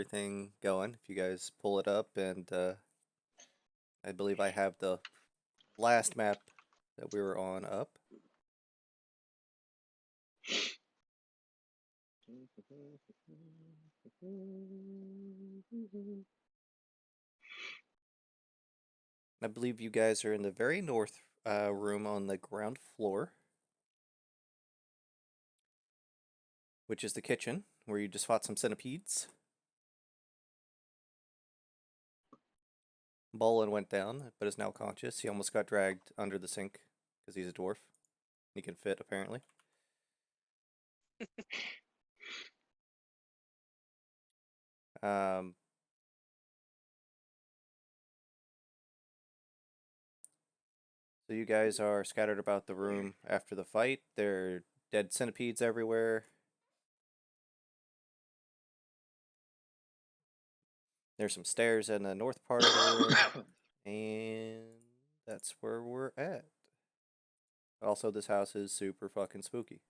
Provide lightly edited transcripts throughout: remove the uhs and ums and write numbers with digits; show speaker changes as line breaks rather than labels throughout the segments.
everything going. If you guys pull it up, and I believe I have the last map that we were on up. I believe you guys are in the very north room on the ground floor, which is the kitchen, where you just fought some centipedes. Bolin went down, but is now conscious. He almost got dragged under the sink because he's a dwarf. He can fit, apparently. So you guys are scattered about the room after the fight. There are dead centipedes everywhere. There's some stairs in the north part of the room. And that's where we're at. Also, this house is super fucking spooky.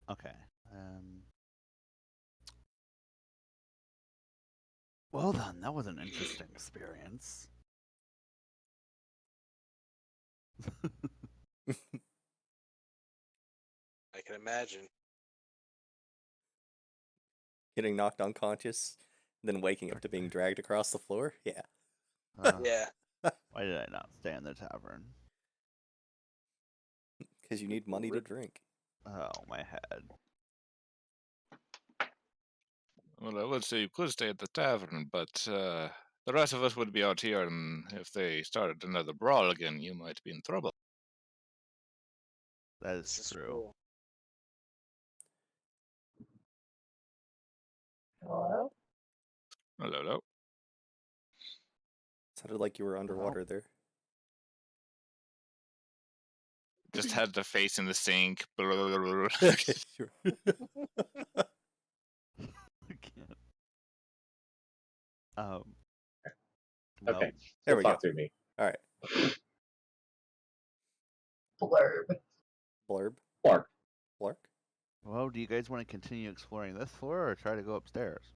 Okay. Well then, that was an interesting experience.
I can imagine.
Getting knocked unconscious, then waking up to being dragged across the floor? Yeah.
Yeah.
Why did I not stay in the tavern?
Because you need money to drink.
Oh, my head.
Well, I would say you could stay at the tavern, but the rest of us would be out here, and if they started another brawl again, you might be in trouble.
That
This
is
is
true.
cool.
Hello?
Hello, hello.
Sounded like you were underwater there.
Just had the face in the sink.
Okay, sure.
I can't. Well,
Okay.
There we go.
Talk through me.
All right.
Blurb.
Blurb.
Clark.
Clark.
well, do you guys want to continue exploring this floor or try to go upstairs?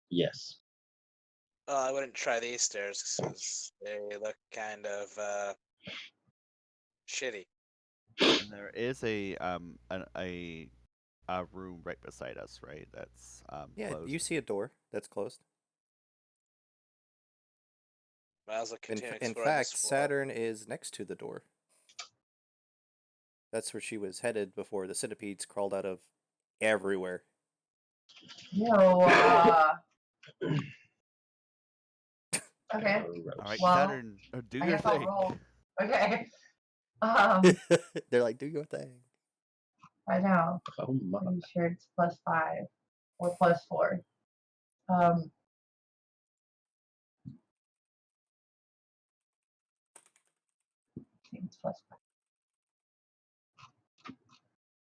Yes.
I wouldn't try these stairs because they look kind of shitty.
And there is a room right beside us, right? That's
Yeah,
closed.
you see a door that's closed.
Might as well continue
In
exploring
fact,
this floor.
Saturn is next to the door. That's where she was headed before the centipedes crawled out of everywhere.
No. Okay.
All right,
Well,
Saturn, do
I
your
guess I'll
thing.
roll. Okay.
They're like, do your thing.
I know.
Oh my.
I'm sure it's +5 or +4. I think it's +5.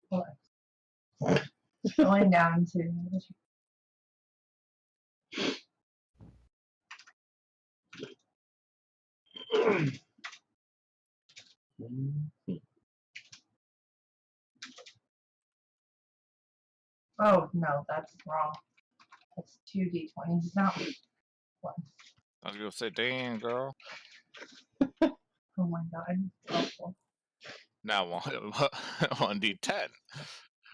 Hold on. Going down to oh no, that's wrong. That's 2d20s, not 1.
I was gonna say, damn, girl.
Oh my god. Awful.
Now 1d10.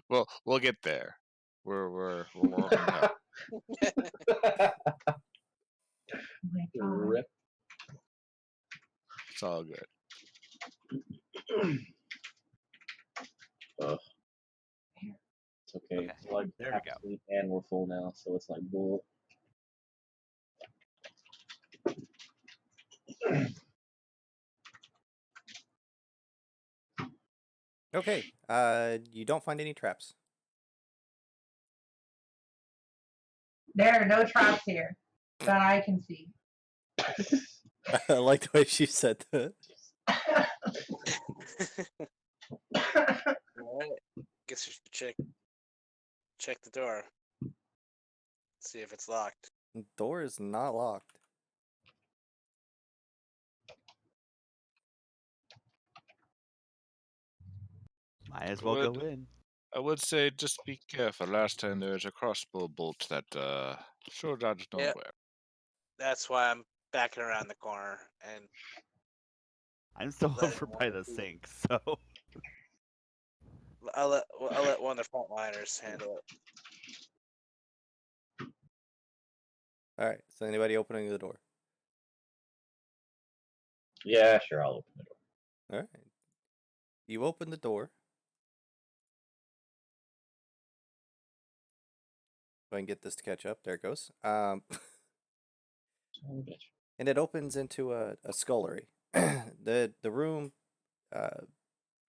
Well, we'll get there. We're working out.
Oh my god.
Rip.
It's all good.
It's okay.
Okay,
It's like
there we
half
go.
asleep and we're full now, so it's like bull.
Okay. You don't find any traps.
There are no traps here that I can see.
I like the way she said that.
Alright. Guess you should check the door. See if it's locked.
The door is not locked.
Might as well go in.
I would say just be careful. Last time there was a crossbow bolt that showed out of
Yeah.
nowhere.
That's why I'm backing around the corner and
I'm still
letting
over
one
by
of
the
the-
sink, so
I'll let one of the frontliners handle it.
All right. So anybody opening the door?
Yeah, sure, I'll open the door.
All right. You open the door. If I can get this to catch up, there it goes.
Son of a bitch.
And it opens into a scullery. The room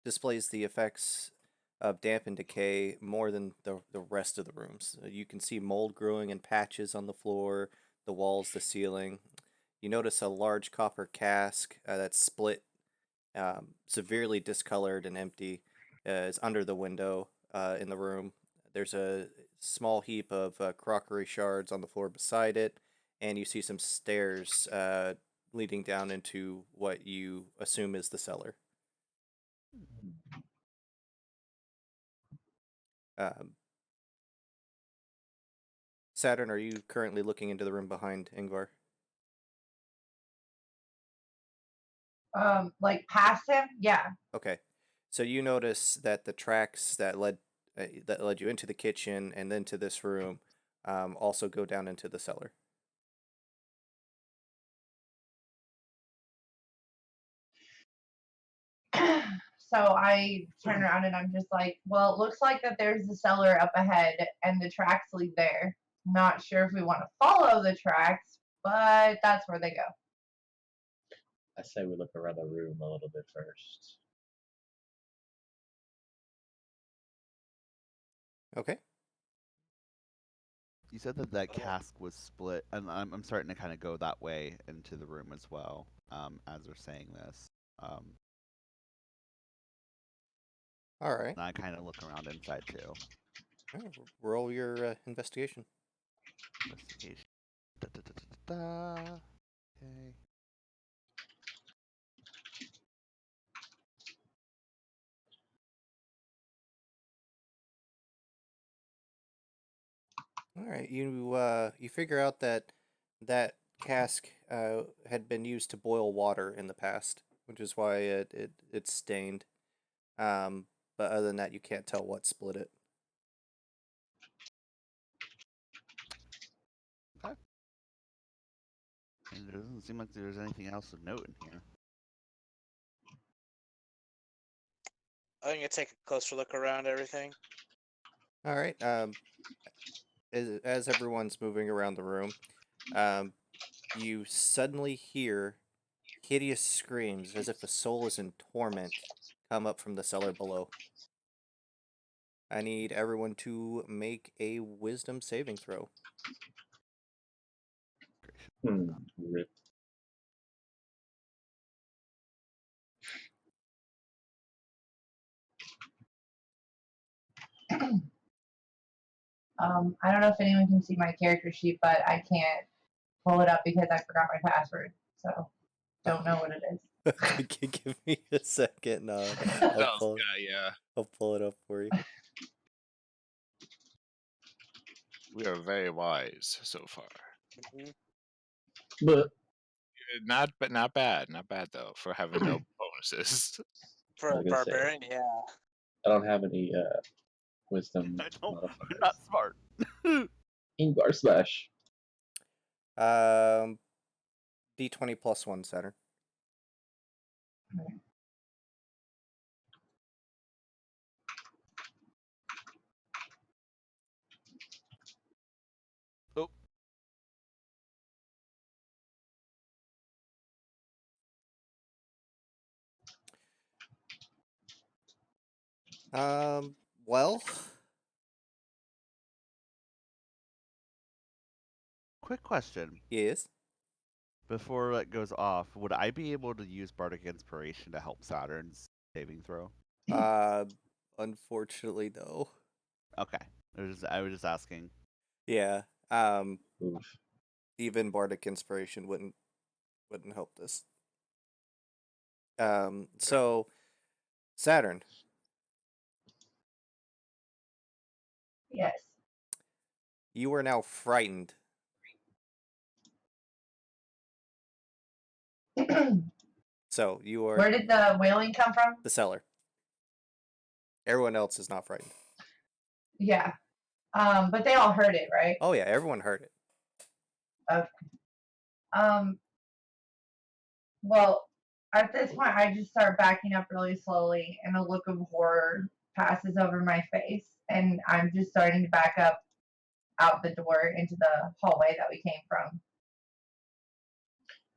displays the effects of damp and decay more than the rest of the rooms. You can see mold growing in patches on the floor, the walls, the ceiling. You notice a large copper cask that's split, severely discolored and empty, is under the window in the room. There's a small heap of crockery shards on the floor beside it, and you see some stairs leading down into what you assume is the cellar. Um, Saturn, are you currently looking into the room behind Ingvar?
Like past him? Yeah.
Okay, so you notice that the tracks that led you into the kitchen and then to this room also go down into the cellar.
So I turn around and I'm just like, well, it looks like that there's a cellar up ahead and the tracks lead there. Not sure if we want to follow the tracks, but that's where they go.
I say we look around the room a little bit first.
Okay.
you said that that cask was split, and I'm starting to kind of go that way into the room as well. As they're saying this,
All right.
and I kind of look around inside too.
All right, roll your investigation.
Investigation. Da, da, da, da, da, da. Okay.
All right. You figure out that that cask had been used to boil water in the past, which is why it's stained. But other than that, you can't tell what split it.
Okay. And it doesn't seem like there's anything else of note in here.
I'm gonna take a closer look around everything.
All right. As everyone's moving around the room, you suddenly hear hideous screams as if a soul is in torment come up from the cellar below. I need everyone to make a wisdom saving throw.
Rip.
I don't know if anyone can see my character sheet, but I can't pull it up because I forgot my password. So don't know what it is.
Okay, give me a second.
Yeah.
I'll pull it up for you.
We are very wise so far.
Mhm.
But
Not bad though for having no bonuses.
For
I
a
was gonna say,
barbarian, yeah.
I don't have any wisdom
I don't. I'm
modifiers.
not smart.
Ingvar slash.
D20 plus 1, Saturn.
Oh,
Well,
quick question.
yes.
Before it goes off, would I be able to use Bardic Inspiration to help Saturn's saving throw?
Unfortunately, no.
Okay. I was just asking.
Yeah.
Oof.
Even Bardic Inspiration wouldn't help this. So Saturn,
Yes.
You are now frightened. So you are
Where did the wailing come from?
the cellar. Everyone else is not frightened.
Yeah. But they all heard it, right?
Oh yeah, everyone heard it.
Okay. Well, at this point, I just start backing up really slowly, and a look of horror passes over my face, and I'm just starting to back up out the door into the hallway that we came from.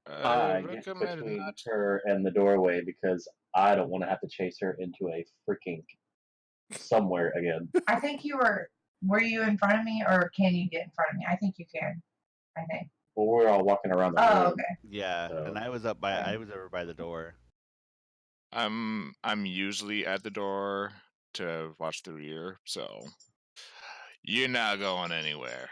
I
I get
recommend
between
not.
her and the doorway because I don't want to have to chase her into a freaking somewhere again.
I think you were you in front of me, or can you get in front of me? I think you can. I think.
Well, we're all walking around the
Oh,
room.
okay.
Yeah,
So-
and I was over by the door.
I'm usually at the door to watch the rear, so you're not going anywhere.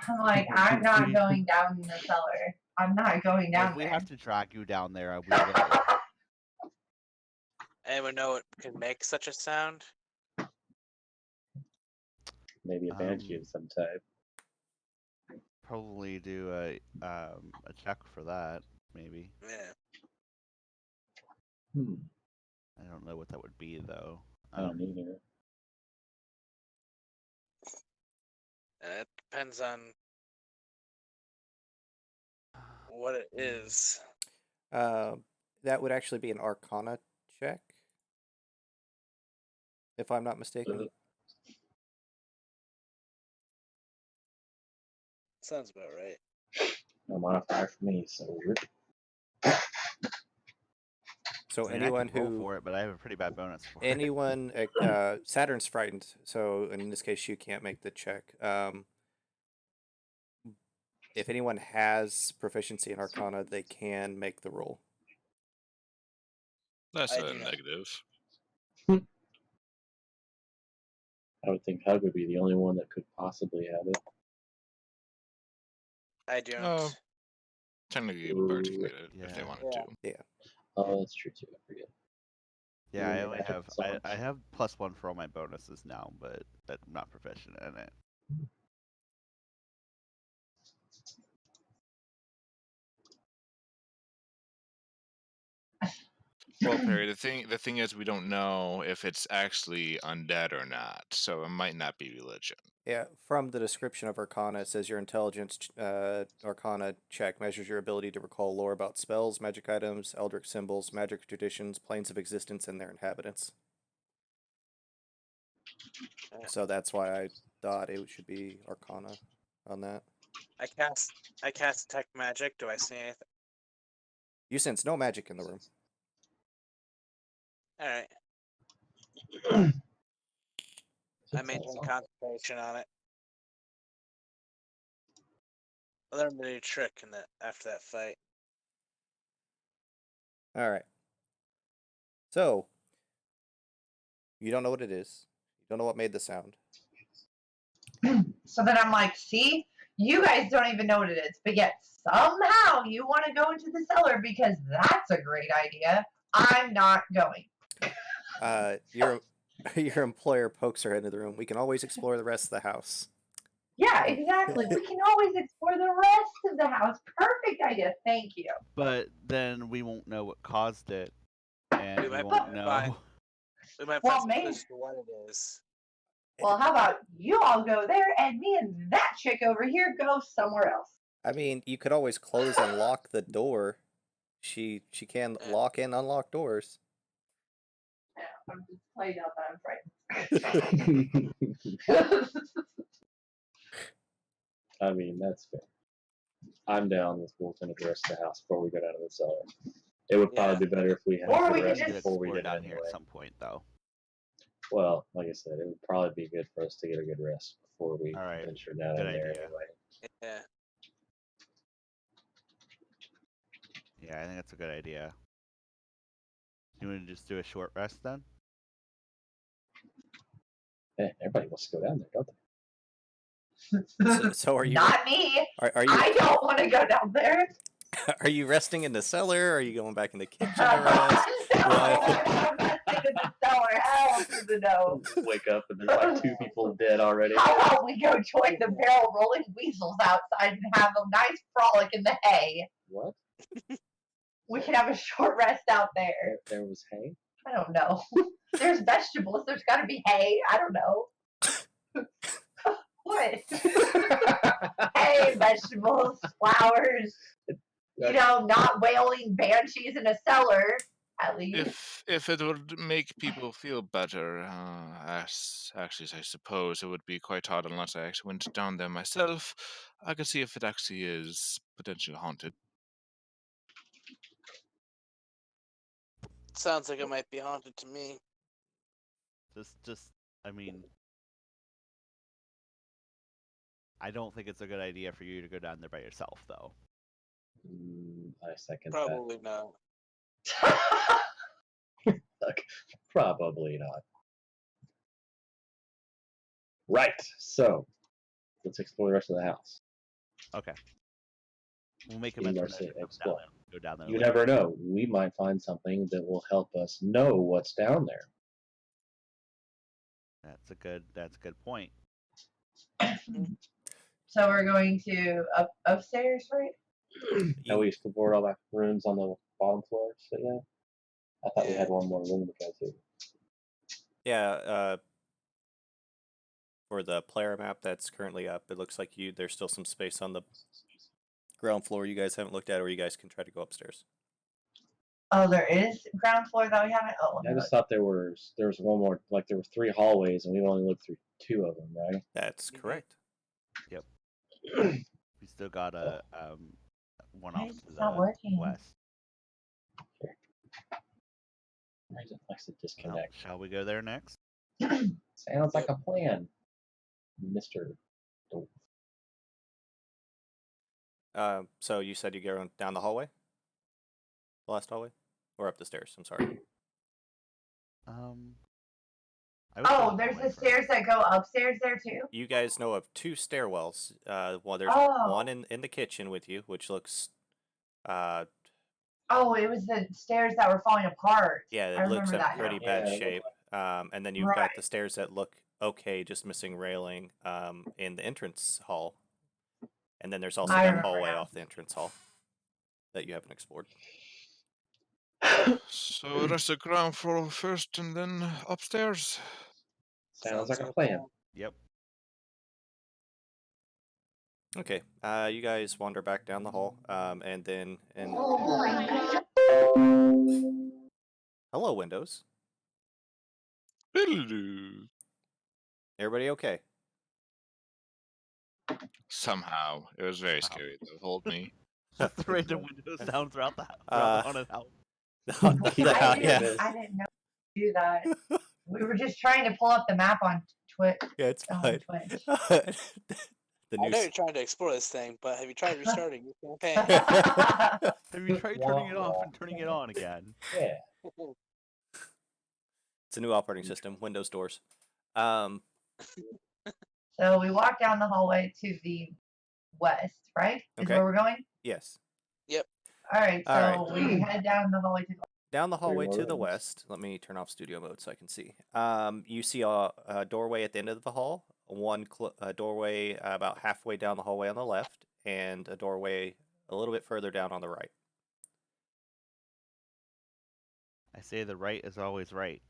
I'm like, I'm not going down in the cellar. I'm not going down
If we
there.
have to drag you down there, we will.
Anyone know what can make such a sound?
Maybe a banshee of some type.
Probably do a check for that, maybe.
Yeah.
I don't know what that would be though.
I don't either.
It depends on what it is.
That would actually be an Arcana check, if I'm not mistaken.
Sounds about right.
No modifier for me, so weird.
So
I mean, I
anyone
could roll
who
for it, but I have a pretty bad bonus for it.
Saturn's frightened, so in this case you can't make the check. If anyone has proficiency in Arcana, they can make the roll.
That's
I
a
do not.
negative.
I would think Hug would be the only one that could possibly have it.
I don't.
Oh, technically, birds can get it if they
Yeah.
wanted to.
Oh, that's true too. I forget.
Yeah, I
Yeah,
only
I
have
have
I have +1 for all my bonuses now, but I'm not proficient in it.
Well, Perry, the thing is, we don't know if it's actually undead or not, so it might not be religion.
Yeah, from the description of Arcana, it says your intelligence Arcana check measures your ability to recall lore about spells, magic items, eldritch symbols, magic traditions, planes of existence, and their inhabitants. So that's why I thought it should be Arcana on that.
I cast detect magic. Do I see anything?
You sense no magic in the room.
All right. I maintain concentration on it. I learned a new trick after that fight.
All right. So, you don't know what it is. You don't know what made the sound.
So then I'm like, see, you guys don't even know what it is, but yet somehow you want to go into the cellar because that's a great idea. I'm not going.
Your employer pokes her head into the room. We can always explore the rest of the house.
Yeah, exactly. We can always explore the rest of the house. Perfect idea. Thank you.
But then we won't know what caused it, and
We
we
might
won't
find-
know.
We might
Well,
find some
maybe-
clues to what it is.
Well, how about you all go there and me and that chick over here go somewhere else?
I mean, you could always close and lock the door. She can lock and unlock doors.
I'm just playing out that I'm frightened.
I mean, that's fair. I'm down with Wolfen at the rest of the house before we go down to the cellar. It would probably be better if we had
Or
the
we could
rest
just
before we
explore
did
down
it
here
anyway.
at some point, though.
Well, like I said, it would probably be good for us to get a good rest before we
All right,
venture down
good
in there
idea.
anyway.
Yeah.
Yeah, I think that's a good idea. You want to just do a short rest then?
Hey, everybody wants to go down there, don't they?
So are you?
Not me.
Are you?
I don't want to go down there.
Are you resting in the cellar? Are you going back in the kitchen
No,
to rest?
I'm not in the cellar. Hell to the no.
Wake up and there's like 2 people dead already.
How about we go join the barrel rolling weasels outside and have a nice frolic in the hay?
What?
We can have a short rest out there.
There was hay?
I don't know. There's vegetables. There's got to be hay. I don't know. What? Hay, vegetables, flowers. You know, not wailing banshees in a cellar. At least.
If it would make people feel better, actually, I suppose it would be quite odd unless I actually went down there myself. I could see if it actually is potentially haunted.
Sounds like it might be haunted to me.
I mean, I don't think it's a good idea for you to go down there by yourself, though.
I second
Probably not.
that. Look, probably not. Right. So let's explore the rest of the house.
Okay. We'll make a
You
mental
must
note to come
explore.
down there. Go down there.
You
later.
never know. We might find something that will help us know what's down there.
That's a good point.
So we're going to upstairs, right?
Have we explored all the rooms on the bottom floor? So yeah. I thought we
Yeah.
had one more room to go to.
Yeah, for the player map that's currently up, it looks like there's still some space on the ground floor you guys haven't looked at, or you guys can try to go upstairs.
Oh, there is ground floor that we haven't. Oh,
I just thought there was one more. Like there were 3 hallways, and we only looked through 2 of them, right?
That's correct.
We still got a one off
It's
to
not
the
working.
west.
Why does it likes to
Well,
disconnect?
shall we go there next?
Sounds like a plan, Mister.
So you said you go down the hallway? The last hallway? Or up the stairs? I'm sorry.
I would go
Oh,
the
there's
hallway
the stairs that go upstairs there too.
You guys know of 2 stairwells. Well, there's
Oh.
one in the kitchen with you, which looks,
Oh, it was the stairs that were falling apart.
yeah,
I
it looks
remember
in
that
pretty
now.
bad
Yeah, it
shape. And then you've
Right.
got the stairs that look okay, just missing railing, in the entrance hall. And then there's also
I
that
remember
hallway
now.
off the entrance hall that you haven't explored.
So rest the ground floor first, and then upstairs.
Sounds like a plan.
Yep.
Okay, you guys wander back down the hall, and then
Oh my god.
hello, windows.
Hello.
Everybody okay?
Somehow it was very
Wow.
scary. Though. Hold me.
Just the random windows down throughout the haunted house.
Yeah,
I didn't know to do that. We were just trying to pull up the map on Twitch.
yeah, it's
On
fine.
Twitch.
The
I
new
know you're trying to explore this thing, but have you tried restarting your campaign?
Have you tried turning it off and turning it on again?
Yeah.
It's a new operating system, Windows doors.
So we walk down the hallway to the west, right? Is
Okay.
where we're going?
Yes.
All right, so
All
we head down the hallway to the
Down the hallway
more
to the
rooms.
west. Let me turn off studio mode so I can see. You see a doorway at the end of the hall, a doorway about halfway down the hallway on the left, and a doorway a little bit further down on the right.
I say the right is always right.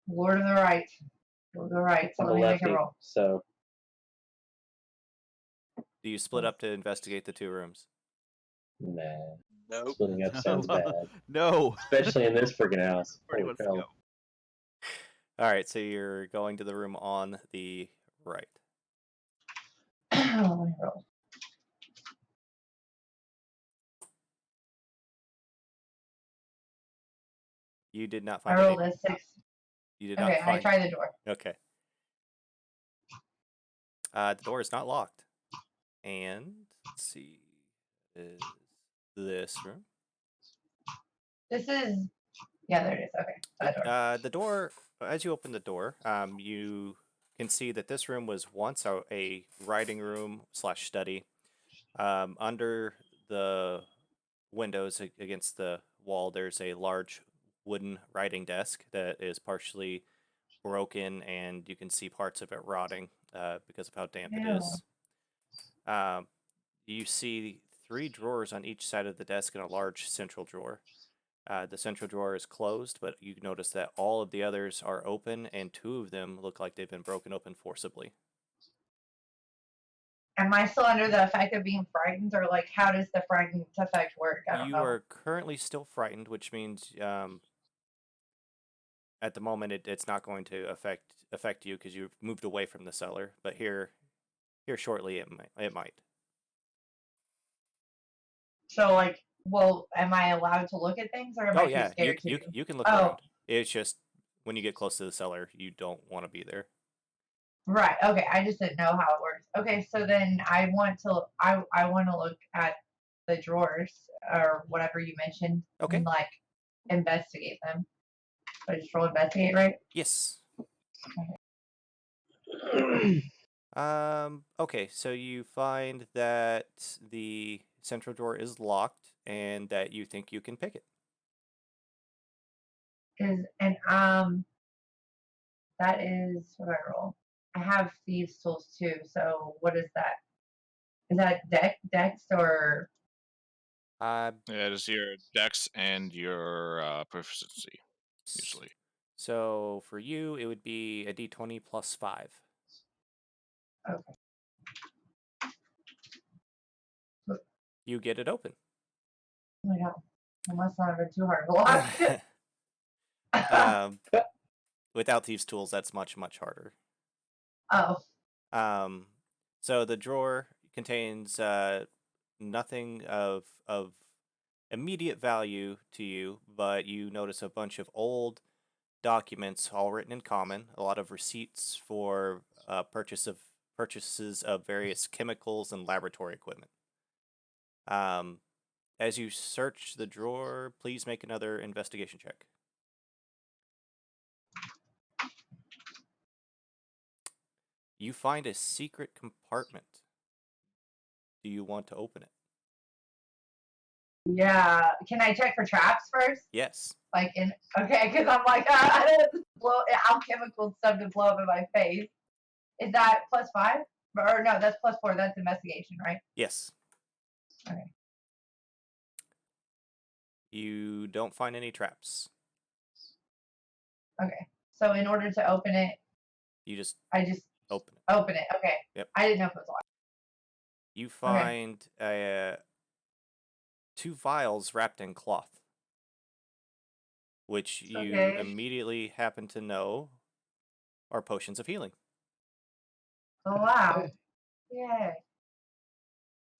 Lord of the Right. Lord of the Right. So
On the
let me make a
lefty.
roll.
So
Do you split up to investigate the 2 rooms?
nah.
Nope.
Splitting up sounds bad,
No.
especially in this freaking house.
Already
Holy
wants to
hell.
go.
All right, so you're going to the room on the right.
Let me roll.
You did not
I
find
rolled
any.
a 6.
You did
Okay,
not
I
find.
try the door.
Okay. The door is not locked. And let's see, is this room?
This is. Yeah, there it is. Okay. That door.
The door, as you open the door, you can see that this room was once a writing room / study. Under the windows against the wall, there's a large wooden writing desk that is partially broken, and you can see parts of it rotting because of how damp it
Ew.
is. You see 3 drawers on each side of the desk and a large central drawer. The central drawer is closed, but you notice that all of the others are open, and 2 of them look like they've been broken open forcibly.
Am I still under the effect of being frightened, or like how does the frightened effect work? I don't
You
know.
are currently still frightened, which means at the moment it's not going to affect you because you've moved away from the cellar. But here shortly it might.
So like, well, am I allowed to look at things, or am
Oh
I too
yeah,
scared to?
you can look
Oh,
around. It's just when you get close to the cellar, you don't want to be there.
right. Okay, I just didn't know how it works. Okay, so then I want to look at the drawers or whatever you mentioned,
Okay.
and like investigate them. I just roll investigate, right?
Yes. Okay, so you find that the central drawer is locked and that you think you can pick it.
That is what I roll. I have thieves tools too. So what is that? Is that dex or
Uh,
Yeah, it is your dex and your proficiency, usually.
So for you, it would be a d20 plus 5.
okay?
You get it open.
Oh my god, it must not have been too hard to lock.
Without thieves' tools, that's much harder.
Oh,
So the drawer contains nothing of immediate value to you, but you notice a bunch of old documents, all written in common. A lot of receipts for purchases of various chemicals and laboratory equipment. As you search the drawer, please make another investigation check. You find a secret compartment. Do you want to open it?
yeah. Can I check for traps first?
Yes.
Okay, because I'm like, I don't want to blow alchemical stuff to blow up in my face. Is that +5? Or no, that's +4. That's investigation, right?
Yes.
Okay.
You don't find any traps.
Okay. So in order to open it, I just
open it.
Open it. Okay.
Yep.
I didn't know if it was locked.
You find 2 vials wrapped in cloth, which you immediately happen to know are potions of healing.
Oh wow. Yay.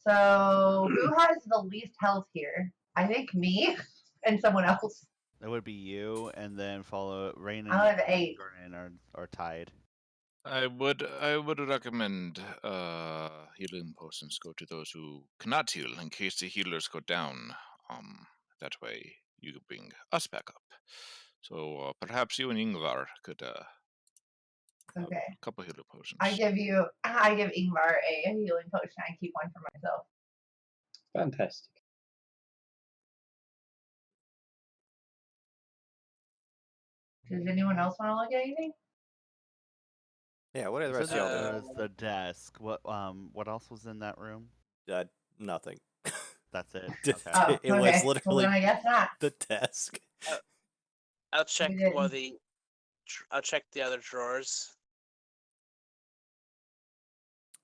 So who has the least health here? I think me and someone else.
That would be you, and then follow Rain and
I have 8.
Jordan are tied.
I would recommend healing potions go to those who cannot heal in case the healers go down. That way you could bring us back up. So perhaps you and Ingvar could have
Okay.
a couple healing potions.
I give Ingvar a healing potion. I keep one for myself.
Fantastic.
Does anyone else want to look at anything?
Yeah, what are the
So
rest of y'all doing?
there's the desk. What else was in that room?
Nothing.
That's it.
Just-
Okay.
Oh,
It was
okay.
literally
Well, then I guess not.
the desk.
I'll check
We didn't.
I'll check the other drawers.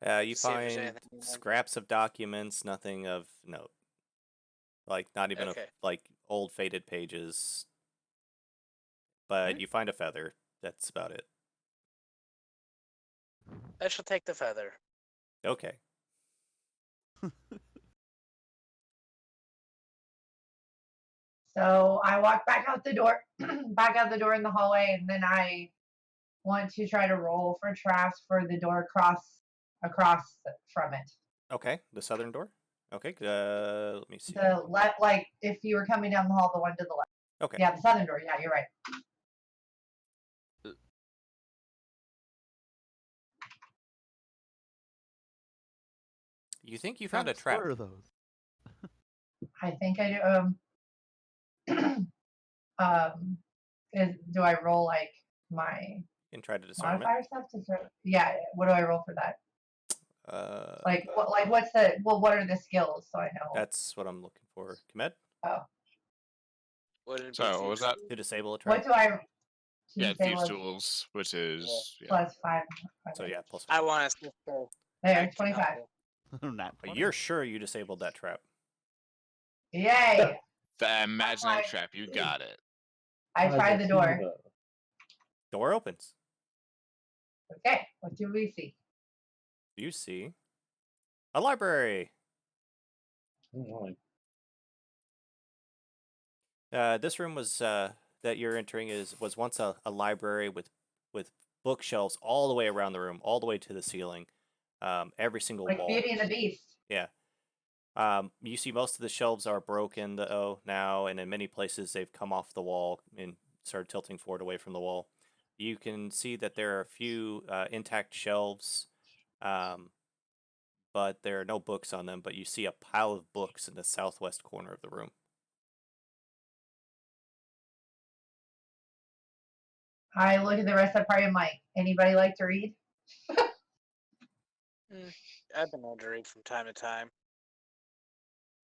You
See if there's
find
anything in there.
scraps of documents, nothing of note. Like not even
Okay.
like old faded pages. But you find a feather. That's about it.
I shall take the feather.
Okay.
So I walk back out the door, back out the door in the hallway, and then I want to try to roll for traps for the door across from it.
Okay, the southern door. Okay, let me see.
The left, like if you were coming down the hall, the one to the left.
Okay.
Yeah, the southern door. Yeah, you're right.
You think you found a
Traps,
trap?
What are those?
I think I do. Do I roll like my
and try to disarm it.
Modifier stuff to throw. Yeah. What do I roll for that?
Uh,
What's the? Well, what are the skills so I know?
That's what I'm looking for. Komet?
Oh.
What did
Sorry, what was that?
To disable a trap.
What do I? To
Yeah,
disable
Thieves'
it?
Tools, which is
Plus 5.
So
Okay.
yeah, plus
I
5.
want to sister.
There, 25.
Not
But
20.
you're sure you disabled that trap?
Yay!
the imaginary
Like-
trap. You got it.
I tried the door.
Door opens.
Okay, what do we see?
You see a library. This room was that you're entering was once a library with bookshelves all the way around the room, all the way to the ceiling. Every single
Like
wall.
Beauty and the Beast.
Yeah. You see most of the shelves are broken though now, and in many places they've come off the wall and started tilting forward away from the wall. You can see that there are a few intact shelves, but there are no books on them. But you see a pile of books in the southwest corner of the room.
I look at the rest of the party. I'm like, anybody like to read?
I've been able to read from time to time.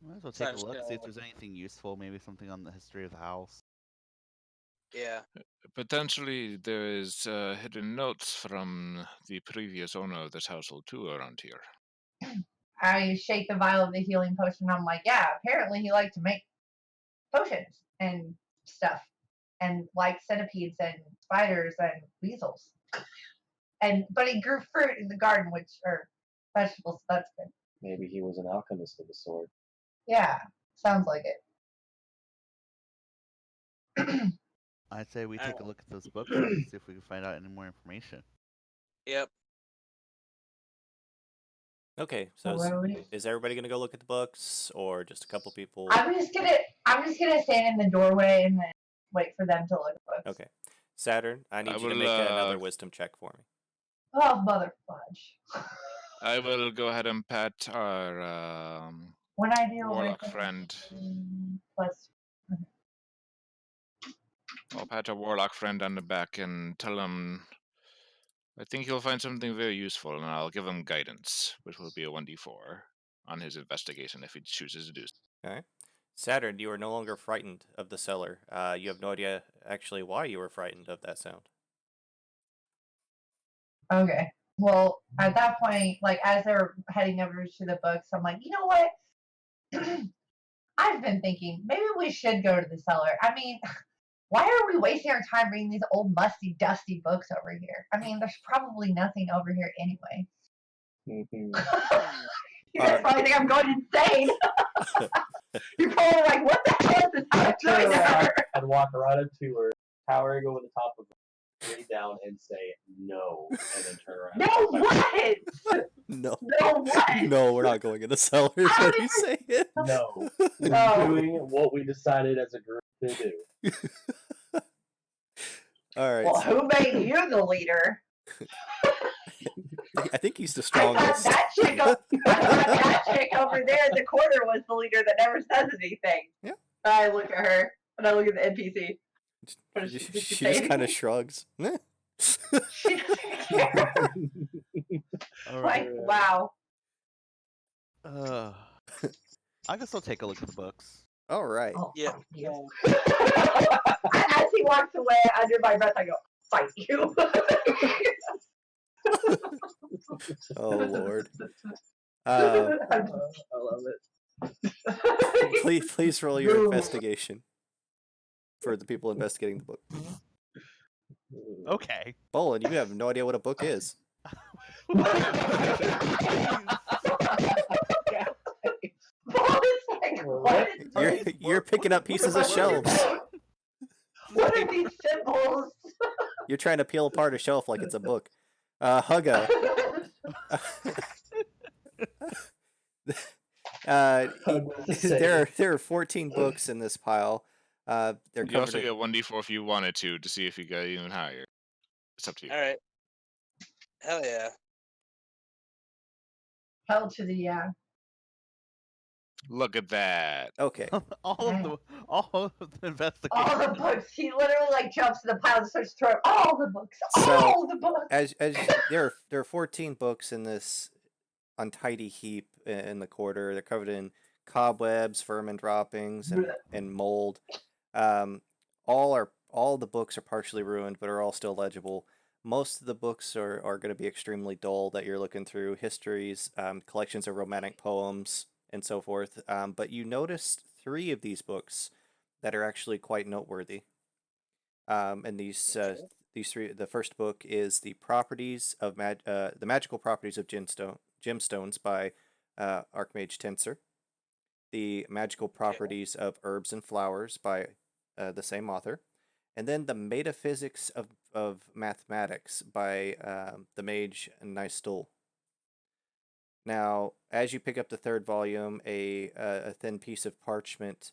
Might as well
So
take
I'm
a
just
look,
gonna,
see if there's anything useful, maybe something on the history of the house.
Yeah.
Potentially, there is hidden notes from the previous owner of this household too around here.
I shake the vial of the healing potion. I'm like, yeah, apparently he liked to make potions and stuff, and like centipedes and spiders and weasels. But he grew fruit in the garden, or vegetables. So that's good.
Maybe he was an alchemist of the sort.
Yeah, sounds like it.
I'd say we take a look at those books and see if we can find out any more information.
Yep.
Okay, so is everybody gonna go look at the books, or just a couple people?
I'm just gonna stand in the doorway and then wait for them to look at books.
Okay, Saturn, I need you to
will,
make another wisdom check for me.
Oh, mother fudge.
I will go ahead and pat our
When I do
warlock friend.
plus.
I'll pat our warlock friend on the back and tell him I think he'll find something very useful, and I'll give him guidance, which will be a 1d4 on his investigation if he chooses to do so.
All right, Saturn, you are no longer frightened of the cellar. You have no idea actually why you were frightened of that sound.
Okay. Well, at that point, like as they're heading over to the books, I'm like, you know what? I've been thinking maybe we should go to the cellar. I mean, why are we wasting our time reading these old, musty, dusty books over here? I mean, there's probably nothing over here anyway. You guys probably think I'm going insane. You're probably like, what the hell is this house doing there?
I'd walk right up to her, towering over the top of her, lay down and say no, and then turn around.
No, what?
No.
No, what?
No, we're not going in the cellar. Is what he's saying.
No.
No.
We're doing what we decided as a group to do.
All right.
Well, who made you the leader?
I think he's the
I thought
strongest.
that chick over there in the corner was the leader that never says anything.
Yeah.
I look at her and I look at the NPC.
She just kind of shrugs.
She doesn't care. Like, wow.
I guess I'll take a look at the books.
All right.
Oh,
Yeah.
fuck you. As he walks away, under my breath, I go, fight you.
Oh Lord.
I
love it.
Please roll your investigation for the people investigating the book.
Okay.
Bolin, you have no idea what a book is. You're picking up pieces of shelves.
What are these symbols?
You're trying to peel apart a shelf like it's a book. Hugga. There are 14 books in this pile. They're
You also
covered
get 1d4 if you wanted to see if you got even higher. It's up to you.
All right. Hell yeah.
Hell to the yeah.
Look at that.
Okay.
all of the investigation.
All the books. He literally like jumps in the pile and starts throwing all the books.
So,
All the books.
As there are 14 books in this untidy heap in the corridor. They're covered in cobwebs, vermin droppings, and mold. All the books are partially ruined, but are all still legible. Most of the books are going to be extremely dull that you're looking through. Histories, collections of romantic poems, and so forth. But you noticed 3 of these books that are actually quite noteworthy. And these 3, the first book is the magical properties of gemstones by Archmage Tensor. The magical properties of herbs and flowers by the same author, and then the metaphysics of mathematics by the mage Nystul. Now, as you pick up the 3rd volume, a thin piece of parchment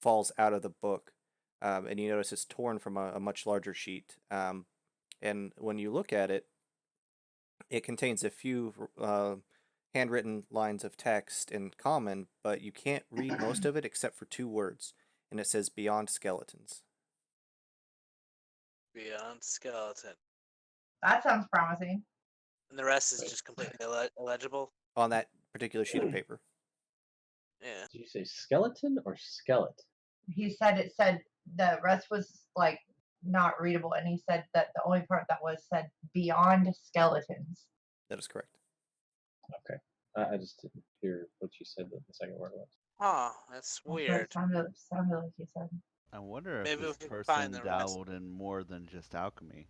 falls out of the book, and you notice it's torn from a much larger sheet. And when you look at it, it contains a few handwritten lines of text in common, but you can't read most of it except for 2 words, and it says "Beyond Skeletons."
Beyond skeleton.
That sounds promising.
And the rest is just completely illegible.
On that particular sheet of paper.
Yeah.
Did you say skeleton or skeleton?
He said it said the rest was like not readable, and he said that the only part that was said beyond skeletons.
That is correct.
Okay. I just didn't hear what you said that the second word was.
Huh, that's
That's what
weird.
it sounded like he said.
I wonder if
Maybe
this
we can find
person
the rest.
dabbled in more than just alchemy.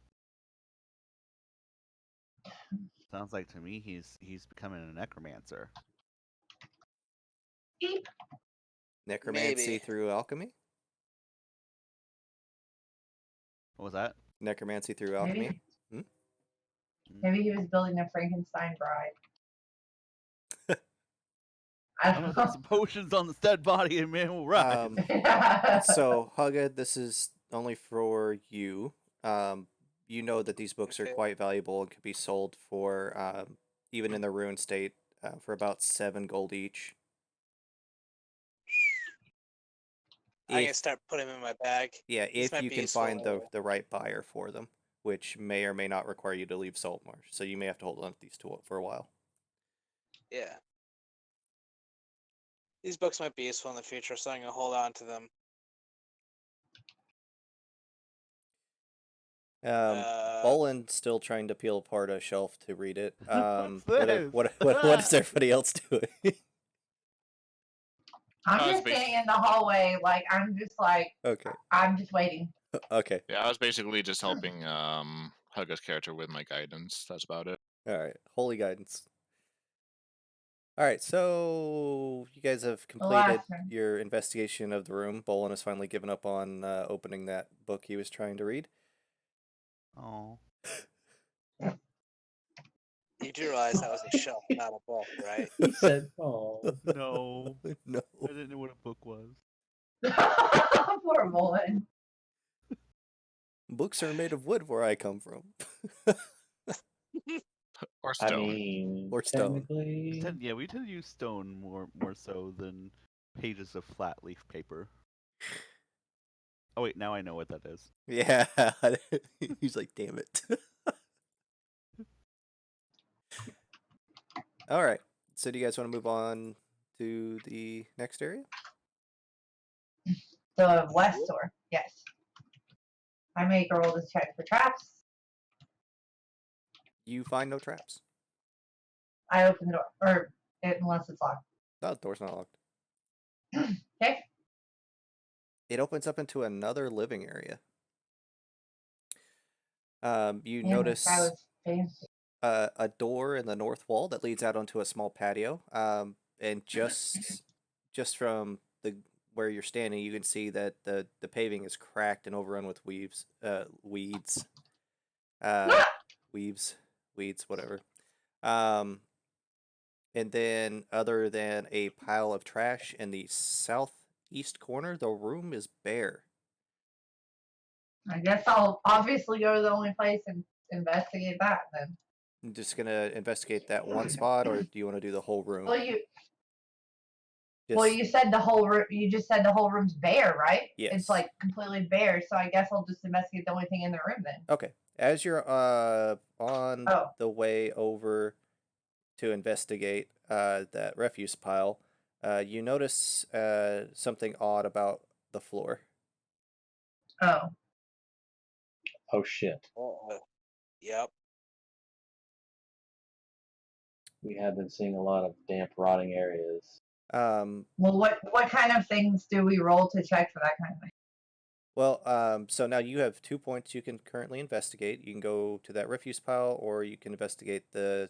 Sounds like to me he's becoming a necromancer.
Beep.
Necromancy
Maybe.
through alchemy?
What was that?
Necromancy through alchemy?
Maybe he was building a Frankenstein bride. I
I'm
don't
gonna throw
know.
some potions on the dead body and man will rise.
So, Hugga, this is only for you. You know that these books are
Okay.
quite valuable and could be sold for, even in their ruined state, for about 7 gold each.
I'm gonna start putting them in my bag.
Yeah,
This
if
might
you
be
can
useful
find
later.
the right buyer for them, which may or may not require you to leave Saltmarsh. So you may have to hold on to these for a while.
Yeah. These books might be useful in the future, so I'm gonna hold on to them.
Boland's still trying to peel apart a shelf to read it.
What's this?
What is everybody else doing?
I'm
I was
just standing in the hallway, like I'm just
Okay.
I'm just waiting.
Okay.
Yeah, I was basically just helping Hugga's character with my guidance. That's about it.
All right. Holy guidance. All right. So you guys have completed
turn.
your investigation of the room. Boland has finally given up on opening that book he was trying to read.
Oh.
You do realize that was a shelf, not a book, right?
He said, "Oh,
No.
No.
I didn't know what a book was.
Poor Mullen.
Books are made of wood where I come from.
Or
I
stone.
mean,
Or stone.
technically,
We tend to use stone more so than pages of flat leaf paper. Oh wait, now I know what that is.
Yeah. He's like, damn it. All right. So do you guys want to move on to the next area?
The west door, yes. I make a roll this check for traps.
You find no traps.
I open the door, unless it's locked.
No, the door's not locked.
Okay.
It opens up into another living area. You
Man,
notice
this guy was fancy.
a door in the north wall that leads out onto a small patio. And just from where you're standing, you can see that the paving is cracked and overrun with weeds. Weeds, whatever. And then, other than a pile of trash in the southeast corner, the room is bare.
I guess I'll obviously go to the only place and investigate that then.
Just gonna investigate that one spot, or do you want to do the whole room?
Well, you said the whole room. You just said the whole room's bare, right?
Yes.
It's like completely bare. So I guess I'll just investigate the only thing in the room then.
Okay. As you're on the way over to investigate that refuse pile, you notice something odd about the floor.
Oh.
Oh shit.
Yep.
We have been seeing a lot of damp, rotting areas.
Well,
what kind of things do we roll to check for that kind of thing?
Well, so now you have 2 points you can currently investigate. You can go to that refuse pile, or you can investigate the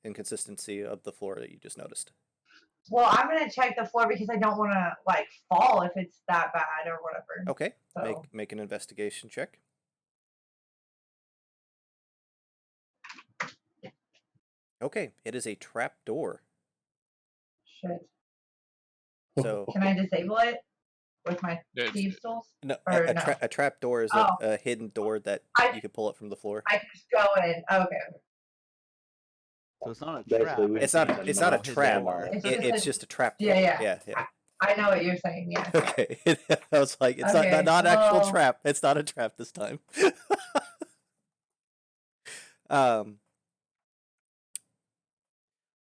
inconsistency of the floor that you just noticed.
Well, I'm gonna check the floor because I don't want to like fall if it's that bad or whatever.
Okay.
So.
Make an investigation check. Okay, it is a trap door.
Shit.
So
can I disable it with my thieves tools?
No,
Or
a trap door is a hidden door that you can pull it from the floor.
I can just go in. Okay.
So it's not a
Basically,
trap.
we-
It's not a
hidden
trap.
door.
It's just a trap door.
Yeah.
Yeah.
I know what you're saying. Yeah.
Okay. I was like, it's
Okay,
not actual
well-
trap. It's not a trap this time.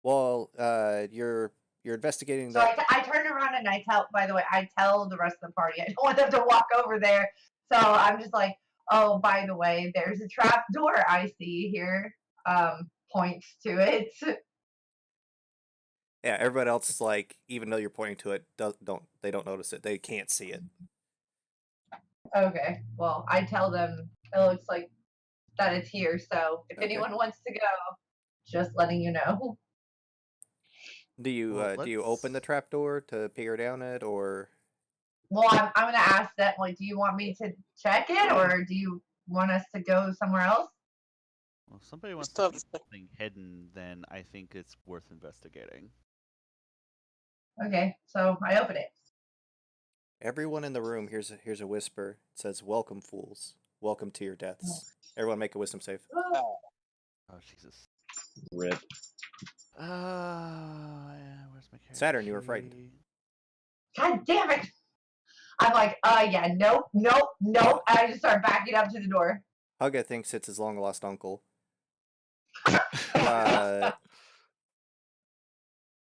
Well, you're investigating
So
that.
I turn around and I tell. By the way, I tell the rest of the party. I don't want them to walk over there. So I'm just like, oh, by the way, there's a trap door I see here. Points to it.
Yeah, everybody else is like, even though you're pointing to it, they don't notice it. They can't see it.
Okay. Well, I tell them it looks like that it's here. So if
Okay.
anyone wants to go, just letting you know.
Do you open the trap door to peer down it, or?
Well, I'm gonna ask them. Like, do you want me to check it, or do you want us to go somewhere else?
Well, if somebody wants
Still
to
have
keep something hidden, then I think it's worth investigating.
Okay. So I open it.
Everyone in the room hears a whisper. It says, "Welcome, fools. Welcome to your deaths." Everyone make a wisdom save.
Oh Jesus.
Rip.
Where's my character?
Saturn, you were frightened.
God damn it! I'm like, yeah, nope. And I just start backing up to the door.
Hugga thinks it's his long lost uncle.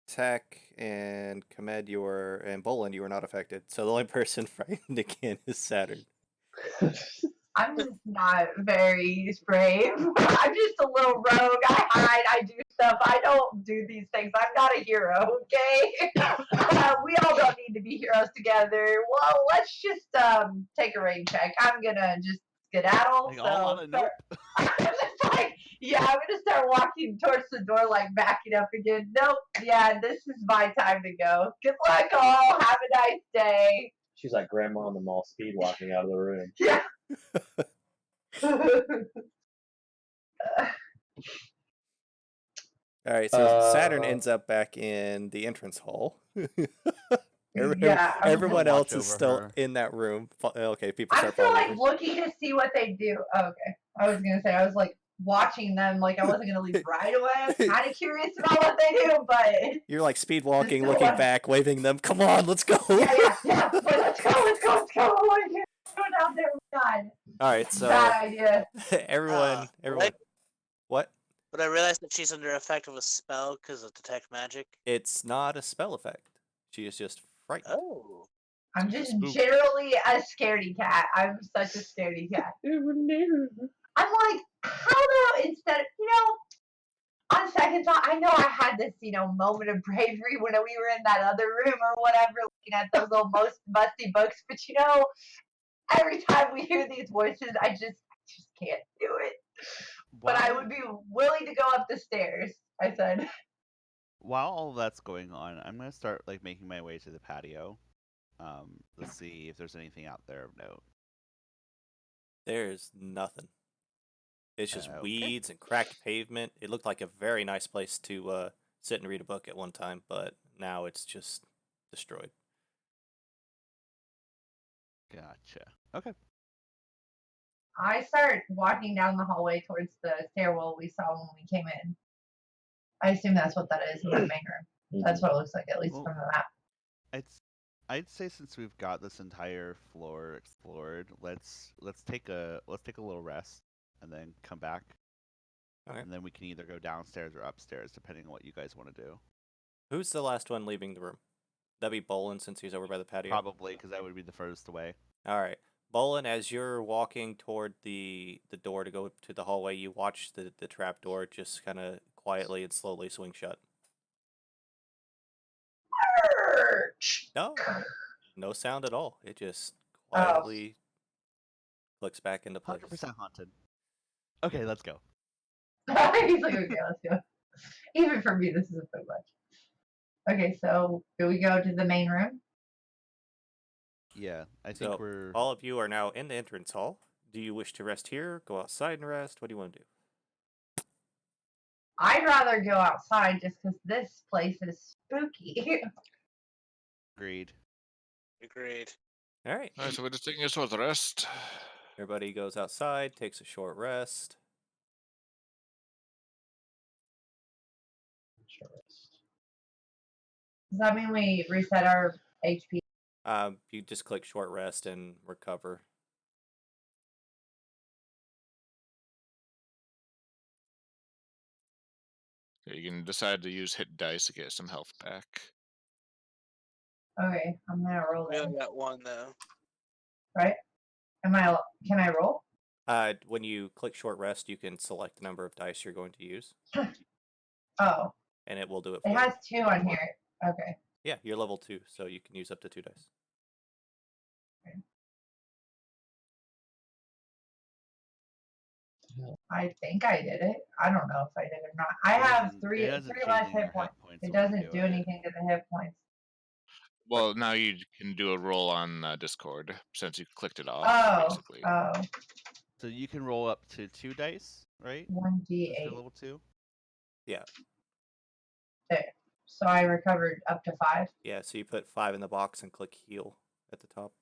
Tech and Kamed, and Boland, you were not affected. So the only person frightened again is Saturn.
I'm just not very brave. I'm just a little rogue. I hide. I do stuff. I don't do these things. I'm not a hero, okay? We all don't need to be heroes together. Well, let's just take a rain check. I'm gonna just skedaddle.
Like, all on a nope.
I'm just like, yeah, I'm gonna start walking towards the door, like backing up again. Nope. Yeah, this is my time to go. Good luck, all. Have a nice day.
She's like grandma in the mall, speed walking out of the room.
Yeah.
All right, so Saturn ends up back in the entrance hall. Everyone else is still in that room. Okay, people start
I'm still
following.
looking to see what they do. Oh, okay. I was gonna say I was watching them. I wasn't gonna leave right away. I was kind of curious about what they do, but
you're speed walking, looking back, waving them. Come on, let's go.
Yeah. Let's go. Oh my God. Go down there. God.
All right, so
bad idea.
everyone. What?
But I realized that she's under effect of a spell because of detect magic.
It's not a spell effect. She is just frightened.
Oh.
I'm just generally a scaredy cat. I'm such a scaredy cat. I'm like, how about instead of, on second thought, I know I had this, moment of bravery when we were in that other room or whatever, looking at those little musty books, but every time we hear these voices, I just can't do it. But I would be willing to go up the stairs, I said.
While all that's going on, I'm gonna start making my way to the patio. Let's see if there's anything out there of note.
There's nothing. It's just weeds and cracked pavement. It looked like a very nice place to sit and read a book at one time, but now it's just destroyed.
Gotcha. Okay.
I start walking down the hallway towards the stairwell we saw when we came in. I assume that's what that is in the main room. That's what it looks like, at least
Well,
from the map.
I'd say since we've got this entire floor explored, let's take a little rest and then come back.
Okay.
And then we can either go downstairs or upstairs, depending on what you guys want to do.
Who's the last one leaving the room? That'd be Bolin since he's over by the patio.
Probably, because that would be the furthest away.
All right. Bolin, as you're walking toward the door to go to the hallway, you watch the trap door just kind of quietly and slowly swing shut. No, no sound at all. It just quietly clicks back into place.
100% haunted. Okay, let's go.
He's like, okay, let's go. Even for me, this is a bit much. Okay, so do we go to the main room?
Yeah, I think
So
we're.
all of you are now in the entrance hall. Do you wish to rest here? Go outside and rest? What do you want to do?
I'd rather go outside just because this place is spooky.
Agreed.
Agreed.
All right.
All right, so we're just taking a short rest.
Everybody goes outside, takes a short rest.
Does that mean we reset our HP?
You just click short rest and recover.
Okay, you can decide to use hit dice to get some health back.
Okay, I'm gonna roll
We
then.
only got one though.
Right? Can I roll?
When you click short rest, you can select the number of dice you're going to use,
Oh,
and it will do it for
it
you.
has 2 on here. Okay.
Yeah, you're level 2, so you can use up to 2 dice.
I think I did it. I don't know if I did or not. I have three less hit points. It doesn't do anything to the hit points.
Well, now you can do a roll on Discord since you clicked it off, basically.
Oh.
So you can roll up to 2 dice, right?
1d8.
Just for level 2?
Yeah.
There. So I recovered up to 5.
Yeah, so you put 5 in the box and click heal at the top.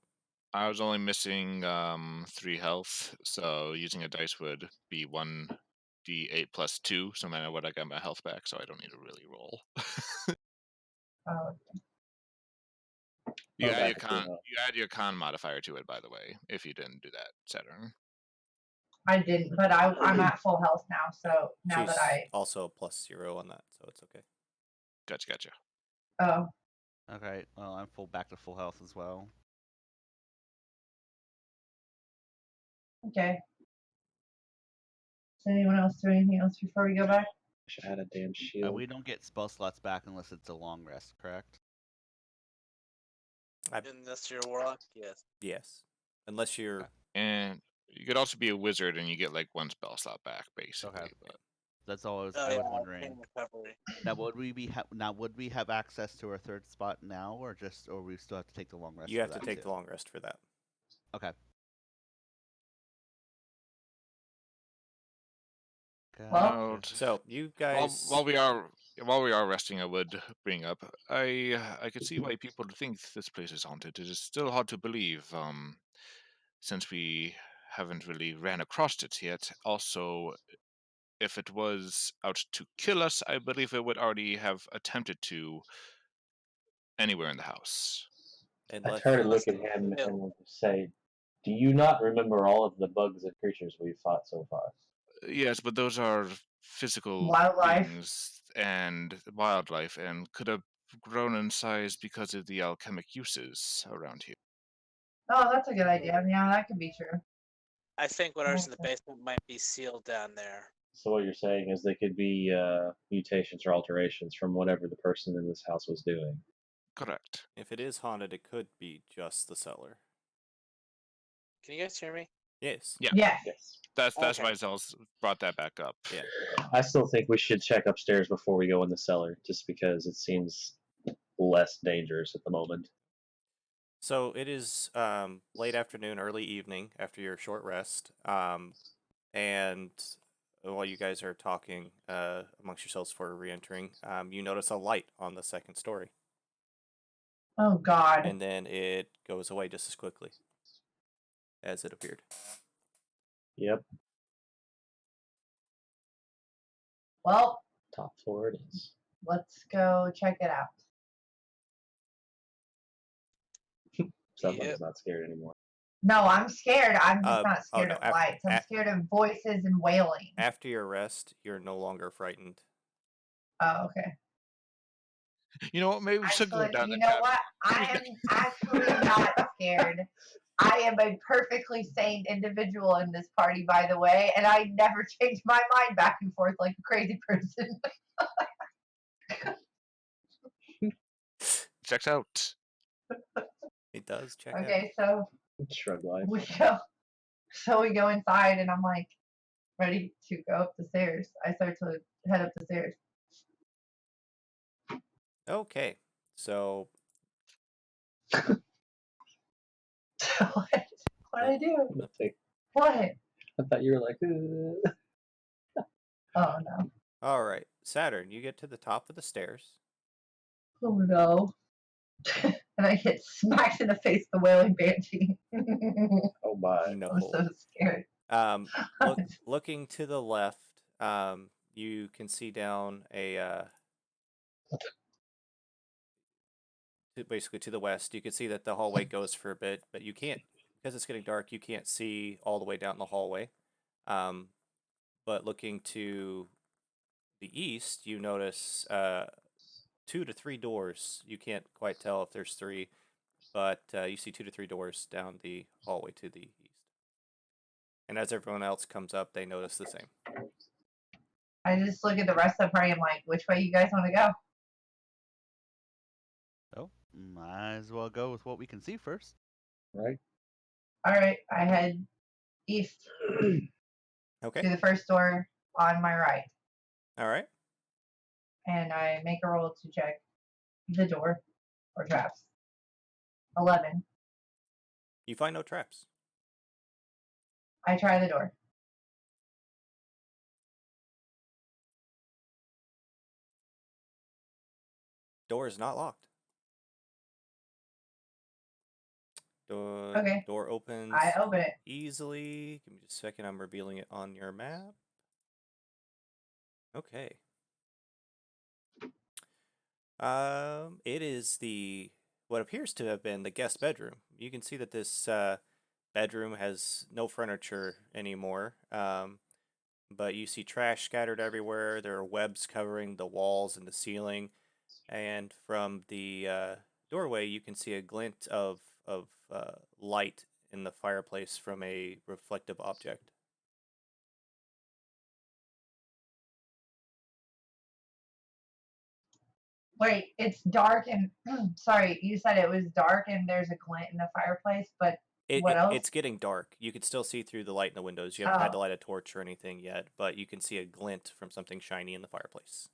I was only missing 3 health, so using a dice would be 1d8 plus 2. So no matter what, I got my health back, so I don't need to really roll.
Oh.
You
Oh,
add
back to 2 health.
you add your con modifier to it, by the way, if you didn't do that, Saturn.
I didn't, but I'm at full health now. So now
She's
that I.
also plus 0 on that, so it's okay.
Gotcha.
Oh.
Okay, well, I'm back to full health as well.
Okay. Does anyone else do anything else before we go back?
Wish I had a damn shield.
We don't get spell slots back unless it's a long rest, correct?
Unless you're a warlock, yes.
Yes. Unless you're...
And you could also be a wizard and you get like 1 spell slot back, basically.
Okay.
But
That's all I was
Oh, yeah,
wondering.
pain recovery.
Now, would we have access to our 3rd spot now, or we still have to take the long rest?
You
for
have to
that
take
too?
the long rest for that.
Okay.
Well,
So you guys...
while we are resting, I would bring up I could see why people think this place is haunted. It is still hard to believe, since we haven't really ran across it yet. Also, if it was out to kill us, I believe it would already have attempted to anywhere in the house.
I turn and look at him and say, "Do you not remember all of the bugs and creatures we've fought so far?"
Yes, but those are physical
Wildlife.
beings and wildlife, and could have grown in size because of the alchemic uses around here.
Oh, that's a good idea. Yeah, that could be true.
I think whatever's in the basement might be sealed down there.
So what you're saying is they could be mutations or alterations from whatever the person in this house was doing.
Correct.
If it is haunted, it could be just the cellar.
Can you guys hear me?
Yes.
Yeah.
Yes.
That's
Okay.
why Zell's brought that back up.
Yeah.
I still think we should check upstairs before we go in the cellar, just because it seems less dangerous at the moment.
So it is late afternoon, early evening after your short rest. And while you guys are talking amongst yourselves for re-entering, you notice a light on the 2nd story.
Oh, God.
And then it goes away just as quickly as it appeared.
Yep.
Well,
Top floor it is.
let's go check it out.
Someone's not scared anymore.
No, I'm scared. I'm just not
Oh
scared
no,
of lights. I'm scared of voices and wailing.
after your rest, you're no longer frightened.
Oh, okay.
You know what? Maybe we should go
Actually,
down
you
the
know
cabin.
what? I am actually not scared. I am a perfectly sane individual in this party, by the way, and I never change my mind back and forth like a crazy person.
Checks out.
It does check out.
Okay, so
Shrug life.
we go inside, and I'm like ready to go up the stairs. I start to head up the stairs.
Okay, so
What? What I do?
Nothing.
What?
I thought you were like,
Oh no.
all right, Saturn, you get to the top of the stairs.
Oh no. And I get smacked in the face with the wailing banshee.
oh my.
No.
I'm so scared.
Looking to the left, you can see down basically to the west. You can see that the hallway goes for a bit, but you can't, because it's getting dark, you can't see all the way down the hallway. But looking to the east, you notice 2 to 3 doors. You can't quite tell if there's 3, but you see 2 to 3 doors down the hallway to the east. And as everyone else comes up, they notice the same.
I just look at the rest of the party. I'm like, which way you guys want to go?
Oh, might as well go with what we can see first.
Right?
All right, I head east
Okay.
to the first door on my right,
All right.
and I make a roll to check the door or traps. 11.
You find no traps.
I try the door.
Door is not locked.
Okay.
Door opens
I open it.
easily. Give me just a second. I'm revealing it on your map. Okay. It is what appears to have been the guest bedroom. You can see that this bedroom has no furniture anymore. But you see trash scattered everywhere. There are webs covering the walls and the ceiling, and from the doorway you can see a glint of light in the fireplace from a reflective object.
Wait, it's dark and sorry, you said it was dark and there's a glint in the fireplace, but what else?
It's getting dark. You can still see through the light in the windows. You haven't had to
Oh.
light a torch or anything yet, but you can see a glint from something shiny in the fireplace.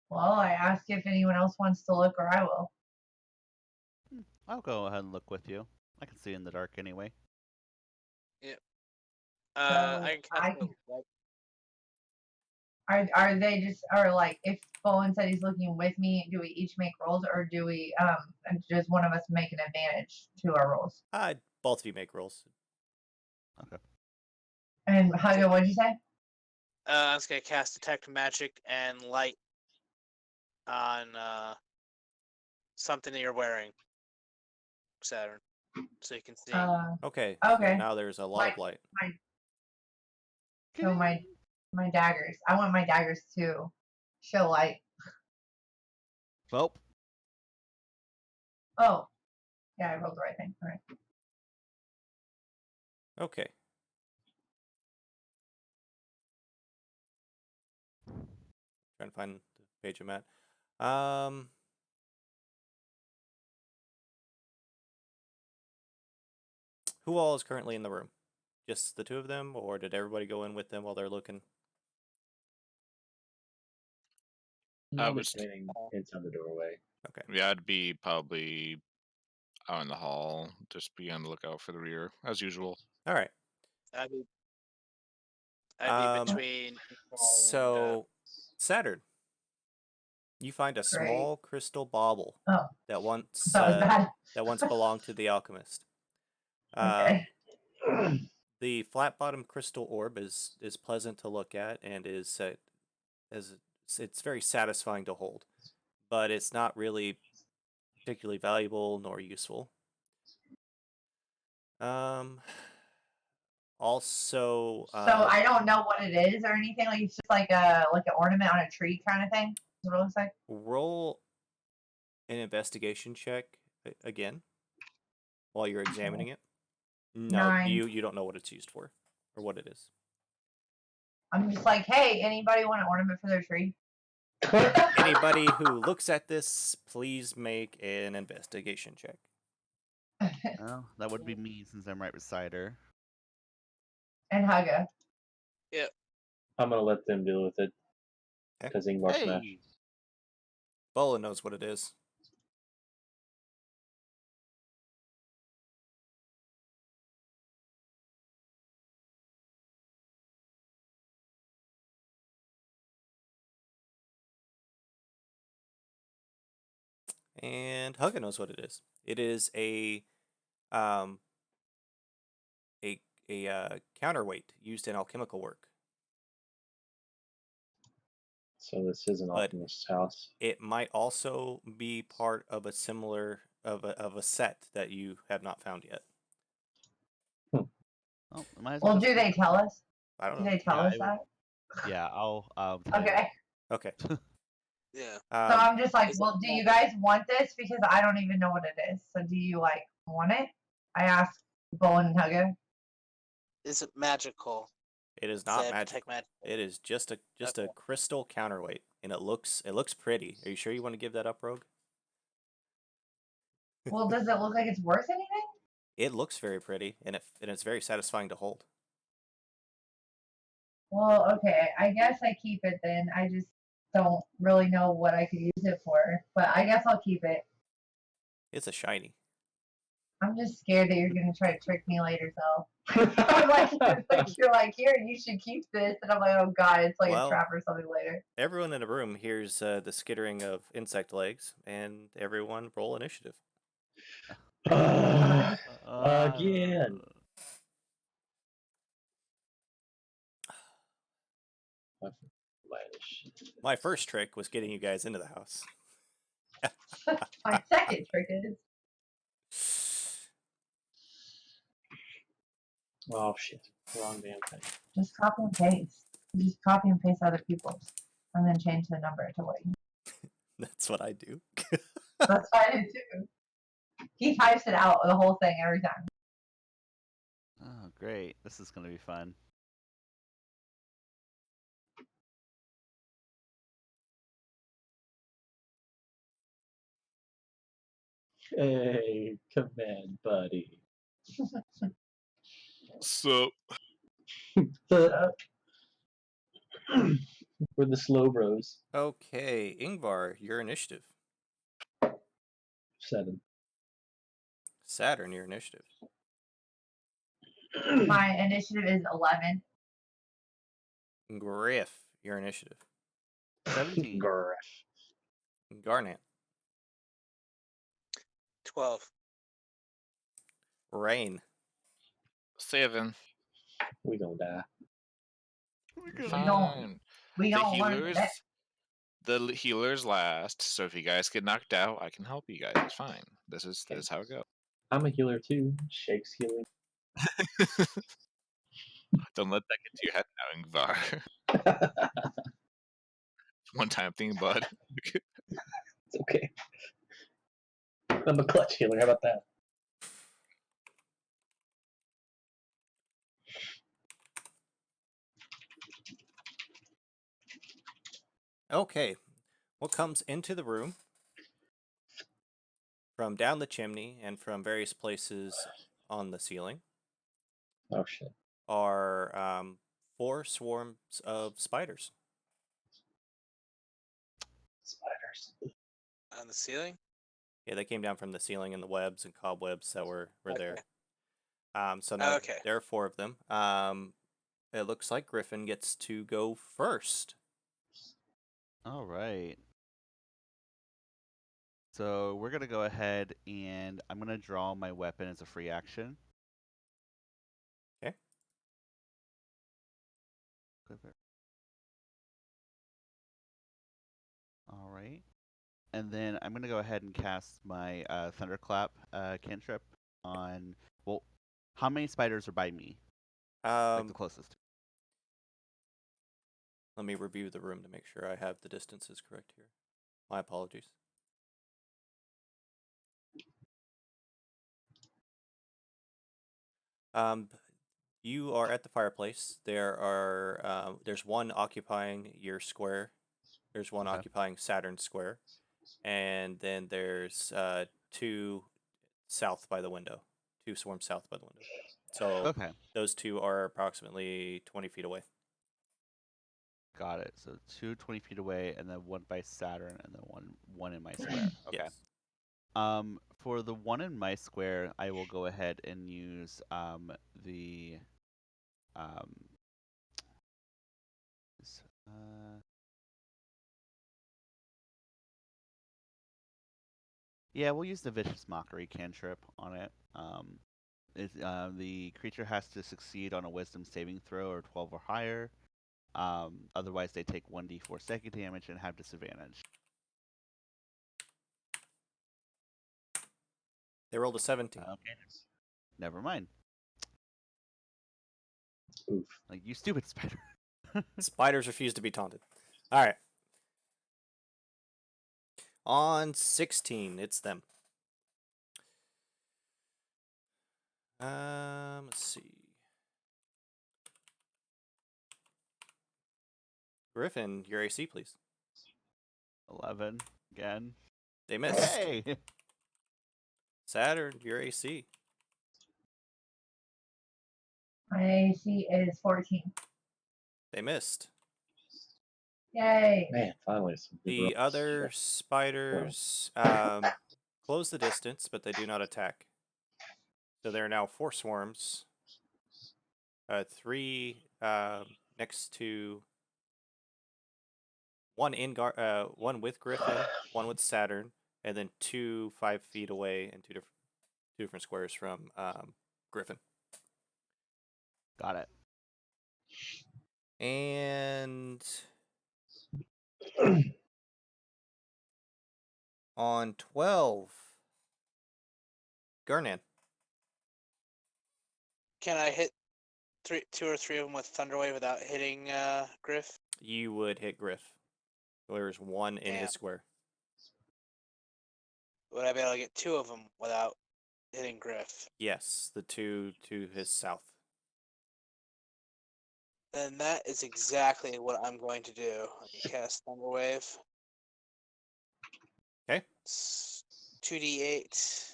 Well, I ask if anyone else wants to look, or I will.
I'll go ahead and look with you. I can see in the dark anyway.
I can cast
Are they just are like if Bowen said he's looking with me, do we each make rolls, or do we does one of us make an advantage to our rolls?
Both of you make rolls.
Okay.
And Haga, what'd you say?
I was gonna cast detect magic and light on something that you're wearing, Saturn, so you can see.
Okay.
Okay.
So now there's a lot of light.
So my daggers. I want my daggers to show light.
Well,
Oh, yeah, I rolled the right thing. All right.
Okay. Trying to find the page I'm at. Who all is currently in the room? Just the 2 of them, or did everybody go in with them while they're looking?
I
was-
was standing inside the doorway.
Okay.
Yeah, I'd be probably out in the hall, just be on the lookout for the rear, as usual.
All right.
I'd be between.
So, Saturn, You find a
Great.
small crystal bauble
Oh,
that once
that was bad.
that once belonged to the alchemist.
Okay.
The flat-bottomed crystal orb is pleasant to look at and it's very satisfying to hold, but it's not really particularly valuable nor useful. Also,
So I don't know what it is or anything. Like it's just like an ornament on a tree kind of thing. That's what it looks like.
roll an investigation check again while you're examining it. No,
9.
you don't know what it's used for or what it is.
I'm just like, hey, anybody want an ornament for their tree?
Anybody who looks at this, please make an investigation check.
Oh, that would be me since I'm right beside her.
And Hugga.
I'm gonna let them deal with it
Okay.
because Ingvar smashed.
Hey,
Bola knows what it is. And Hugga knows what it is. It is a counterweight used in alchemical work.
So this is an
But
alchemist's house.
it might also be part of a similar of a set that you have not found yet.
oh, might as
Well,
just
do they tell us?
I don't
Do
know.
they tell
Yeah,
us
I
that?
Yeah, I'll tell you.
Okay.
Okay.
Yeah.
So I'm just like,
Is it
well, do you guys want this? Because I don't even know what it is. So do you like want it? I asked Bowen and Hugga.
Is it magical?
It is
Does
not
it have to
magical.
take magic?
It is just a
Okay.
crystal counterweight, and it looks pretty. Are you sure you want to give that up, Rogue?
Well, does it look like it's worth anything?
It looks very pretty, and it's very satisfying to hold.
Well, okay. I guess I keep it then. I just don't really know what I could use it for. But I guess I'll keep it.
It's a shiny.
I'm just scared that you're gonna try to trick me later, so I'm like, you're like, here, you should keep this, and I'm like, oh god, it's like
Well,
a trap or something later.
Everyone in the room hears the skittering of insect legs, and everyone roll initiative.
Again.
My first trick was getting you guys into the house.
My second trick is
Oh shit! Wrong damn thing.
just copy and paste. You just copy and paste other people's, and then change the number to what you.
That's what I do.
That's what I do too. He types it out the whole thing every time.
Oh, great. This is going to be fun.
Hey, command buddy.
So
So,
We're the slow bros.
Okay, Ingvar, your initiative.
7.
Saturn, your initiative.
my initiative is 11.
Griff, your initiative.
17.
Grr.
Garnet.
12.
Rain.
7.
We gonna die.
Fine.
We
The
don't learn
healers,
that.
the healers last. So if you guys get knocked out, I can help you guys. It's fine. This is how it goes.
I'm a healer too. Shake's healing.
Don't let that get to your head now, Ingvar. One time thing, bud.
It's okay. I'm a clutch healer. How about that?
Okay, what comes into the room from down the chimney and from various places on the ceiling
Oh shit.
are 4 swarms of spiders.
Spiders.
On the ceiling?
Yeah, they came down from the ceiling in the webs and cobwebs that were there.
Okay.
So now
Okay.
there are 4 of them. It looks like Griffin gets to go first.
All right. So we're gonna go ahead and I'm gonna draw my weapon as a free action.
Okay.
All right. And then I'm gonna go ahead and cast my thunderclap cantrip on. Well, how many spiders are by me? Like the closest.
Let me review the room to make sure I have the distances correct here. My apologies. You are at the fireplace. There's one occupying your square. There's one
Okay.
occupying Saturn's square, and then there's two south by the window. Two swarms south by the window. So
Okay.
those two are approximately 20 feet away.
Got it. So 20 feet away, and then one by Saturn, and then one in my square. Okay.
Yes.
For the one in my square, I will go ahead and use the s- uh, yeah, we'll use the vicious mockery cantrip on it. The creature has to succeed on a wisdom saving throw or 12 or higher. Otherwise, they take 1d4 psychic damage and have disadvantage.
They rolled a 17.
Okay. Never mind.
Oof.
Like, you stupid spider.
Spiders refuse to be taunted. All right. On 16, it's them. Let's see. Griffin, your AC, please.
11 again.
They missed.
Hey.
Saturn, your AC.
My AC is 14.
They missed.
Yay.
Man, finally some good
The
rolls.
other spiders close the distance, but they do not attack. So there are now 4 swarms. 3 next to one one with Griffin, one with Saturn, and then 2 5 feet away and two different squares from Griffin.
Got it.
And on 12, Garnan.
Can I hit two or three of them with Thunderwave without hitting Griff?
You would hit Griff. There's one in
Damn.
his square.
Would I be able to get 2 of them without hitting Griff?
Yes, the 2 to his south.
Then that is exactly what I'm going to do. Let me cast Thunderwave.
Okay.
It's 2d8.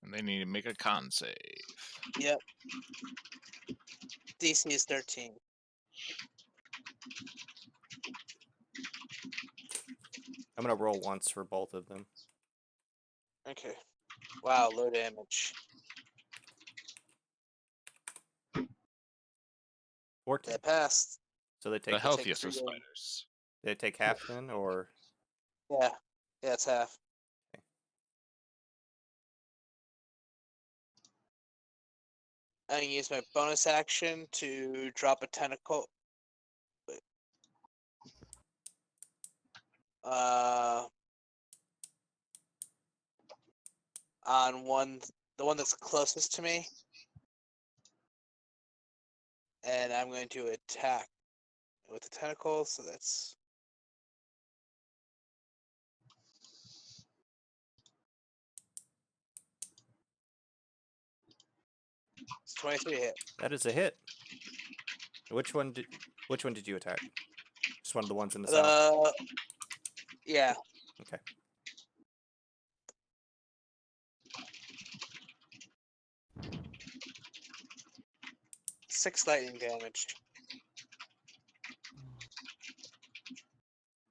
And they need to make a con save.
Yep. DC is 13.
I'm going to roll once for both of them.
Okay. Wow, low damage.
14.
That passed.
So they
The
take
healthiest of
three damage.
spiders.
they take half then, or
Yeah. Yeah, it's half. I can use my bonus action to drop a tentacle. Wait. On the one that's closest to me, and I'm going to attack with the tentacles. So that's it's 23 to hit.
that is a hit. Which one did you attack? Just one of the ones in the south.
Yeah.
Okay.
Six lightning damage.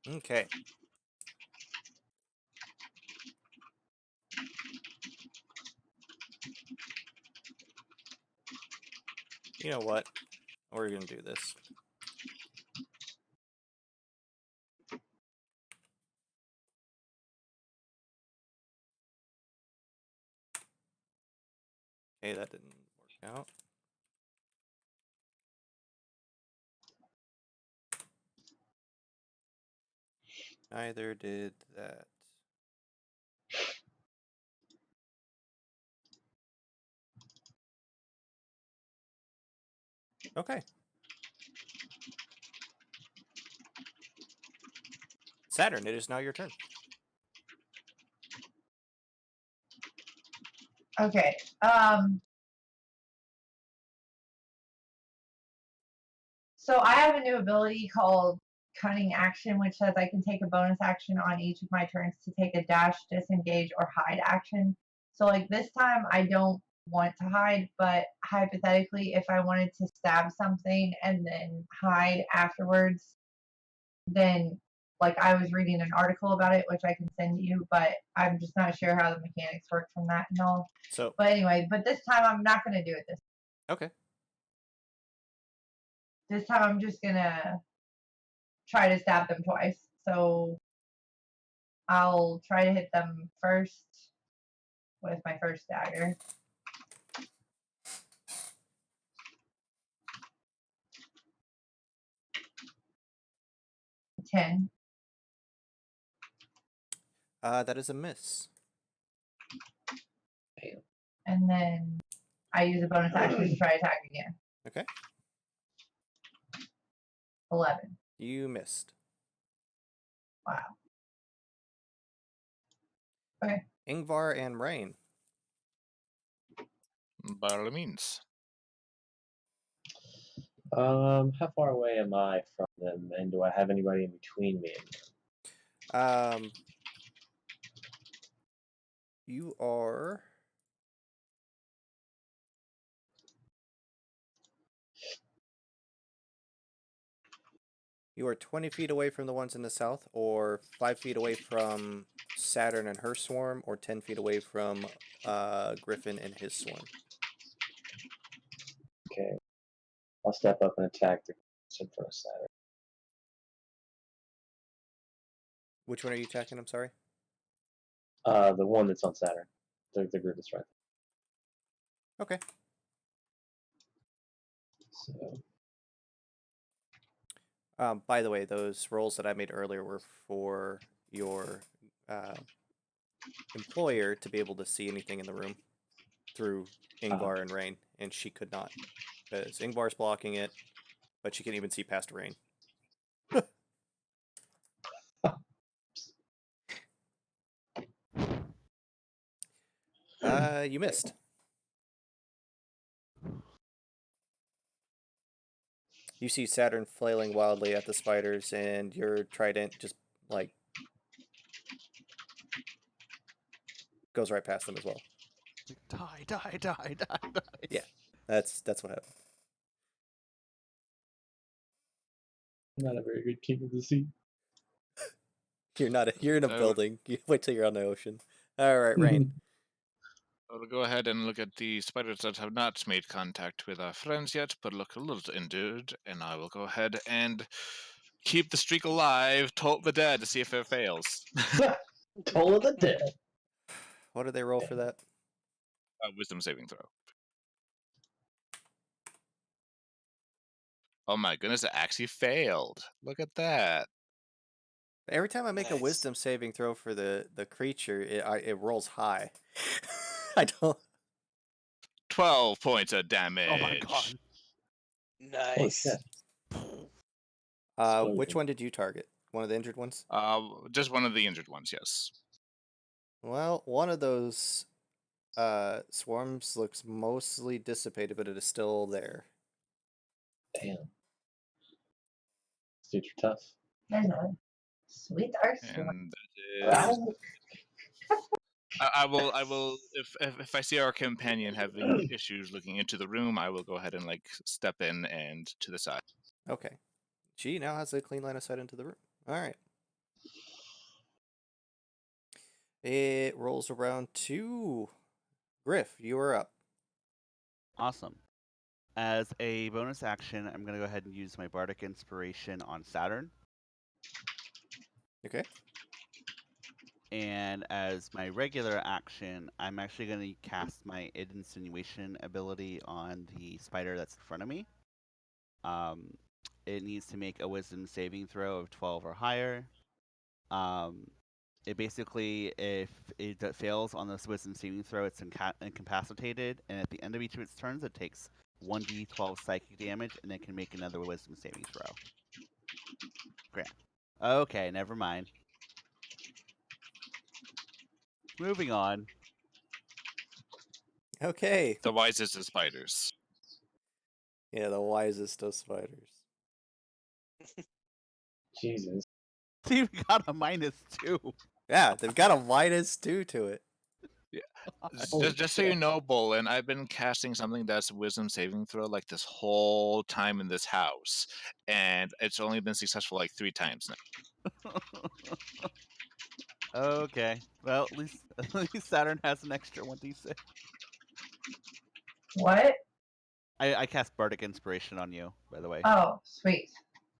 Okay. You know what? We're going to do this. Hey, that didn't work out. Neither did that. Okay. Saturn, it is now your turn.
Okay. So I have a new ability called Cunning Action, which says I can take a bonus action on each of my turns to take a dash, disengage, or hide action. So like this time I don't want to hide, but hypothetically if I wanted to stab something and then hide afterwards, then like I was reading an article about it, which I can send you, but I'm just not sure how the mechanics work from that and all.
So,
but anyway, but this time I'm not going to do it this.
Okay.
This time I'm just going to try to stab them twice. So I'll try to hit them first with my first dagger. $10.
That is a miss.
And then I use a bonus action to try attack again.
Okay.
11.
You missed.
Wow. Okay.
Ingvar and Rain.
By all means.
How far away am I from them, and do I have anybody in between me and them?
You are. You are 20 feet away from the ones in the south, or 5 feet away from Saturn and her swarm, or 10 feet away from Griffin and his swarm.
Okay. I'll step up and attack the person for a Saturn.
Which one are you attacking? I'm sorry.
The one that's on Saturn. The group that's right there.
Okay.
So.
By the way, those rolls that I made earlier were for your employer to be able to see anything in the room through Ingvar and Rain, and she could not, because Ingvar's blocking it, but she can even see past Rain. You missed. You see Saturn flailing wildly at the spiders, and your trident just, like, goes right past them as well.
Die, die, die, die, die.
Yeah, that's what happened.
I'm not a very good king of the sea.
You're in a building. You wait till you're on the ocean. All right, Rain.
I'll go ahead and look at the spiders that have not made contact with our friends yet, but look a little injured, and I will go ahead and keep the streak alive, Toll the Dead, to see if it fails.
Toll of the Dead.
What did they roll for that?
Wisdom saving throw. Oh my goodness, it actually failed. Look at that.
Every time I make a
Nice.
wisdom saving throw for the creature, it rolls high. I don't.
12 points of damage.
Oh my god.
Nice.
Which one did you target? One of the injured ones?
Just one of the injured ones, yes.
Well, one of those swarms looks mostly dissipated, but it is still there.
Damn. Dudes are tough.
There's a sweet dark swarm.
And that is... I will if I see our companion having issues looking into the room, I will go ahead and like step in and to the side.
Okay. She now has a clean line of sight into the room. All right. It rolls around to Griff. You are up.
Awesome. As a bonus action, I'm going to go ahead and use my Bardic Inspiration on Saturn.
Okay.
And as my regular action, I'm actually going to cast my insinuation ability on the spider that's in front of me. It needs to make a wisdom saving throw of 12 or higher. It basically, if it fails on this wisdom saving throw, it's incapacitated, and at the end of each of its turns, it takes 1d12 psychic damage, and it can make another wisdom saving throw. Great. Okay, never mind. Moving on.
Okay.
The wisest of spiders.
Yeah, the wisest of spiders.
Jesus.
So you got a -2.
Yeah, they've got a -2 to it.
Just so you know, Bolin, I've been casting something that's wisdom saving throw like this whole time in this house, and it's only been successful like 3 times now.
Okay. Well, at least Saturn has an extra 1d6.
What?
I cast Bardic Inspiration on you, by the way.
Oh, sweet.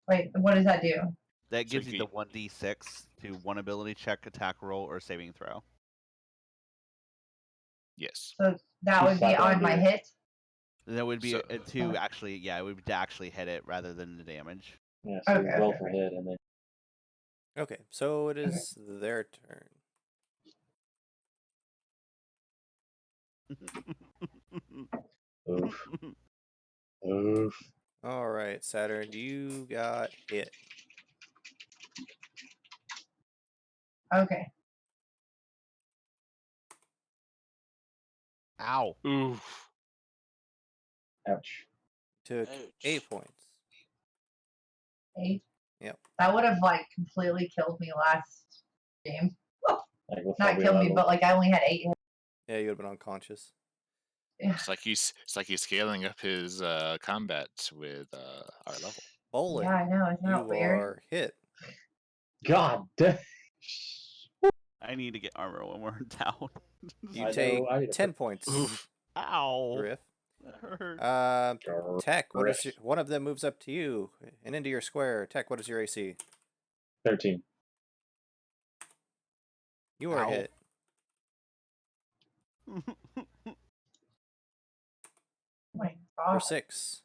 Wait, what does that do?
That gives
So
you the 1d6 to one ability check, attack roll, or saving throw.
Yes.
So that
She's
would be on my
psychotic.
hit.
That would be
So-
to actually, yeah, it would actually hit it rather than the damage.
Yeah, so
Okay,
roll
okay,
for
okay.
hit and then
Okay, so it is their turn.
oof. Oof.
All right, Saturn, you got hit.
Okay.
Ow.
Oof.
Ouch.
Took
Ouch.
8 points.
8.
Yep.
That would have like completely killed me last game.
Like, we'll
Not
probably
killed me,
level.
but like I only had 8 hits.
Yeah, you would have been unconscious.
Yeah.
It's like he's scaling up his combat with our level.
Bolin,
Yeah, I know. Isn't that
you
weird?
are hit.
God damn.
I need to get armor when we're down.
You
I
take
know, I need to
10 points,
Oof.
Ow.
Griff.
That hurt.
Tech, what is one of them moves up to you and into your square. Tech, what is your AC?
13.
You are
Ow.
hit.
Oh my
For
god.
6.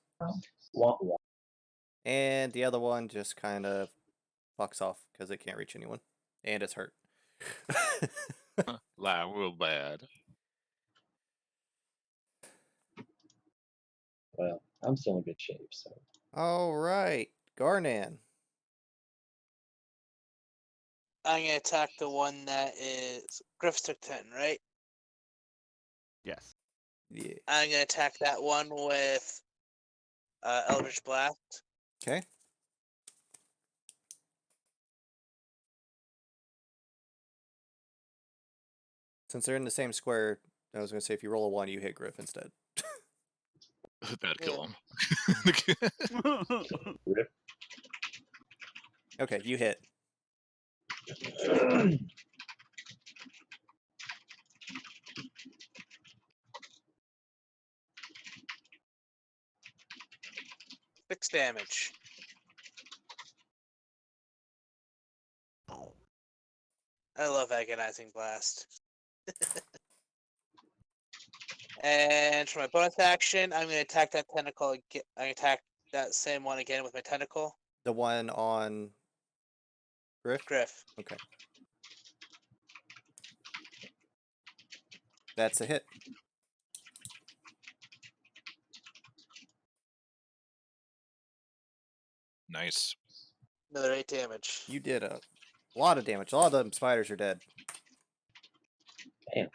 Wah, wah.
And the other one just kind of fucks off because it can't reach anyone. And it's hurt.
Laugh real bad.
Well, I'm still in good shape, so.
All right, Garnan.
I'm gonna attack the one that is Griff took 10, right?
Yes.
Yeah.
I'm gonna attack that one with Eldritch Blast.
Okay. Since they're in the same square, I was going to say if you roll a 1, you hit Griff instead.
That'd kill him.
Rip.
Okay, you hit.
Six damage. I love Agonizing Blast. And for my bonus action, I'm gonna attack that tentacle again. I'm gonna attack that same one again with my tentacle.
The one on Griff?
Griff.
Okay. That's a hit.
Nice.
Another 8 damage.
You did a lot of damage. A lot of them spiders are dead.
Damn.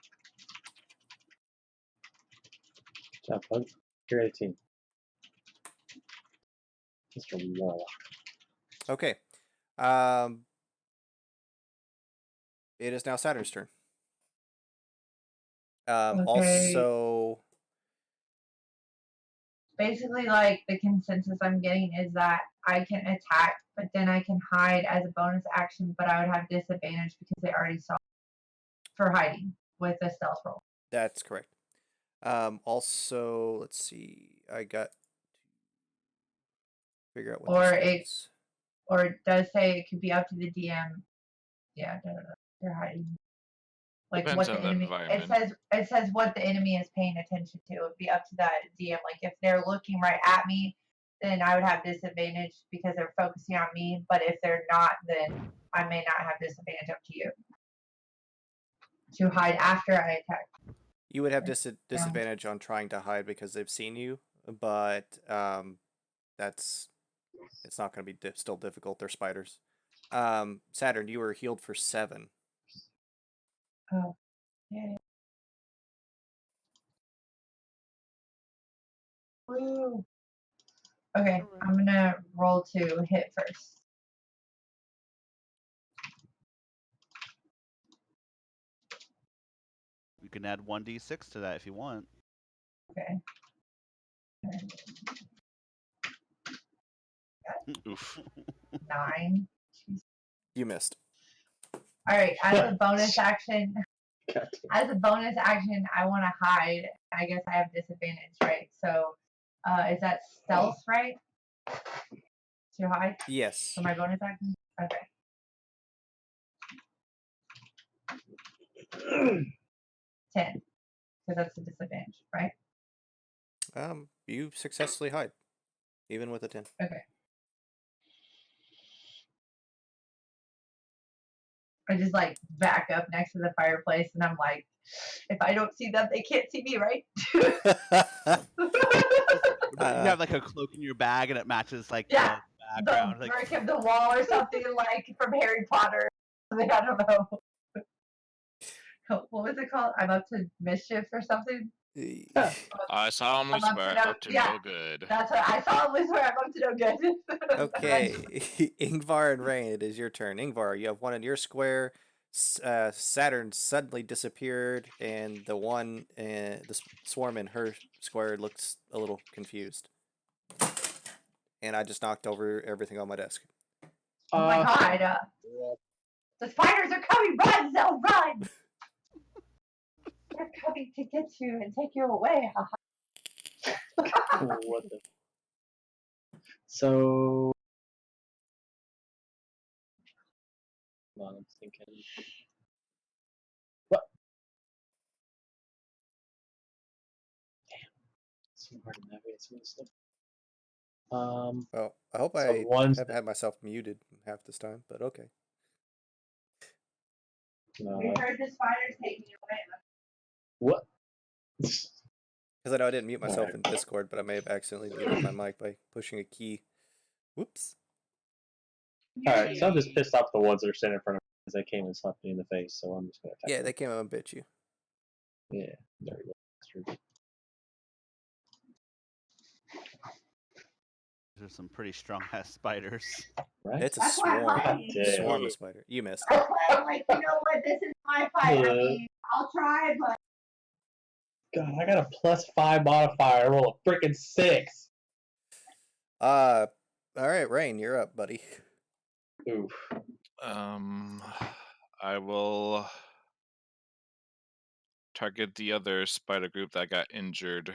Good job, bud. You're 18. Mr. Warlock.
Okay. It is now Saturn's turn.
Okay.
Also,
Basically, like the consensus I'm getting is that I can attack, but then I can hide as a bonus action, but I would have disadvantage because they already saw for hiding with a stealth roll.
that's correct. Also, let's see. I got to figure out what
Or
this
it-
is.
Or it does say it could be up to the DM. Yeah, they're hiding. Like
Depends
what the
on the
enemy
environment.
it says what the enemy is paying attention to. It would be up to that DM. Like if they're looking right at me, then I would have disadvantage because they're focusing on me. But if they're not, then I may not have disadvantage up to you. To hide after I attack.
You would have disadvantage on trying to hide because they've seen you, but it's not going to be still difficult. They're spiders. Saturn, you were healed for 7.
Oh, yeah. Woo. Okay, I'm gonna roll to hit first.
You can add 1d6 to that if you want.
Okay.
Oof.
9.
You missed.
All right. As a bonus action, I want to hide. I guess I have disadvantage, right? So, is that stealth, right? To hide
Yes.
for my bonus action. Okay. 10, because that's a disadvantage, right?
You successfully hide, even with a 10.
Okay. I just like back up next to the fireplace, and I'm like, if I don't see them, they can't see me, right?
You have like a cloak in your bag, and it matches like
Yeah,
the background.
the
Like,
brick of the wall or something like from Harry Potter. I don't know. What was it called? I'm up to mischief or something.
I solemnly
I'm
swear up to
yeah,
no good.
that's what I solemnly swear I'm up to no good.
Okay, Ingvar and Rain, it is your turn. Ingvar, you have one in your square. Saturn suddenly disappeared, and the one, the swarm in her square looks a little confused. And I just knocked over everything on my desk.
Oh my god! The spiders are coming! Run, Zell, run! They're coming to get you and take you away.
What the? So, hold on, I'm thinking. What? Damn, it's so hard to navigate some of this stuff.
Well, I hope
So
I
one's
have had myself muted half this time, but okay.
We heard the spiders taking you away.
What?
Because I know I didn't mute myself
Alright.
in Discord, but I may have accidentally muted my mic by pushing a key. Whoops.
Alright, so I'm just pissed off the ones that are standing in front of me because they came and slapped me in the face, so I'm just gonna attack
Yeah,
them.
they came up and bit you.
Yeah, there we go.
there's some pretty strong ass spiders.
Right?
It's a
That's why
swarm.
God damn.
Swarm of spider. You missed.
I'm like, you know what? This is my fight. I mean, I'll try, but
God, I got a +5 modifier. I roll a freaking 6.
All right, Rain, you're up, buddy.
Oof.
I will target the other spider group that got injured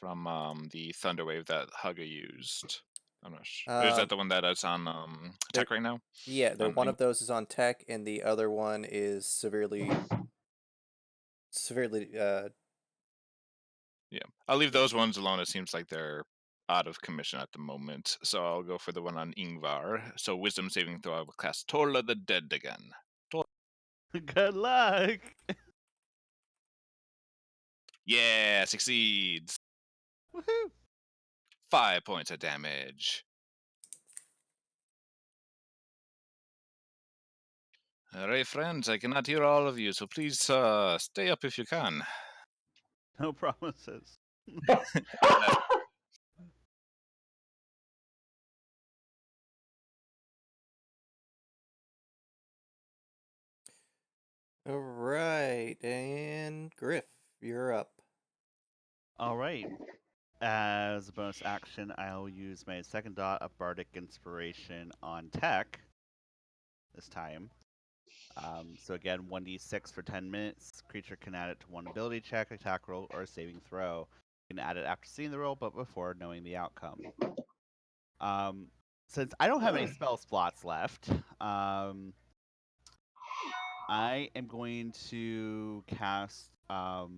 from the thunder wave that Hugga used. I'm not sure. Is that the one that is on tech right now?
Yeah, one of those is on tech, and the other one is severely.
Yeah, I'll leave those ones alone. It seems like they're out of commission at the moment, so I'll go for the one on Ingvar. So wisdom saving throw. I will cast Toll of the Dead again.
Good luck.
Yeah, succeeds.
Woohoo!
5 points of damage. All right, friends, I cannot hear all of you, so please stay up if you can.
No promises.
All right, and Griff, you're up.
All right. As a bonus action, I'll use my second dot of Bardic Inspiration on Tech this time. So again, 1d6 for 10 minutes. Creature can add it to one ability check, attack roll, or a saving throw. You can add it after seeing the roll, but before knowing the outcome. Since I don't have any spell slots left, I am going to cast. So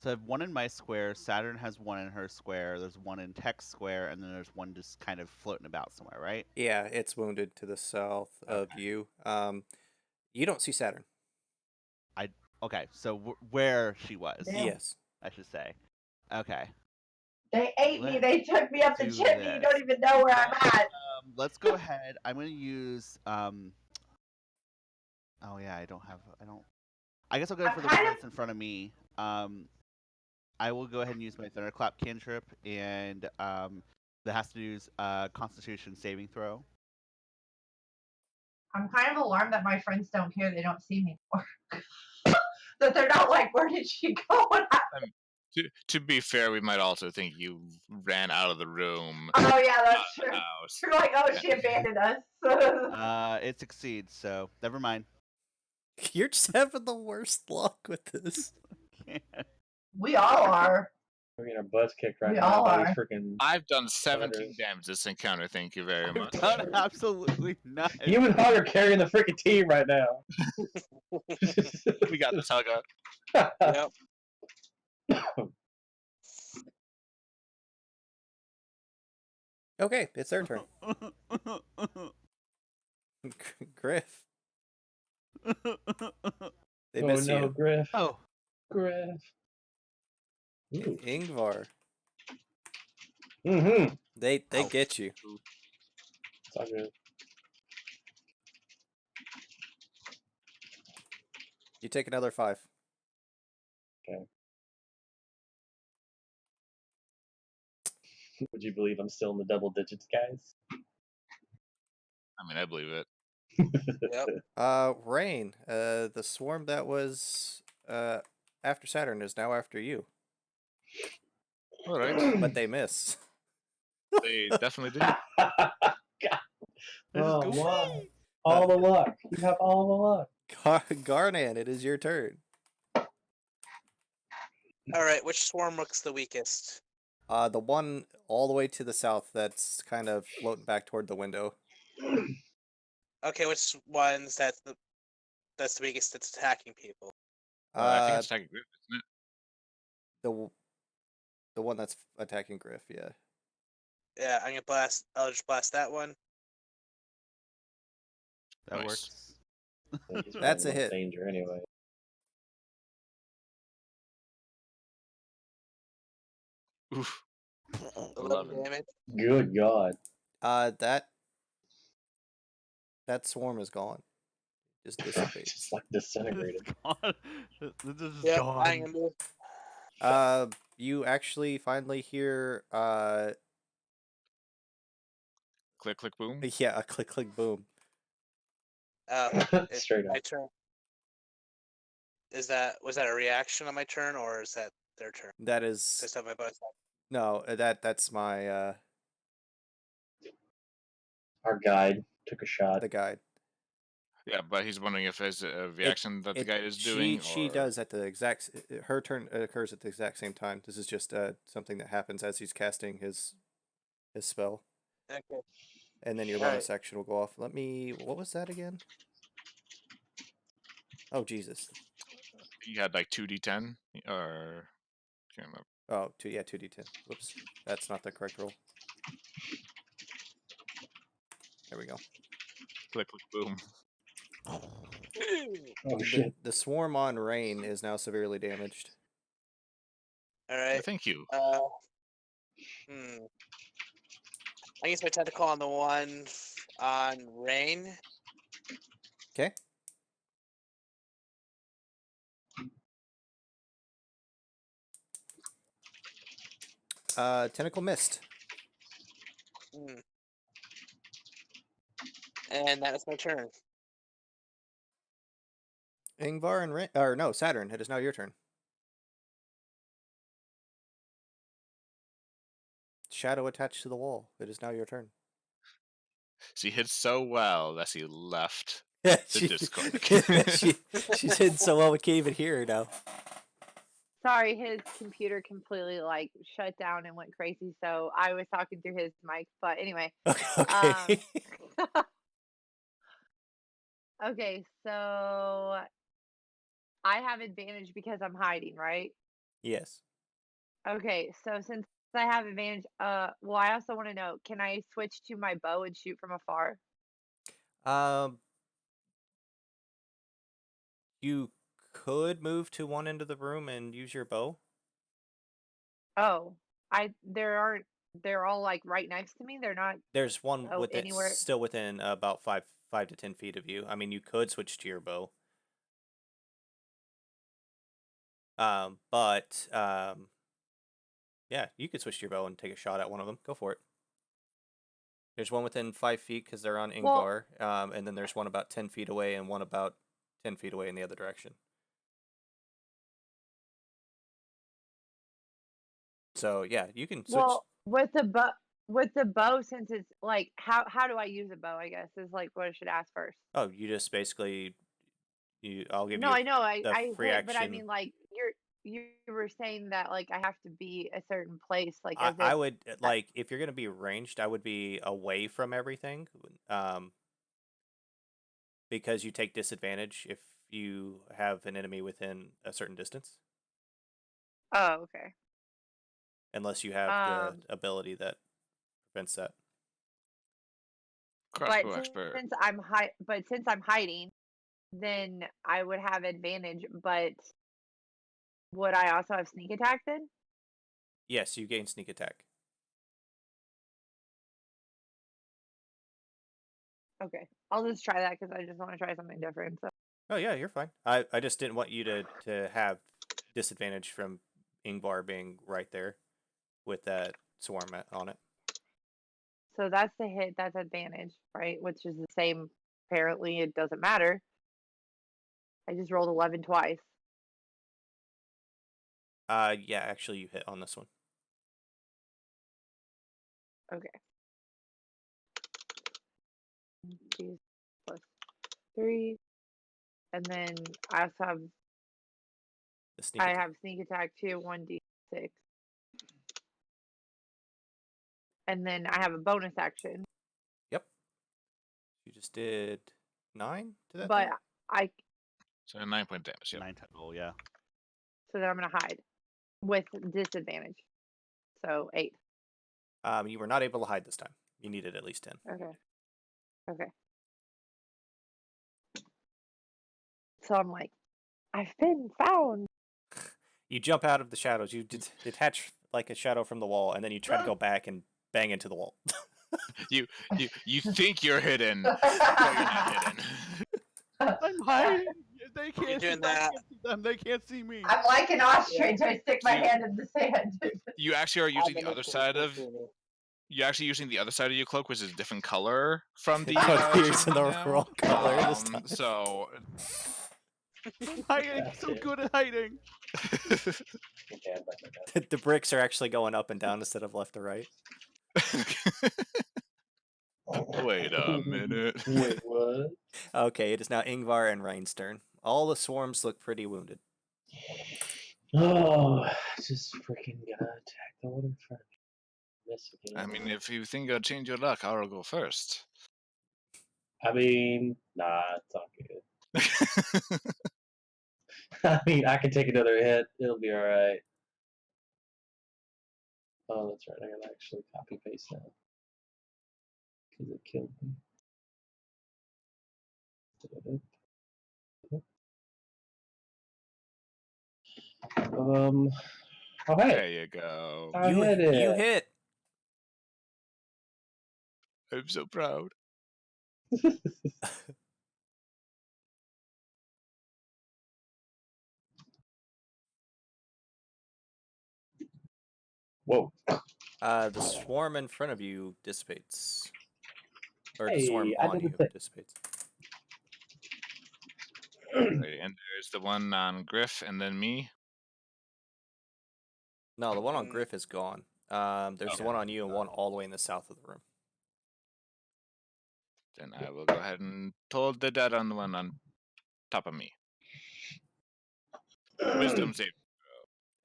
I have one in my square. Saturn has one in her square. There's one in Tech's square, and then there's one just kind of floating about somewhere, right?
Yeah, it's wounded to the south of you. You don't see Saturn.
Okay. So where she was,
Damn.
Yes.
I should say. Okay.
They ate me.
Let's
They took me up the
do
chimney. You
this.
don't even know where I'm at.
Let's go ahead. I'm going to use. Oh yeah, I don't. I guess I'll go
I'm
for the
kind
one
of.
that's in front of me. I will go ahead and use my Thunderclap cantrip, and that has to use Constitution saving throw.
I'm kind of alarmed that my friends don't care. They don't see me more. That they're not like, where did she go?
To be fair, we might also think you ran out of the room.
Oh yeah, that's true.
House.
You're like, oh, she abandoned us.
It succeeds, so never mind.
You're just having the worst luck with this.
We all are.
We're getting our butts kicked right
We
now
all
by
are.
these freaking.
I've done 17
Thunder.
damage this encounter. Thank you very
I've
much.
done absolutely nothing.
You and Hug are carrying the freaking team right now.
We got this, Hugga.
Yep.
Okay, it's their turn. Griff. They
Oh
miss
no,
you.
Griff.
Oh,
Griff. Ooh.
Ingvar.
Mm-hmm.
They
Ow.
get you.
It's all good.
You take another 5.
Would you believe I'm still in the double digits, guys?
I mean, I believe it.
Yep.
Rain. The swarm that was after Saturn is now after you.
All right.
But they miss.
They definitely did.
God.
Let's go.
Wow. All the luck. You have all the luck.
Garnan, it is your turn.
All right. Which swarm looks the weakest?
The one all the way to the south that's kind of floating back toward the window.
Okay, which one's that's the weakest that's attacking people?
I think it's attacking Griff, isn't it?
The one that's attacking Griff, yeah.
Yeah, I'm gonna blast. I'll just blast that one.
That
Nice.
works.
I think he's
That's a
probably in
hit.
Danger anyway.
Oof.
11
11.
damage.
Good God.
That swarm is gone. Just dissipates.
Just like disintegrated.
It's gone. This is
Yep.
gone.
I'm gonna move.
You actually finally hear
Click, click, boom.
yeah, a click click boom.
It's
Straight
my
up.
turn. Was that a reaction on my turn, or is that their turn?
That is
Just have my bonus.
no, that's my
Our guide took a shot.
the guide.
Yeah, but he's wondering if it's a reaction that the guy is doing.
She
or...
does at the exact her turn occurs at the exact same time. This is just something that happens as he's casting his spell,
Okay.
and then your
All
bonus action will go off. Let me. What was that again? Oh Jesus!
You had like 2d10 or can't remember.
Oh, 2d10. Whoops, that's not the correct roll. There we go.
Click, click, boom.
Oh shit.
The swarm on Rain is now severely damaged.
All right.
Thank you.
I use my tentacle on the one on Rain.
Okay. Tentacle missed.
And that is my turn.
Ingvar and Rain, or no, Saturn. It is now your turn. Shadow attached to the wall. It is now your turn.
She hit so well that she left
Yeah,
the Discord.
she's hidden so well we can't even hear her now.
Sorry, his computer completely like shut down and went crazy, so I was talking through his mic. But anyway,
Okay.
Okay, so I have advantage because I'm hiding, right?
Yes.
Okay, so since I have advantage, well, I also want to know, can I switch to my bow and shoot from afar?
Um, you could move to one end of the room and use your bow.
Oh, they're all like right next to me. They're not
There's one with it
anywhere.
still within about 5 to 10 feet of you. I mean, you could switch to your bow. But yeah, you could switch to your bow and take a shot at one of them. Go for it. There's one within 5 feet because they're on
Well,
Ingvar, and then there's one about 10 feet away and one about 10 feet away in the other direction. So yeah, you can switch.
well, with the bow, since it's like, how do I use a bow? I guess is like what I should ask first.
Oh, you just basically I'll give
No,
you
I know,
the
I
free
hit, but I
action.
mean, like you were saying that like I have to be a certain place, like
I
as
I
if
would like if you're gonna be ranged, I would be away from everything, because you take disadvantage if you have an enemy within a certain distance,
oh, okay.
unless you have the
Um,
ability that prevents that.
but
Crossbow expert.
since I'm hiding, then I would have advantage. But would I also have sneak attack then?
Yes, you gain sneak attack.
Okay, I'll just try that because I just want to try something different. So
Oh yeah, you're fine. I just didn't want you to have disadvantage from Ingvar being right there with that swarm on it.
so that's the hit. That's advantage, right? Which is the same. Apparently, it doesn't matter. I just rolled 11 twice.
Yeah, actually you hit on this one.
Okay. Geez, plus 3, and then I also have
The sneak attack.
sneak attack too, 1d6, and then I have a bonus action.
Yep. You just did 9 to that
But
thing?
I
So 9 point damage. Yep.
9 total, yeah.
so then I'm gonna hide with disadvantage. So 8.
You were not able to hide this time. You needed at least 10.
Okay. Okay. So I'm like, I've been found.
You jump out of the shadows. You detach like a shadow from the wall, and then you try to go back and bang into the wall.
You think you're hidden, but you're not hidden.
I'm hiding. They
You're
can't see
doing
I
that.
can't see them. They can't see me.
I'm like an ostrich. I stick my
You-
hand in the sand.
You actually are using
I'm
the
in
other
the
side of.
corner.
You're actually using the other side of your cloak, which is a different color from the.
You're
chicken
using the
now.
wrong color this time.
So.
I'm hiding. So
Gotcha.
good at hiding.
Okay, I'm back.
The bricks are actually going up and down instead of left to right.
Wait a minute.
Wait, what?
Okay, it is now Ingvar and Rein's turn. All the swarms look pretty wounded.
Oh, just freaking gonna attack the one in front of me. Miss again.
I mean, if you think I'll change your luck, I'll go first.
Nah, it's all good. I mean, I can take another hit. It'll be alright. Oh, that's right. I gotta actually copy paste that. Because it killed me. Oh, hey.
There you go.
I
You
hit
you
it.
hit.
I'm so proud.
Whoa.
The swarm in front of you dissipates. Or the
Hey,
swarm
I
on
did the
you
thing.
dissipates.
Alrighty, and there's the one on Griff and then me.
No, the one on
Mm.
Griff is gone. There's the
Okay.
one on you and one all the way in the south of the room.
Then I will go ahead and pull the dead on the one on top of me. Wisdom save.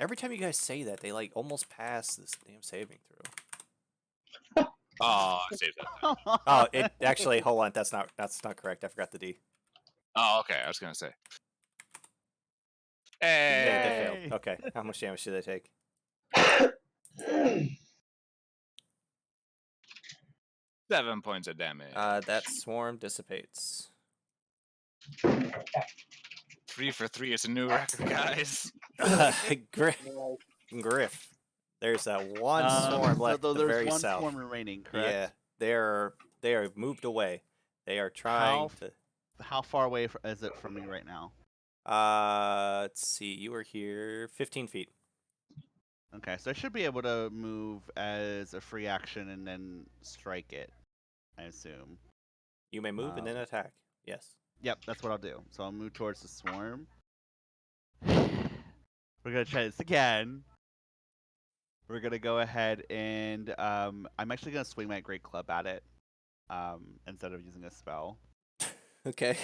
Every time you guys say that, they like almost pass this damn saving throw.
Oh, I saved that.
Oh, it actually. Hold on, that's not correct. I forgot the D.
Oh, okay. I was gonna say.
They
Hey,
failed.
Yay!
Okay. How much damage do they take?
7 points of damage.
That swarm dissipates.
3 for 3 is a new record, guys.
Griff. There's that one swarm
So
left at the
there's
very
one
south.
swarm remaining,
Yeah,
correct?
they are moved away. They are trying to.
How far away is it from me right now?
Let's see. You were here 15 feet.
Okay, so I should be able to move as a free action and then strike it, I assume.
You may move and then attack. Yes.
Yep, that's what I'll do. So I'll move towards the swarm. We're gonna try this again. We're gonna go ahead and I'm actually gonna swing my great club at it, instead of using a spell.
Okay.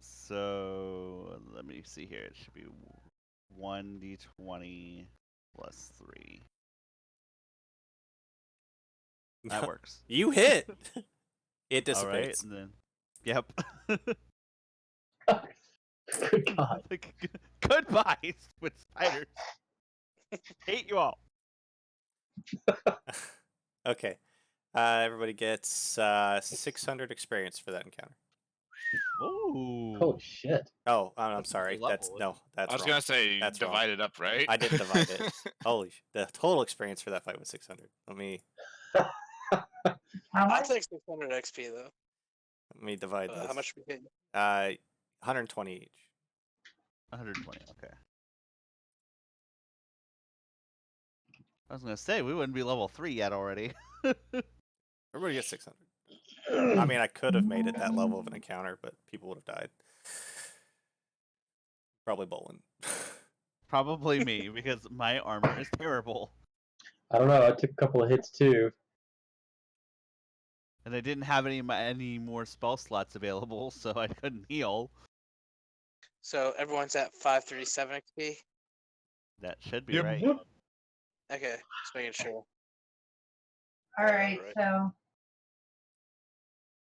So let me see here. It should be 1d20 plus 3. That works.
You hit. It
All right,
dissipates.
and then yep.
Good God.
Goodbye, with spiders. Hate you all.
Okay. Everybody gets 600 experience for that encounter.
Ooh.
Holy shit.
Oh, I'm
That's
sorry. That's
multi-level.
that's
I was
wrong.
gonna say
That's wrong.
divide it up, right?
I didn't divide it. Holy the total experience for that fight was 600.
How
I'll
much?
take 600 XP though.
Let me divide this.
How much we get?
120 each.
120. Okay. I was gonna say we wouldn't be level 3 yet already.
Everybody gets 600. I mean, I could have made it that level of an encounter, but people would have died. Probably Bolin.
Probably me because my armor is terrible,
I don't know. I took a couple of hits too.
and I didn't have any more spell slots available, so I couldn't heal.
So everyone's at 537 XP.
That should be
Yep.
right.
Okay, just making sure.
All right,
Right.
so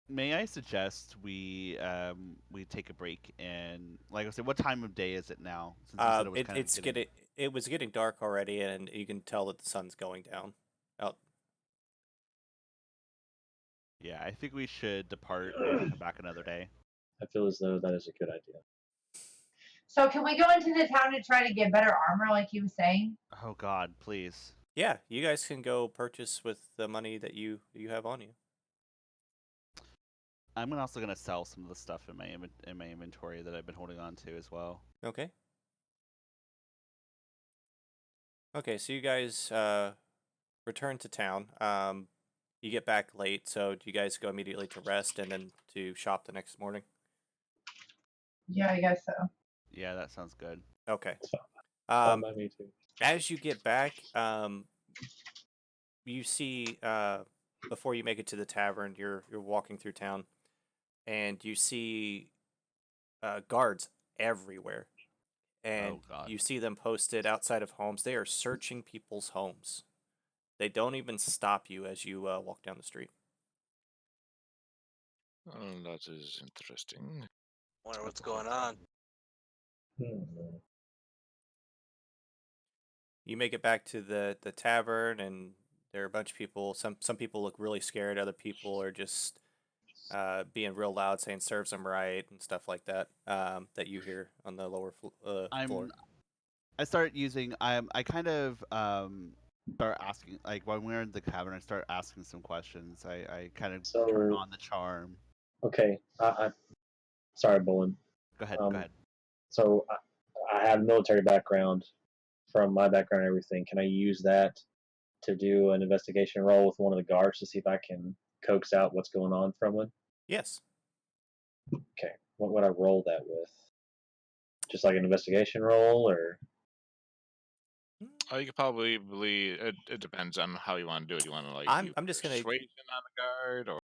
May I suggest we take a break and, like I said, what time of day is it now? Since you said it was kind of getting...
It was getting dark already, and you can tell that the sun's going down. Out.
Yeah, I think we should depart and come back another day.
I feel as though that is a good idea.
can we go into the town to try to get better armor, like you were saying?
Oh God, please.
Yeah, you guys can go purchase with the money that you have on you.
I'm also gonna sell some of the stuff in my inventory that I've been holding on to as well.
Okay. Okay, so you guys return to town. You get back late, so do you guys go immediately to rest and then to shop the next morning?
Yeah, I guess so.
Yeah, that sounds good.
Okay.
Fine by me too.
As you get back, you see before you make it to the tavern, you're walking through town, and you see guards everywhere, and
Oh God.
you see them posted outside of homes. They are searching people's homes. They don't even stop you as you walk down the street.
Oh, that is interesting.
Wonder what's going on.
You make it back to the tavern, and there are a bunch of people. Some people look really scared. Other people are just being real loud, saying "serves them right" and stuff like that. That you hear on the lower floor.
I start using. I kind of start asking, like when we're in the cavern, I start asking some questions. I kind of turn on the charm.
Okay. Sorry, Bolin.
Go ahead. Go ahead.
So I have military background. From my background and everything, can I use that to do an investigation roll with one of the guards to see if I can coax out what's going on from one?
Yes.
Okay. What would I roll that with? Just like an investigation roll, or?
You could probably it depends on how you want to do it. You want to like
I'm just gonna
persuasion on the guard, or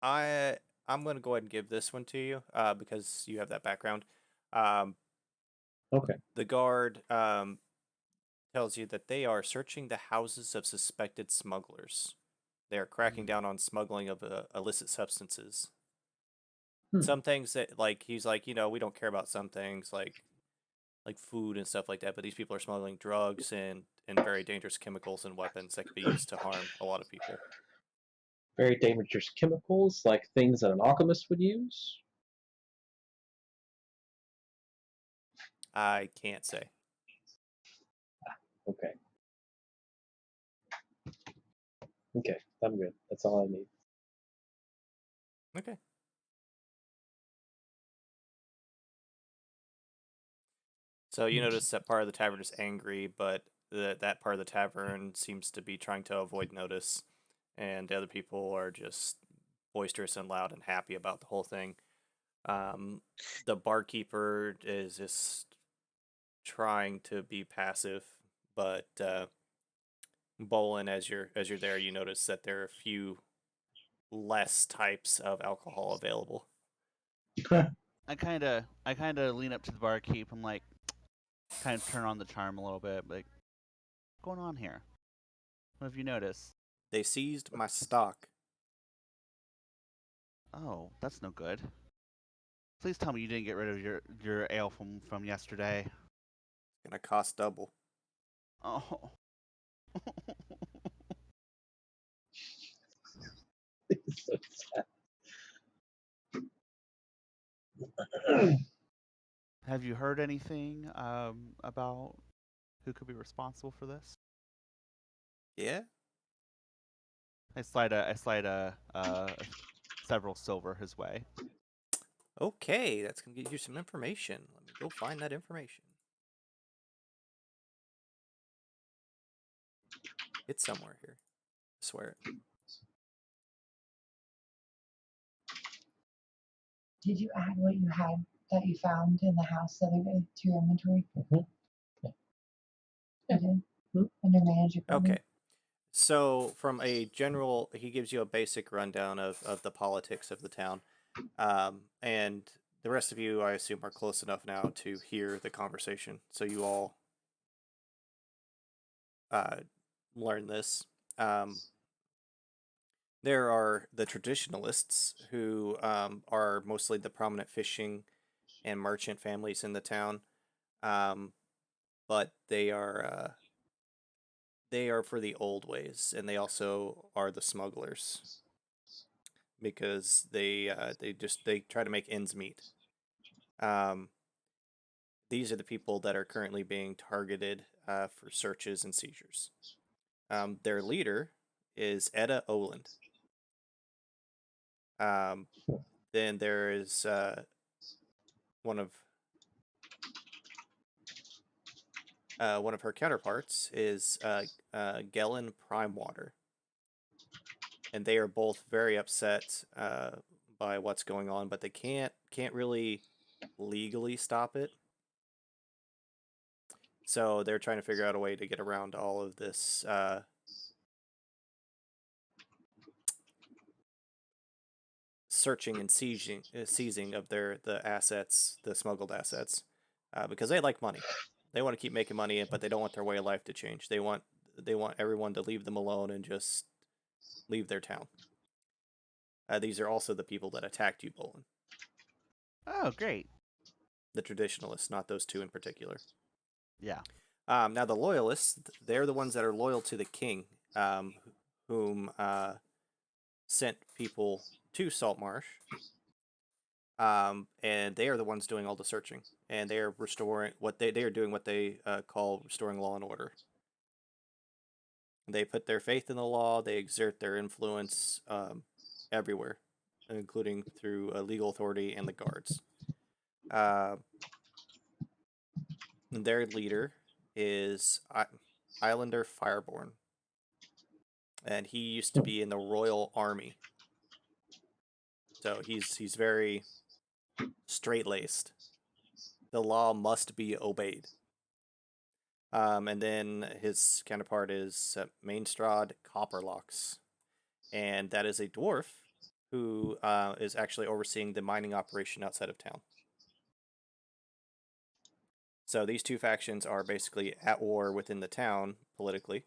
I'm gonna go ahead and give this one to you because you have that background.
Okay.
The guard tells you that they are searching the houses of suspected smugglers. They are cracking down on smuggling of illicit substances. Some things that he's like, we don't care about some things like food and stuff like that, but these people are smuggling drugs and very dangerous chemicals and weapons that could be used to harm a lot of people.
Very dangerous chemicals, like things that an alchemist would use.
I can't say.
Okay. Okay, I'm good. That's all I need.
Okay. So you notice that part of the tavern is angry, but that part of the tavern seems to be trying to avoid notice, and the other people are just boisterous and loud and happy about the whole thing. The barkeeper is just trying to be passive, but Bolin, as you're there, you notice that there are a few less types of alcohol available.
I kind of lean up to the barkeep. I'm like, kind of turn on the charm a little bit. Like, what's going on here? What have you noticed?
They seized my stock.
Oh, that's no good. Please tell me you didn't get rid of your ale from yesterday.
It's gonna cost double.
Oh.
It's so sad.
Have you heard anything about who could be responsible for this?
Yeah.
I slide several silver his way.
Okay, that's gonna get you some information. Let me go find that information. It's somewhere here. I swear it.
Did you add what you had that you found in the house the other day to your inventory? I did. Under manage equipment.
Okay. So from a general, he gives you a basic rundown of the politics of the town. And the rest of you, I assume, are close enough now to hear the conversation. So you all learn this. There are the traditionalists who are mostly the prominent fishing and merchant families in the town, but they are for the old ways, and they also are the smugglers because they try to make ends meet. These are the people that are currently being targeted for searches and seizures. Their leader is Etta Oland. Then there is one of her counterparts is Gellin Primewater, and they are both very upset by what's going on, but they can't really legally stop it. So they're trying to figure out a way to get around all of this searching and seizing of the assets, the smuggled assets, because they like money. They want to keep making money, but they don't want their way of life to change. They want everyone to leave them alone and just leave their town. These are also the people that attacked you, Bolin.
Oh, great.
The traditionalists, not those two in particular.
Yeah.
Now the loyalists, they're the ones that are loyal to the king, whom sent people to Saltmarsh. And they are the ones doing all the searching, and they are restoring they are doing what they call restoring law and order. They put their faith in the law. They exert their influence everywhere, including through legal authority and the guards. Their leader is Islander Fireborn, and he used to be in the Royal Army. So he's very straight-laced. The law must be obeyed. And then his counterpart is Mainstrad Copperlocks, and that is a dwarf who is actually overseeing the mining operation outside of town. So these two factions are basically at war within the town politically,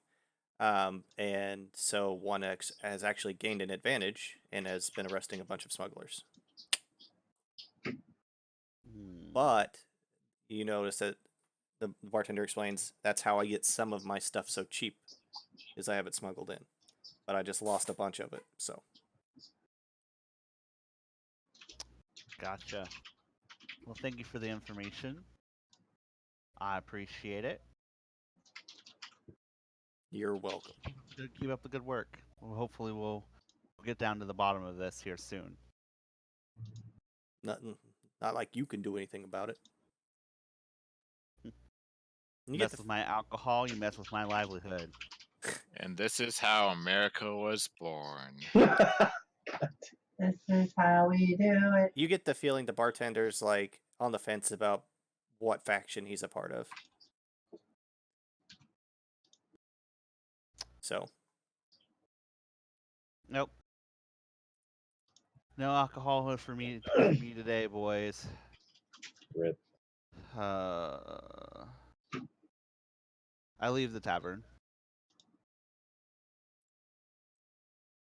and so one has actually gained an advantage and has been arresting a bunch of smugglers. But you notice that the bartender explains that's how I get some of my stuff so cheap, is I have it smuggled in. But I just lost a bunch of it, so.
Gotcha. Well, thank you for the information. I appreciate it.
You're welcome.
Keep up the good work. Well, hopefully we'll get down to the bottom of this here soon.
Not like you can do anything about it.
You mess with my alcohol, you mess with my livelihood.
And this is how America was born.
This is how we do it.
You get the feeling the bartender's like on the fence about what faction he's a part of. So.
Nope. No alcohol for me today, boys.
Rip.
I leave the tavern.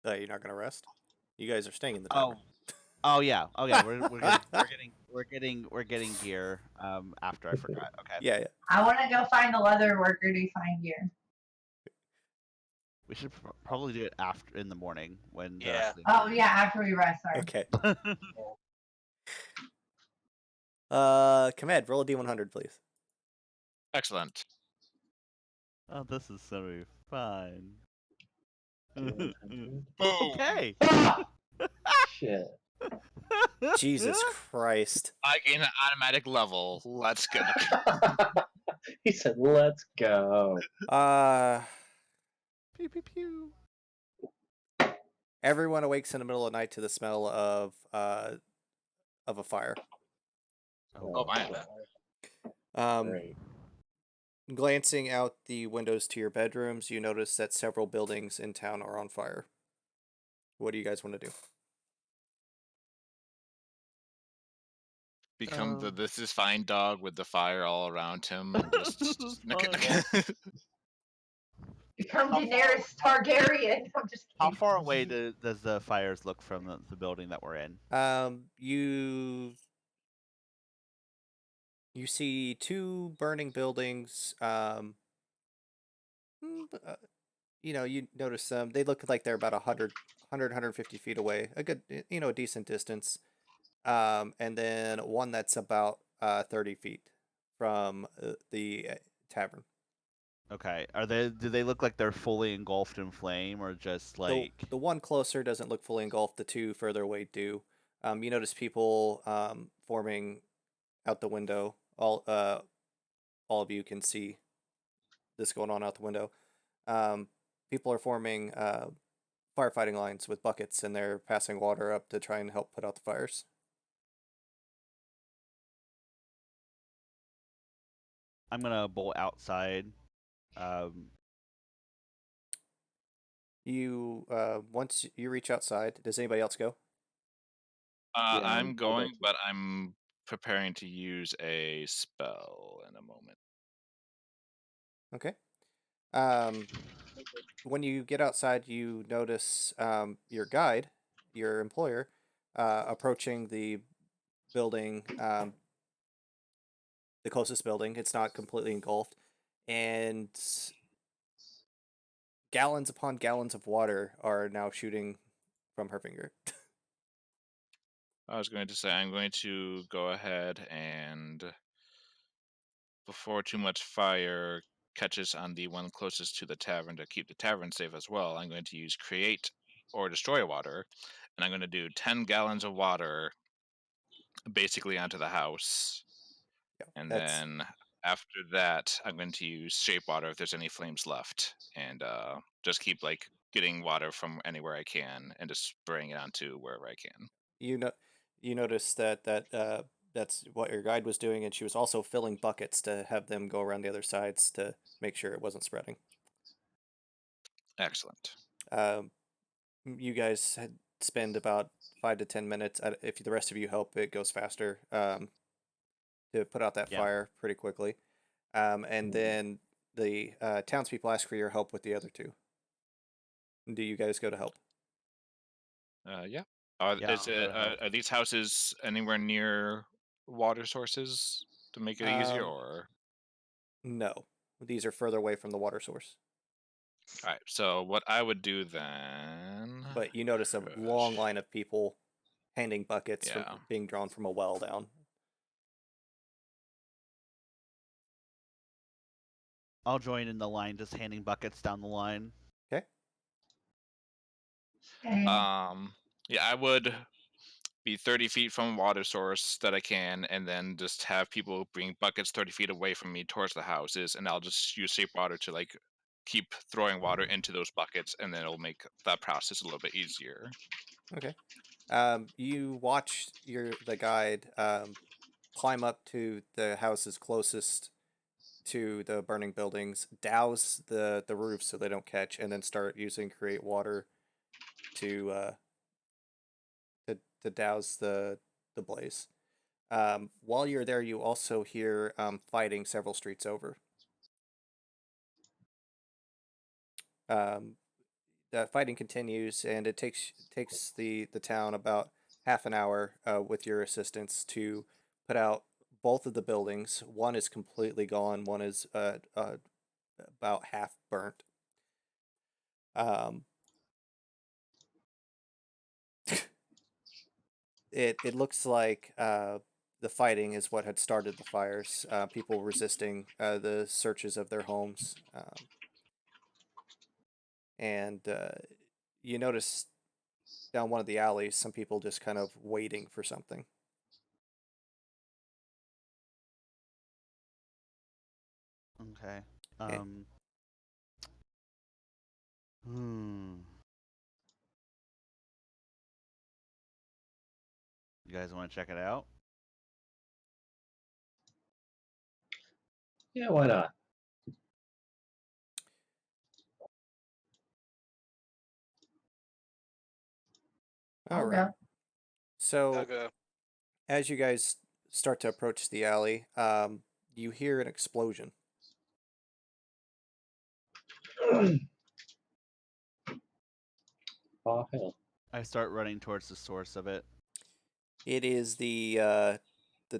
You're not gonna rest? You guys are staying in the tavern.
Oh yeah. We're getting gear. After I forgot. Okay.
Yeah.
I want to go find the leather worker to find gear.
We should probably do it after in the morning when.
Yeah.
Oh yeah, after we rest. Sorry.
Okay. Command, roll a d100, please.
Excellent.
Oh, this is gonna be fine.
Boom.
Okay.
Shit.
Jesus Christ.
I gain an automatic level. Let's go.
He said, "Let's go."
Pew pew pew.
Everyone awakes in the middle of the night to the smell of a fire.
Oh my.
Great.
Glancing out the windows to your bedrooms, you notice that several buildings in town are on fire. What do you guys want to do?
Become the "this is fine" dog with the fire all around him and just
Become Daenerys Targaryen. I'm just
How
kidding.
far away does the fires look from the building that we're in?
You see two burning buildings. You notice them. They look like they're about 150 feet away. A good, a decent distance. And then one that's about 30 feet from the tavern.
Okay. Do they look like they're fully engulfed in flame, or just like
the one closer doesn't look fully engulfed. The two further away do. You notice people forming out the window. All of you can see this going on out the window. People are forming firefighting lines with buckets, and they're passing water up to try and help put out the fires.
I'm gonna bolt outside.
Once you reach outside, does anybody else go?
Yeah,
I'm going, but I'm preparing to use a spell in a moment.
Okay. When you get outside, you notice your guide, your employer, approaching the building, the closest building. It's not completely engulfed, and gallons upon gallons of water are now shooting from her finger.
I was going to say I'm going to go ahead and, before too much fire catches on the one closest to the tavern to keep the tavern safe as well, I'm going to use create or destroy water, and I'm going to do 10 gallons of water basically onto the house.
Yeah,
and then after that, I'm going to use shape water if there's any flames left, and just keep like getting water from anywhere I can and just spraying it onto wherever I can.
You notice that that's what your guide was doing, and she was also filling buckets to have them go around the other sides to make sure it wasn't spreading.
Excellent.
You guys spend about 5 to 10 minutes. If the rest of you help, it goes faster to put out that fire pretty quickly. And then the townspeople ask for your help with the other two. Do you guys go to help?
Yeah. Are these houses anywhere near water sources to make it easier, or?
No, these are further away from the water source.
All right. So what I would do then?
But you notice a long line of people handing buckets from
Yeah.
being drawn from a well down.
I'll join in the line, just handing buckets down the line.
Okay.
Yeah, I would be 30 feet from a water source that I can, and then just have people bring buckets 30 feet away from me towards the houses, and I'll just use shape water to like keep throwing water into those buckets, and then it'll make that process a little bit easier.
Okay. You watch the guide climb up to the houses closest to the burning buildings, douse the roofs so they don't catch, and then start using create water to to douse the blaze. While you're there, you also hear fighting several streets over. That fighting continues, and it takes the town about half an hour with your assistance to put out both of the buildings. One is completely gone. One is about half burnt. Um, it looks like the fighting is what had started the fires. People resisting the searches of their homes, and you notice down one of the alleys some people just kind of waiting for something.
Okay.
Eh.
Hmm. You guys want to check it out?
Yeah, why not?
All
I'll
right.
go.
So
Okay.
as you guys start to approach the alley, you hear an explosion.
Oh, hell.
I start running towards the source of it.
It is the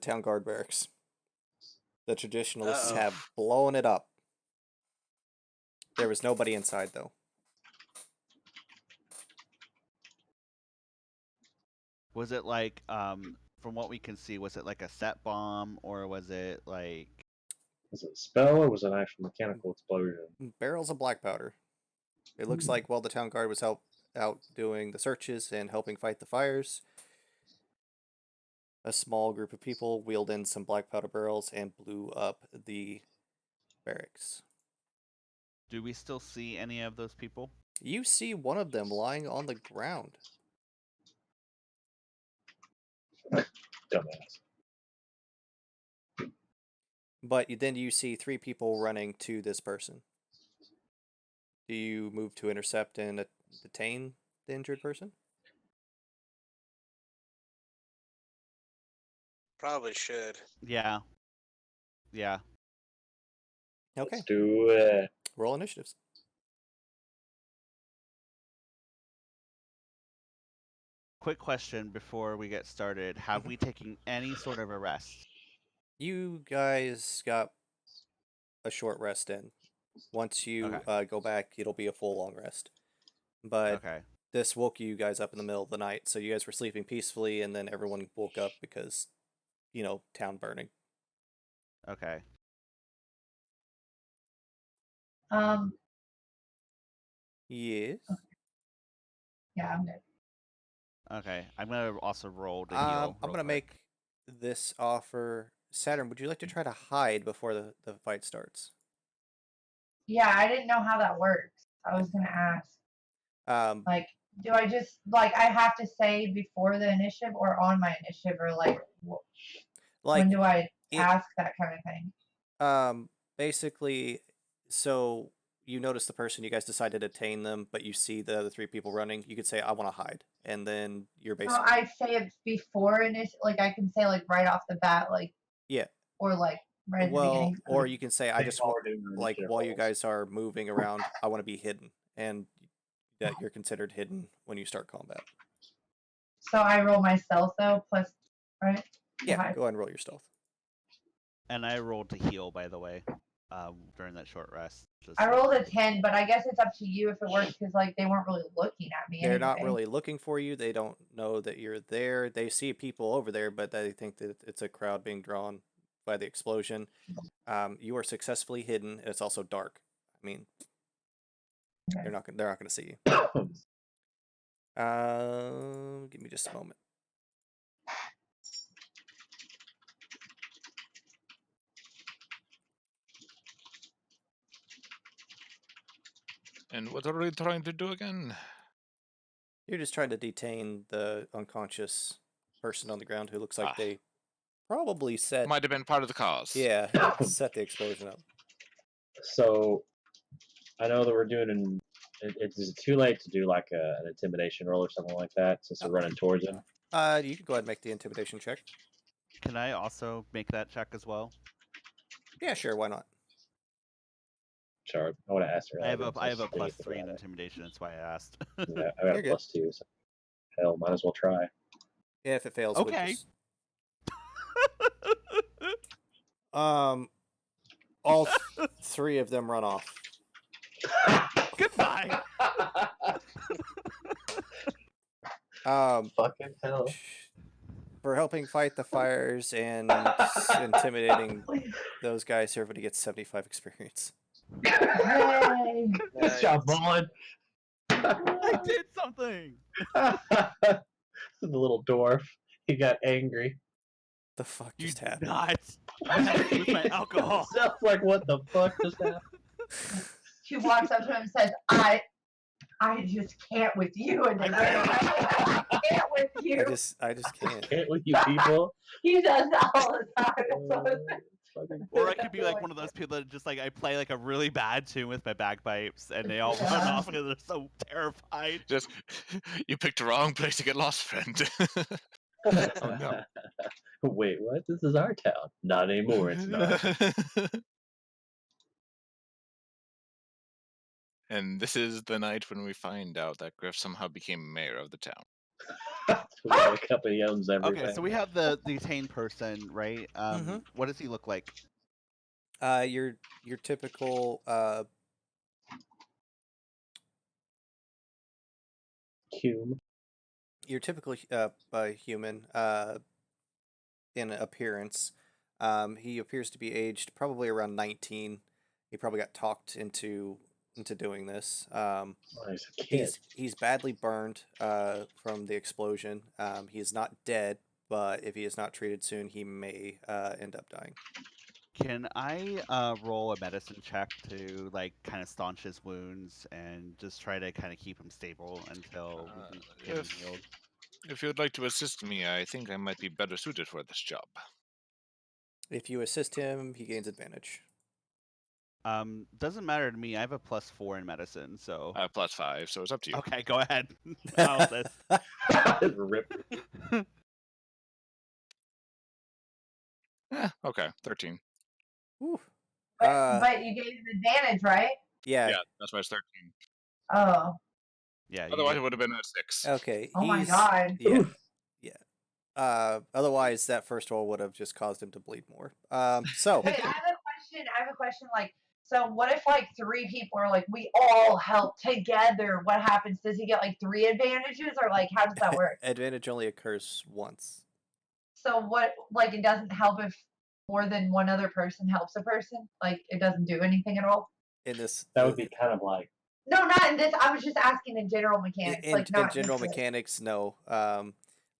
town guard barracks. The traditionalists
Uh-oh.
have blown it up. There was nobody inside though.
Was it like, from what we can see, was it like a set bomb, or was it like...
Was it a spell or was it an actual mechanical explosion?
Barrels of black powder. It looks like while the town guard was out doing the searches and helping fight the fires, a small group of people wheeled in some black powder barrels and blew up the barracks.
Do we still see any of those people?
You see one of them lying on the ground.
Dumbass.
But then you see three people running to this person. Do you move to intercept and detain the injured person?
Probably should.
Yeah. Yeah.
Okay.
Let's do it.
Roll initiatives.
Quick question before we get started. Have we taken any sort of a rest?
You guys got a short rest in. Once you go back, it'll be a full long rest. But
Okay.
this woke you guys up in the middle of the night, so you guys were sleeping peacefully, and then everyone woke up because, town burning.
Okay.
Yes.
Yeah, I'm good.
Okay. I'm gonna also roll to heal.
I'm
real
gonna
quick.
make this offer. Saturn, would you like to try to hide before the fight starts?
Yeah, I didn't know how that works. I was gonna ask. Like, do I just I have to say before the initiative or on my initiative, or when do I ask that kind of thing?
Basically, so you notice the person, you guys decide to detain them, but you see the other three people running. You could say, "I want to hide," and then you're
So
basically
I say it before initiative, I can say right off the bat,
yeah.
or right at the
Well,
beginning.
or you can say, "I just want
While
while you guys are moving around, I want to be hidden," and that you're considered hidden when you start combat.
So I roll myself though, plus, right?
Yeah,
Okay.
go ahead and roll your stealth.
And I rolled to heal, by the way, during that short rest.
I rolled a 10, but I guess it's up to you if it works because like they weren't really looking at me.
They're not
anyway.
really looking for you. They don't know that you're there. They see people over there, but they think that it's a crowd being drawn by the explosion. You are successfully hidden. It's also dark. I mean,
Okay.
they're not going to see you. Give me just a moment.
And what are we trying to do again?
You're just trying to detain the unconscious person on the ground who looks like
Ah.
they probably set.
Might have been part of the cause.
Yeah, set the explosion up.
So, I know that we're doing it's too late to do like an intimidation roll or something like that since we're running towards him.
You can go ahead and make the intimidation check.
Can I also make that check as well?
Yeah, sure. Why not?
Sure. I would have asked her.
I have
earlier,
a
since
plus
we
3 in
got it.
intimidation. That's why I asked.
Yeah, I got
You're
a
good.
plus 2. So hell, might as well try.
Yeah, if it fails, we'll
Okay.
just... all three of them run off.
Goodbye.
Fucking hell.
For helping fight the fires and intimidating those guys, everybody gets 75 experience.
Yay!
Good job, Mullen.
I did something.
The little dwarf. He got angry.
The fuck
You
just
did
happened?
not mess with my alcohol.
Sounds like what the fuck just happened.
She walks up to him and says, I just can't with you. And then I can't with you.
I just can't.
Can't with you people.
He does that all the time. So
Or I could be like one of those people that just like I play like a really bad tune with my bagpipes and they all run off because they're so terrified.
Just you picked the wrong place to get lost, friend. Oh no.
Wait, what? This is our town. Not anymore, it's not.
And this is the night when we find out that Griff somehow became mayor of the town.
We got a company owns everything.
Okay, so we have the detained person, right? What does he look like?
Your typical
Hume.
your typical human in appearance. He appears to be aged probably around 19. He probably got talked into doing this.
Oh, he's a kid.
He's badly burned from the explosion. He is not dead, but if he is not treated soon, he may end up dying.
Can I roll a medicine check to like kind of staunch his wounds and just try to kind of keep him stable until we can get him healed?
If you'd like to assist me, I think I might be better suited for this job.
If you assist him, he gains advantage.
Doesn't matter to me. I have a +4 in medicine, so.
I have +5, so it's up to you.
Okay, go ahead. I'll assist.
Rip.
Okay, 13.
Whew.
but you gave him advantage, right?
Yeah.
Yeah, that's why it's 13.
Oh.
Yeah.
Otherwise, it would have been a 6.
Okay.
Oh my god.
Yeah. Yeah. Otherwise, that first roll would have just caused him to bleed more. So.
Wait, I have a question. Like, so what if like 3 people are like, we all help together? What happens? Does he get like 3 advantages, or like how does that work?
Advantage only occurs once.
So what? Like, it doesn't help if more than one other person helps a person. Like, it doesn't do anything at all.
In this,
That would be kind of like.
No, not in this. I was just asking in general mechanics.
in
not
general
this way.
mechanics, no.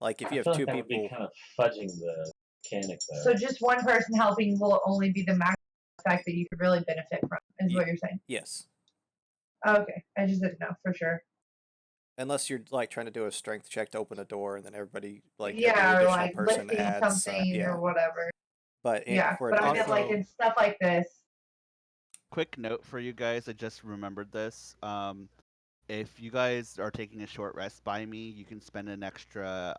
Like if you
I
have
feel
2
like that would
people,
be kind of fudging the mechanics there.
So just one person helping will only be the max effect that you could really benefit from, is what you're saying.
yes.
Okay, I just didn't know for sure.
Unless you're like trying to do a strength check to open a door, and then everybody every
Yeah, or
additional
like
person
lifting
adds
something or whatever.
But
Yeah,
for
but I
an
meant like in stuff like this.
Quick note for you guys. I just remembered this. If you guys are taking a short rest by me, you can spend an extra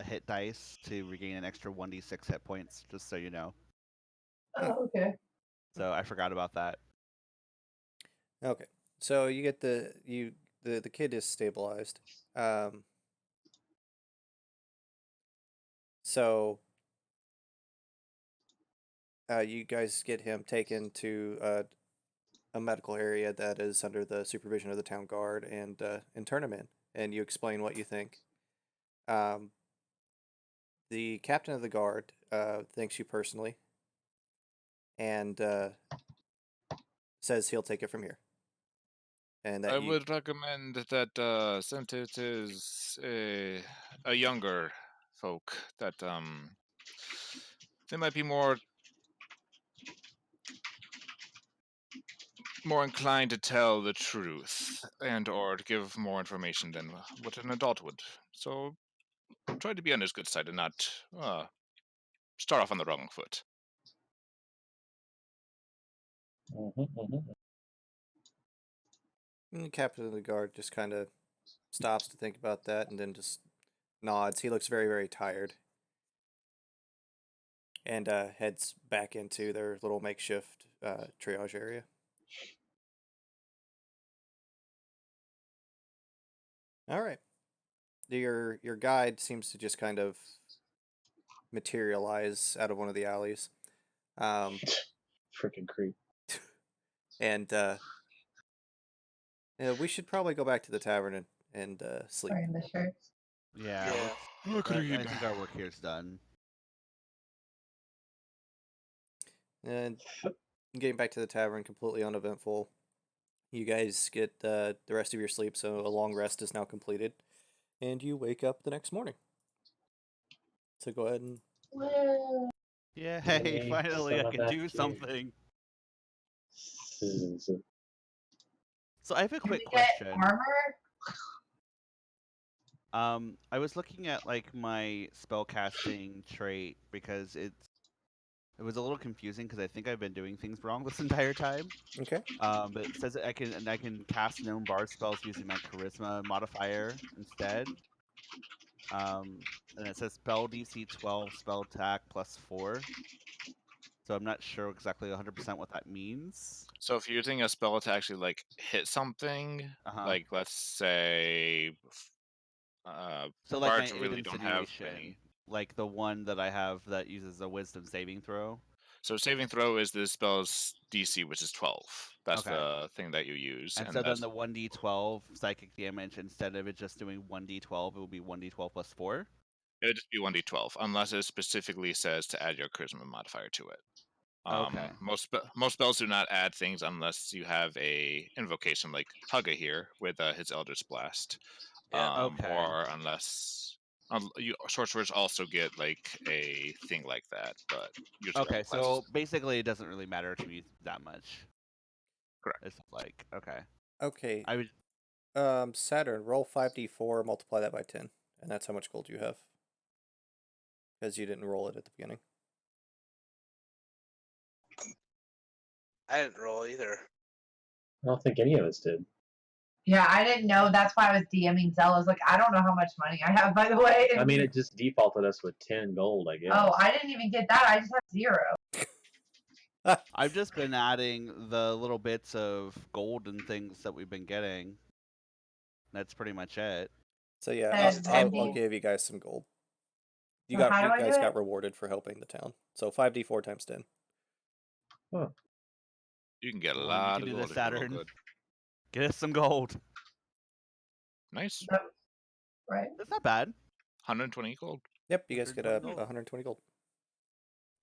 hit dice to regain an extra 1d6 hit points. Just so you know.
Oh, okay.
So I forgot about that.
Okay, so you get the kid is stabilized. So you guys get him taken to a medical area that is under the supervision of the town guard, and turn him in, and you explain what you think. Um, the captain of the guard thanks you personally, and says he'll take it from here, and
I
that you
would recommend that since it is a younger folk, that they might be more inclined to tell the truth and or to give more information than what an adult would. So try to be on his good side and not start off on the wrong foot.
the captain of the guard just kind of stops to think about that, and then just nods. He looks very, very tired, and heads back into their little makeshift triage area. All right. Your guide seems to just kind of materialize out of one of the alleys,
Freaking creep.
and we should probably go back to the tavern and sleep.
Wearing the shirts.
Yeah,
Yeah.
I think our work here's done.
And getting back to the tavern, completely uneventful. You guys get the rest of your sleep, so a long rest is now completed, and you wake up the next morning. So go ahead and
Woo.
Yeah, hey,
Yay,
finally I
son of
can
a
do
bitch.
something.
So,
So I have a
Can
quick
we get
question.
armor?
I was looking at like my spellcasting trait because it was a little confusing because I think I've been doing things wrong this entire time.
okay.
But it says that I can cast known bard spells using my charisma modifier instead. And it says spell DC 12, spell attack +4. So I'm not sure exactly 100% what that means.
So if you're using a spell to actually like hit something, like let's say,
So like my
bards
aid
really don't have
insinuation,
many.
like the one that I have that uses a wisdom saving throw.
So saving throw is the spell's DC, which is 12. That's
Okay.
the thing that you use.
And so then the 1d12 psychic damage, instead of it just doing 1d12, it will be 1d12 +4.
It would just be 1d12, unless it specifically says to add your charisma modifier to it.
Okay.
Most spells do not add things unless you have a invocation like Hugga here with his Eldritch Blast.
Yeah.
Okay.
Or unless sorcerers also get like a thing like that, but usually all
Okay,
classes.
so basically it doesn't really matter to me that much.
Correct.
It's like, okay.
Okay.
I would
Saturn, roll 5d4, multiply that by 10, and that's how much gold you have. Because you didn't roll it at the beginning.
I didn't roll either.
I don't think any of us did.
Yeah, I didn't know. That's why I was DMing Zell. I was like, I don't know how much money I have, by the way.
I mean, it just defaulted us with 10 gold, I guess.
Oh, I didn't even get that. I just have 0.
I've just been adding the little bits of gold and things that we've been getting. That's pretty much it.
So yeah,
And
I'll
maybe-
give you guys some gold. You
So
got
how
you
do I
guys
do
got
it?
rewarded for helping the town. So 5d4 times 10.
You can get a
Come on,
lot
you
of
can do
gold
this,
if you roll
Saturn.
good.
Get us some gold.
Nice.
Right.
That's not bad.
120 gold.
Yep, you guys get
120 gold.
120 gold.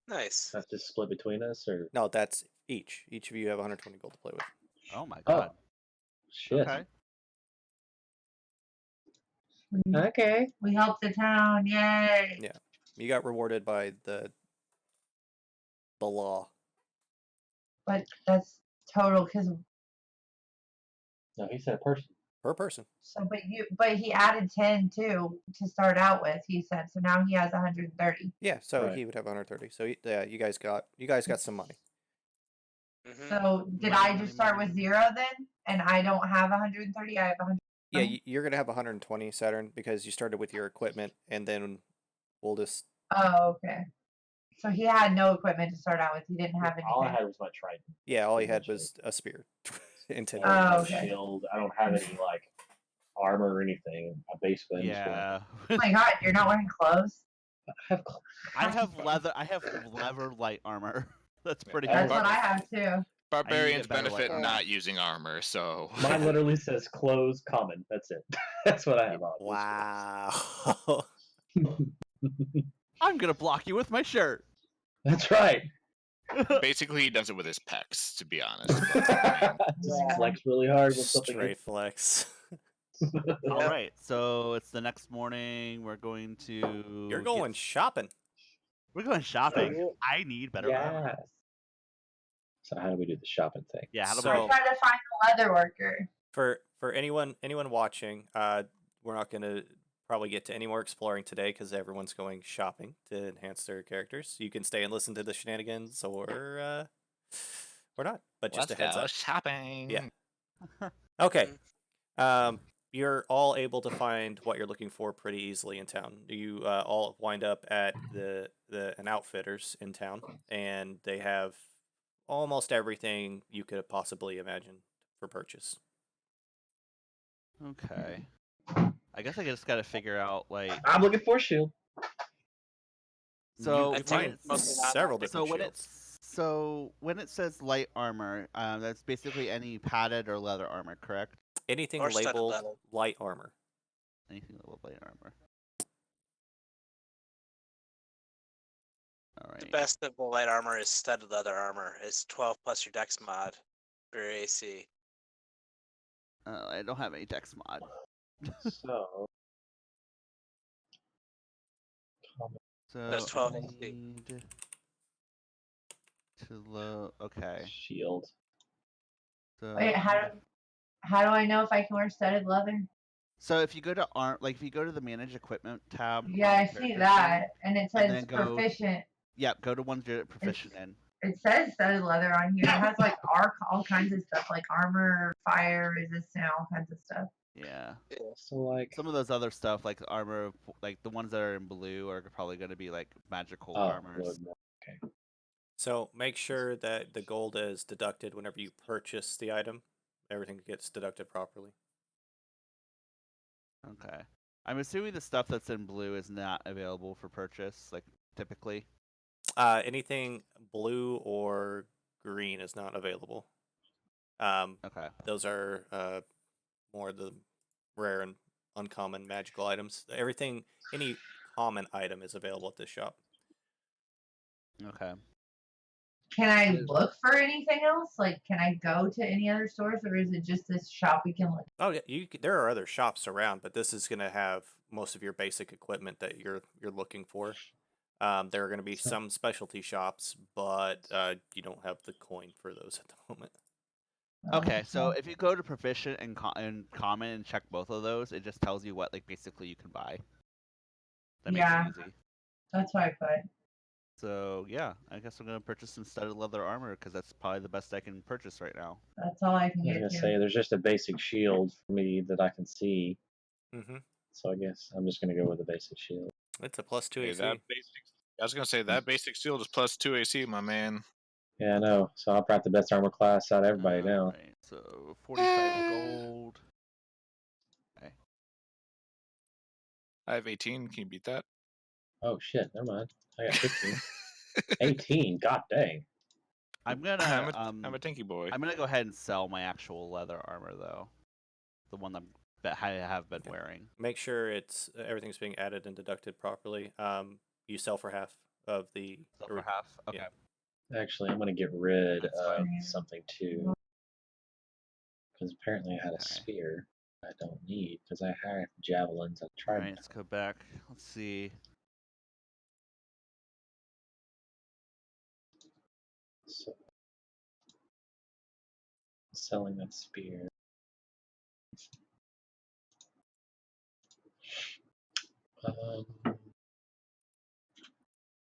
Nice.
That's just split between us, or
No, that's each. Each of you have 120 gold to play with.
Oh my god.
shit.
Okay.
Okay.
We helped the town. Yay.
Yeah, you got rewarded by the law.
But that's total because
No, he said a person.
Per person.
so but he added 10 too to start out with, he said. So now he has 130.
Yeah, so
Right.
he would have 130. So yeah, you guys got some money.
Mm-hmm.
So did
Money,
I
money,
just start
money.
with 0 then? And I don't have 130. I have 100.
Yeah, you're gonna have 120, Saturn, because you started with your equipment, and then we'll just.
Oh, okay. So he had no equipment to start out with. He didn't have
All I
anything.
had was my trident.
Yeah, all he
Pretty
had
much
was a spear. And 10
I don't have
okay.
a shield. I don't have any like armor or anything. I basically am just like,
Yeah.
Oh my god, you're not wearing clothes?
I have cl-
I have leather light armor. That's pretty
That's
cool.
what I have too.
Barbarians
better
benefit
light
not using armor, so.
Mine literally says clothes common. That's it. That's what I have on.
Wow.
I'm gonna block you with my shirt.
That's right.
Basically, he does it with his pecs, to be honest. But, I mean,
Just
Yeah.
flex really hard when something
Straight flex.
All
Yep.
right, so it's the next morning. We're going to.
You're going shopping.
We're going shopping.
you-
I need better armor.
Yes. So how do we do the shopping thing?
Yeah, how do
So-
I
we?
tried to find a leather worker.
For anyone watching, we're not going to probably get to any more exploring today because everyone's going shopping to enhance their characters. You can stay and listen to the shenanigans, or not. But just
let's
a heads
go
up.
shopping.
Yeah. Okay. You're all able to find what you're looking for pretty easily in town. You all wind up at an outfitters in town, and they have almost everything you could possibly imagine for purchase.
Okay. I guess I just gotta figure out like.
I'm looking for a shield.
So
you
I
can
think
find
it's mostly not
several
that.
different shields.
So when it says light armor, that's basically any padded or leather armor, correct?
Anything
Or studded
labeled
leather.
light armor.
Anything labeled light armor. All
The
right.
best of the light armor is studded leather armor. It's 12 plus your dex mod for your AC.
I don't have any dex mod.
So
So
There's 12
I
AC.
need to load. Okay.
shield.
So
Wait, how do I know if I can wear studded leather?
So if you go to if you go to the manage equipment tab.
Yeah,
on
I
the
see
character
that,
screen,
and it
and
says
then go-
proficient.
Yep, go to ones you're proficient in.
It says studded leather on here. It has like all kinds of stuff, like armor, fire, resistant, all kinds of stuff.
Yeah.
So like
Some of those other stuff, like armor, like the ones that are in blue, are probably going to be like magical
oh,
armors.
Lord, no. Okay.
So make sure that the gold is deducted whenever you purchase the item. Everything gets deducted properly.
Okay. I'm assuming the stuff that's in blue is not available for purchase, like typically.
Anything blue or green is not available.
Okay.
Those are more the rare and uncommon magical items. Everything, any common item is available at this shop.
Okay.
Can I look for anything else? Like, can I go to any other stores, or is it just this shop we can look?
Oh yeah, there are other shops around, but this is going to have most of your basic equipment that you're looking for. There are going to be some specialty shops, but you don't have the coin for those at the moment.
Okay, so if you go to proficient and, common and check both of those, it just tells you what like basically you can buy. That makes
Yeah.
it easy.
That's what I put.
So yeah, I guess I'm gonna purchase some studded leather armor because that's probably the best I can purchase right now.
That's all I can
I was
get
gonna
to.
say there's just a basic shield for me that I can see.
Mm-hmm.
So I guess I'm just gonna go with the basic shield.
It's a +2
Hey,
AC.
I was gonna say that basic shield is +2 AC, my man.
Yeah, I know. So I'll probably the best armor class out of everybody now.
Alright, so 45 gold. Okay.
I have 18. Can you beat that?
Oh shit, never mind. I got 15. 18, god dang.
I'm gonna
I'm a tinky boy.
I'm gonna go ahead and sell my actual leather armor though, the one that I have been wearing.
Make sure it's everything's being added and deducted properly. You sell for half of the.
So for half. Okay.
Yeah.
Actually, I'm gonna get rid
That's
of
fine.
something too. Because apparently I had a
Okay.
sphere I don't need because I have javelins. I tried.
Alright, let's go back. Let's see.
So, selling that spear.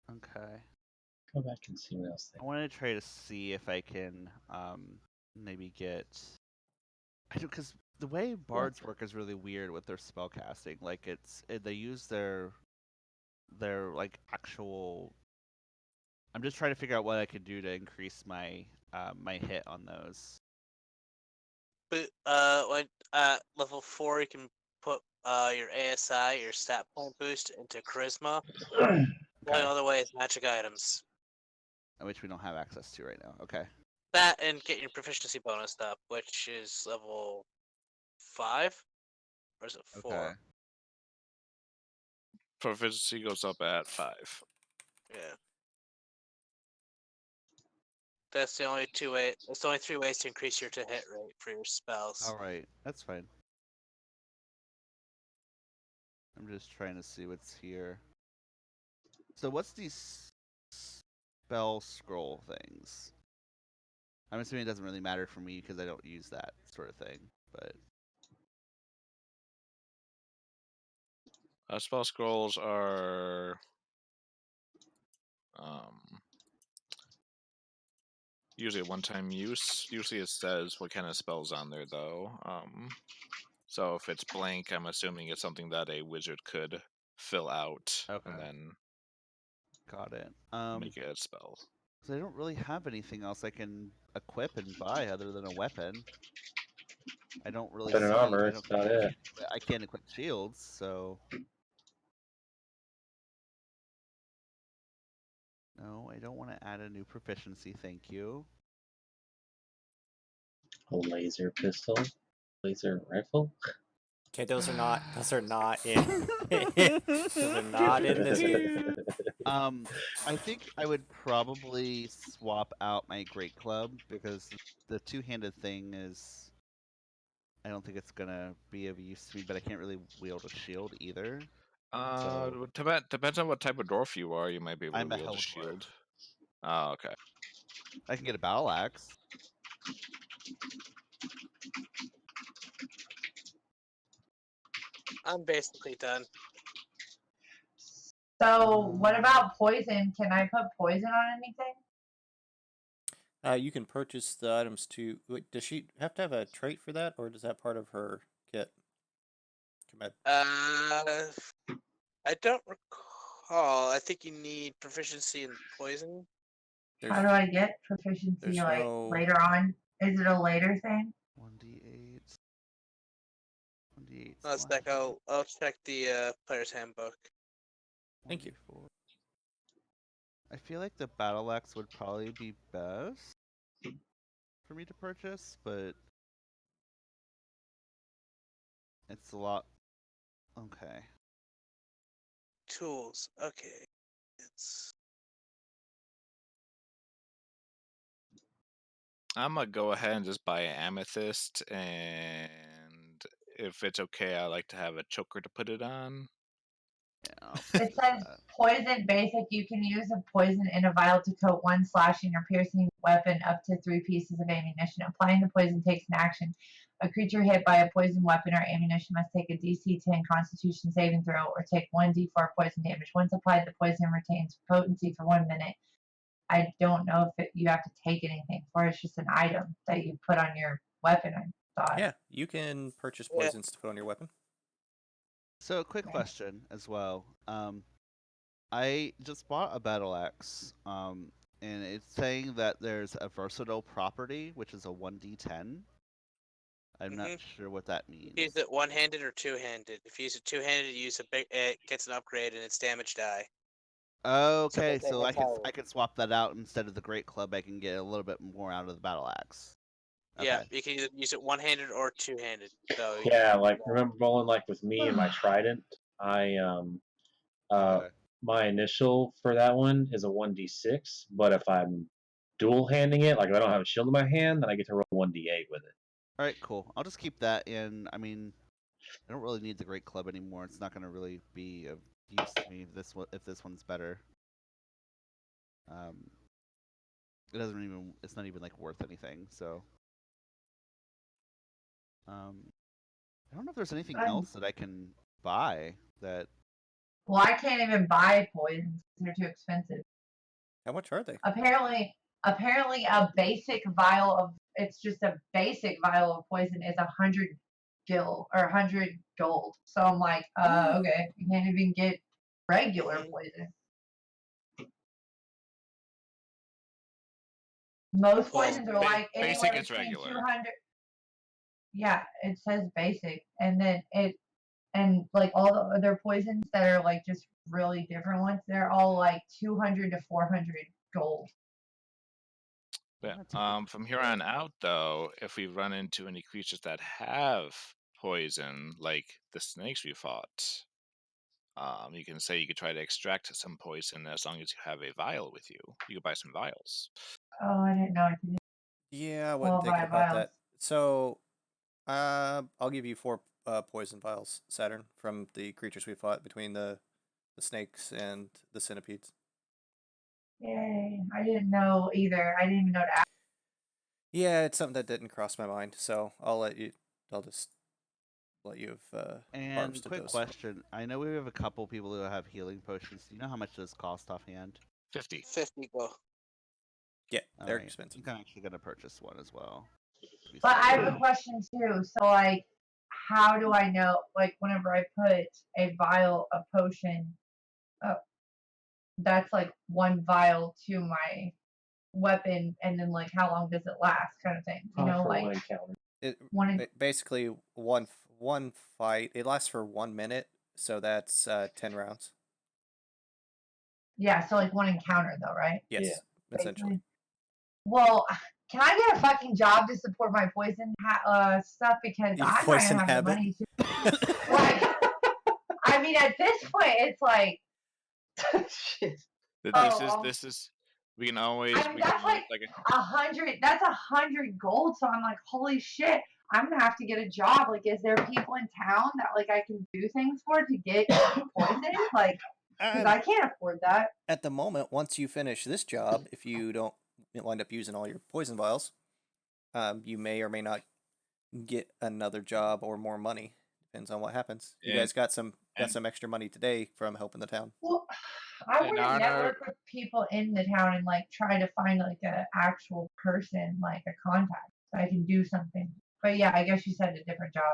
Okay.
Go back and see what else they.
I want to try to see if I can maybe get. I do because the way bards work is really weird with their spell casting. Like they use their like actual. I'm just trying to figure out what I could do to increase my my hit on those.
But when level 4, you can put your ASI, your stat point boost, into charisma. The only other way is magic items.
which we don't have access to right now. Okay.
That and get your proficiency bonus up, which is level 5? Or is it 4?
Okay.
Proficiency goes up at 5.
Yeah. That's the only 2 way. That's the only 3 ways to increase your to hit rate for your spells.
All right, that's fine. I'm just trying to see what's here. So what's these spell scroll things? I'm assuming it doesn't really matter for me because I don't use that sort of thing, but
Spell scrolls are usually a one-time use. Usually it says what kind of spell's on there, though. So if it's blank, I'm assuming it's something that a wizard could fill out
Okay.
and then
got it.
make it a spell.
So I don't really have anything else I can equip and buy other than a weapon. I don't really
Weapon and
see.
armor, that's about it.
I can't equip shields, so no, I don't want to add a new proficiency. Thank you.
A laser pistol, laser rifle.
Okay, those are not in those are not in this one.
I think I would probably swap out my great club because the two-handed thing is. I don't think it's gonna be of use to me, but I can't really wield a shield either. So
Depends on what type of dwarf you are. You might be able to
I'm a
wield a
hell dwarf.
shield. Oh, okay.
I can get a battle axe.
I'm basically done.
So what about poison? Can I put poison on anything?
You can purchase the items to. Wait, does she have to have a trait for that, or is that part of her kit?
I don't recall. I think you need proficiency in poison.
How do I get proficiency like later on? Is it a later thing?
1d8. 1d8.
Let's check. I'll check the player's handbook.
Thank you.
I feel like the battle axe would probably be best for me to purchase, but it's a lot. Okay.
Tools. Okay.
I'm gonna go ahead and just buy an amethyst, and if it's okay, I like to have a choker to put it on.
Yeah,
it says poison basic. You can use a poison in a vial to coat one slashing or piercing weapon up to 3 pieces of ammunition. Applying the poison takes an action. A creature hit by a poison weapon or ammunition must take a DC 10 Constitution saving throw or take 1d4 poison damage. Once applied, the poison retains potency for 1 minute. I don't know if you have to take anything for it. It's just an item that you put on your weapon, I thought.
Yeah, you can purchase poisons to put on your weapon.
So, a quick question as well. I just bought a battle axe, and it's saying that there's a versatile property, which is a 1d10. I'm not sure what that means.
Use it one-handed or two-handed. If you use it two-handed, you use it gets an upgrade and its damage die.
Okay, so I can swap that out instead of the great club. I can get a little bit more out of the battle axe. Okay.
Yeah, you can either use it one-handed or two-handed. So
yeah, like remember rolling like with me and my trident. My initial for that one is a 1d6, but if I'm dual handing it, like if I don't have a shield in my hand, then I get to roll 1d8 with it.
All right, cool. I'll just keep that in. I mean, I don't really need the great club anymore. It's not going to really be of use to me if this one's better. It doesn't even. It's not even like worth anything. So, I don't know if there's anything else that I can buy that.
Well, I can't even buy poisons; they're too expensive.
How much are they?
Apparently, a basic vial of it's just a basic vial of poison is 100 gil or 100 gold. So I'm like, okay, you can't even get regular poison. Most poisons are like
basic
anywhere
is
between
regular.
200. Yeah, it says basic, and then and like all the other poisons that are like just really different ones, they're all like 200 to 400 gold.
Yeah.
That's a good
From here on out, though, if we run into any creatures that have poison, like the snakes we fought, you can say you could try to extract some poison as long as you have a vial with you. You could buy some vials.
Oh, I didn't know I could.
Yeah, I wasn't thinking about that. So, I'll give you 4 poison vials, Saturn, from the creatures we fought between the snakes and the centipedes.
Yay! I didn't know either. I didn't even know to ask.
Yeah, it's something that didn't cross my mind, so I'll just let you have
And
harvested
quick
those.
question. I know we have a couple people who have healing potions. Do you know how much those cost offhand?
50.
50 go.
Yeah, they're
Alright, I
expensive.
think I'm actually gonna purchase one as well.
But I have a question too. So, like, how do I know? Like, whenever I put a vial of potion, that's like 1 vial to my weapon, and then like how long does it last, kind of thing. You know,
for
like
one encounter.
one.
Basically one fight. It lasts for 1 minute, so that's 10 rounds.
Yeah, so like 1 encounter though, right?
Yes, essentially.
Well, can I get a fucking job to support my poison stuff, because
Your
I'm not
poison
gonna have the
habit.
money to. Like, I mean, at this point, it's like, shit.
This is. We can always.
I mean, that's like 100. That's 100 gold. So I'm like, holy shit! I'm gonna have to get a job. Like, is there people in town that like I can do things for to get poison? Like, because I can't afford that.
At the moment, once you finish this job, if you don't wind up using all your poison vials, you may or may not get another job or more money. Depends on what happens. You guys got some extra money today from helping the town.
Well, I want to network with people in the town and like try to find like an actual person, like a contact, so I can do something. But yeah, I guess you said a different job.